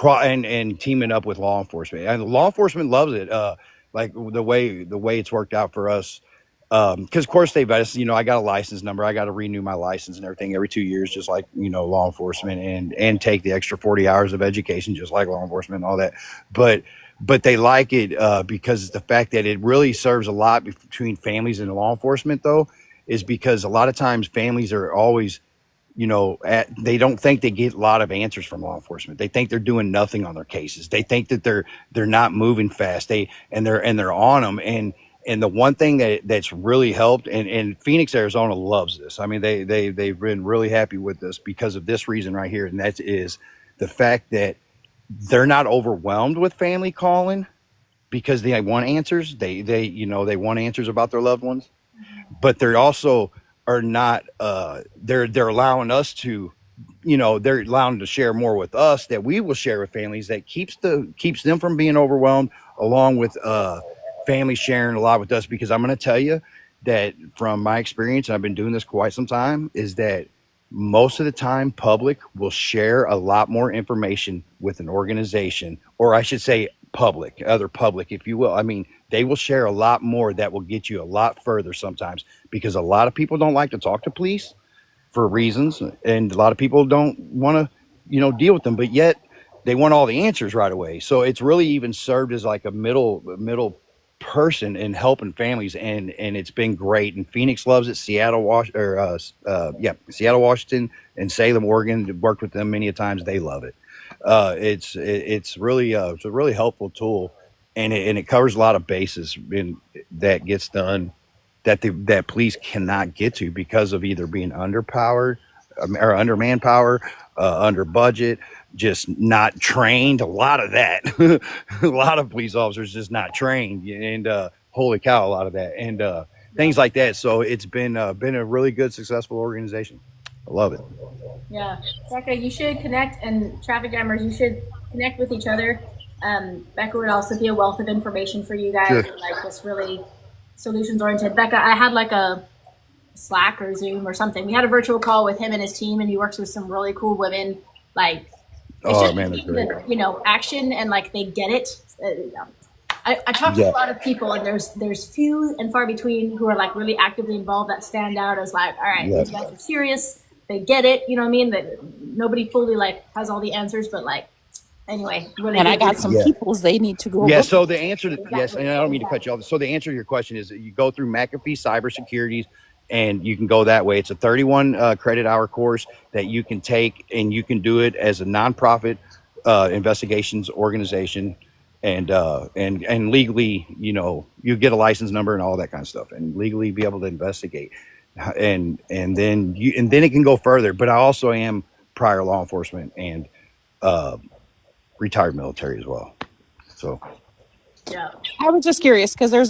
and teaming up with law enforcement. And law enforcement loves it. Like the way it's worked out for us. Because of course they vet us. I got a license number. I got to renew my license and everything every 2 years, just like law enforcement, and take the extra 40 hours of education, just like law enforcement and all that. But they like it because the fact that it really serves a lot between families and law enforcement, though, is because a lot of times families are always they don't think they get a lot of answers from law enforcement. They think they're doing nothing on their cases. They think that they're not moving fast. They're on them. And the one thing that's really helped, and Phoenix, Arizona loves this. I mean, they've been really happy with this because of this reason right here, and that is the fact that they're not overwhelmed with family calling because they want answers. They want answers about their loved ones, but they're also are not they're allowing us to they're allowing to share more with us that we will share with families, that keeps them from being overwhelmed, along with families sharing a lot with us. Because I'm going to tell you that from my experience, and I've been doing this quite some time, is that most of the time public will share a lot more information with an organization, or I should say other public, if you will. I mean, they will share a lot more that will get you a lot further sometimes, because a lot of people don't like to talk to police for reasons, and a lot of people don't want to deal with them, but yet they want all the answers right away. So it's really even served as like a middle person in helping families, and it's been great. And Phoenix loves it. Seattle, Washington, and Salem, Oregon, worked with them many a times. They love it. It's really it's a really helpful tool, and it covers a lot of bases that gets done that police cannot get to because of either being underpowered or under manpower, under budget, just not trained. A lot of that. A lot of police officers just not trained, and holy cow, a lot of that, and things like that. So it's been a really good, successful organization. I love it. Yeah, Becca, you should connect, and traffic jammers, you should connect with each other. Becca would also be a wealth of information for you guys, Sure. like just really solutions oriented. Becca, I had like a Slack or Zoom or something. We had a virtual call with him and his team, and he works with some really cool women. Like, it's just Man, that's great. action, and like they get it. I talk to a lot of people, and there's few and far between who are like really actively involved that stand out as like, all right, these guys are serious. They get it. You know what I mean? That nobody fully like has all the answers, but like anyway. Really, and I got some peoples they need to go. Yeah. Look. So the answer to yes, and I don't mean to cut you off. So the answer to your question is that you go through McAfee Cybersecurities, and you can go that way. It's a 31 credit hour course that you can take, and you can do it as a nonprofit investigations organization, and legally, you get a license number and all that kind of stuff, and legally be able to investigate, and then it can go further. But I also am prior law enforcement and retired military as well. So yeah, I was just curious because there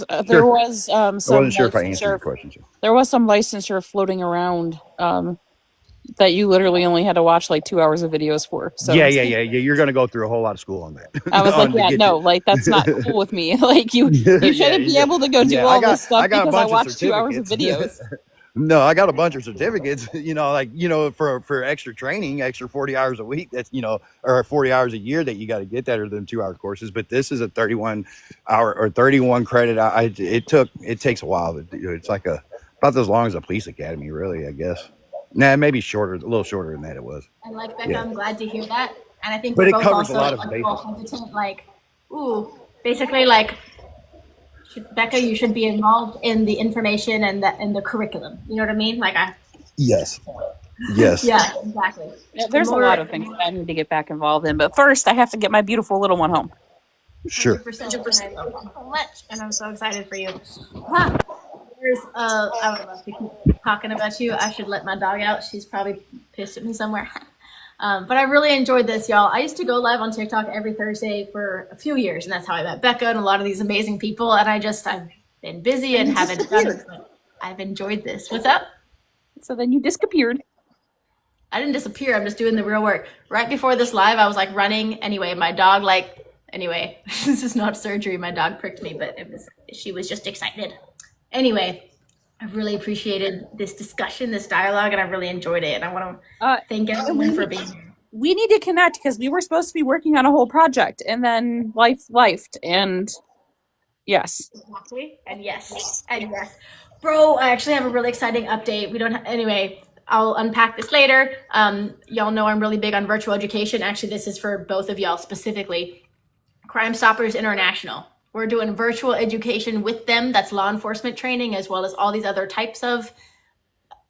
was some. I wasn't sure if I answered your question. There was some licensure floating around that you literally only had to watch like 2 hours of videos for. So yeah. You're going to go through a whole lot of school on that. I was like, yeah, no, like that's not cool with me. Like you shouldn't be able to go do all this stuff because I watched 2 hours of videos. No, I got a bunch of certificates, for extra training, extra 40 hours a week. That's, or 40 hours a year that you got to get that, or them 2 hour courses. But this is a 31 hour or 31 credit. It takes a while to do. It's like about as long as a police academy, really, I guess. Nah, maybe shorter, a little shorter than that it was. And like Becca, I'm glad to hear that. And I think But we're it both covers also a lot of like, bases. hesitant, like, basically like, Becca, you should be involved in the information and the curriculum. You know what I mean? Like Yes. Yeah, exactly. Yeah, there's a lot of things I need to get back involved in, but first I have to get my beautiful little one home. Sure. 100%. I love you so much, and I'm so excited for you. There's I would love to keep talking about you. I should let my dog out. She's probably pissed at me somewhere. But I really enjoyed this, y'all. I used to go live on TikTok every Thursday for a few years, and that's how I met Becca and a lot of these amazing people. And I've been busy and haven't done it, but I've enjoyed this. What's up? So then you disappeared. I didn't disappear. I'm just doing the real work. Right before this live, I was like running. Anyway, my dog this is not surgery. My dog pricked me, but she was just excited. Anyway, I've really appreciated this discussion, this dialogue, and I've really enjoyed it. And I want to thank And everyone for being here. we need to connect because we were supposed to be working on a whole project and then life lifed and yes. Exactly. And yes. And yes. Bro, I actually have a really exciting update. We don't anyway, I'll unpack this later. Y'all know I'm really big on virtual education. Actually, this is for both of y'all specifically. Crime Stoppers International. We're doing virtual education with them. That's law enforcement training, as well as all these other types of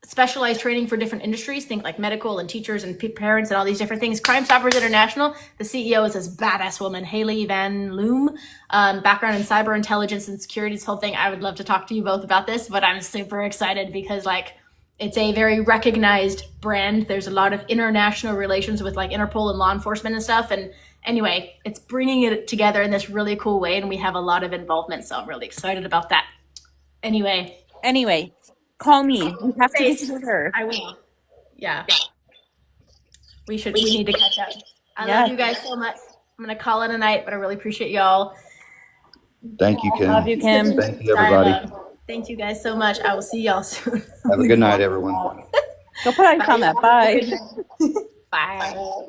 specialized training for different industries. Think like medical and teachers and parents and all these different things. Crime Stoppers International, the CEO is this badass woman, Haley Van Loom, background in cyber intelligence and security, this whole thing. I would love to talk to you both about this, but I'm super excited because like it's a very recognized brand. There's a lot of international relations with like Interpol and law enforcement and stuff. And anyway, it's bringing it together in this really cool way. And we have a lot of involvement. So I'm really excited about that. Anyway, call me. We have to get together. I will. Yeah. We need to catch up. I love you guys so much. I'm going to call it a night, but I really appreciate y'all. Thank you, Kim. Love you, Kim. Thank you, everybody. Thank you guys so much. I will see y'all soon. Have a good night, everyone. Go put on comment. Bye. Bye.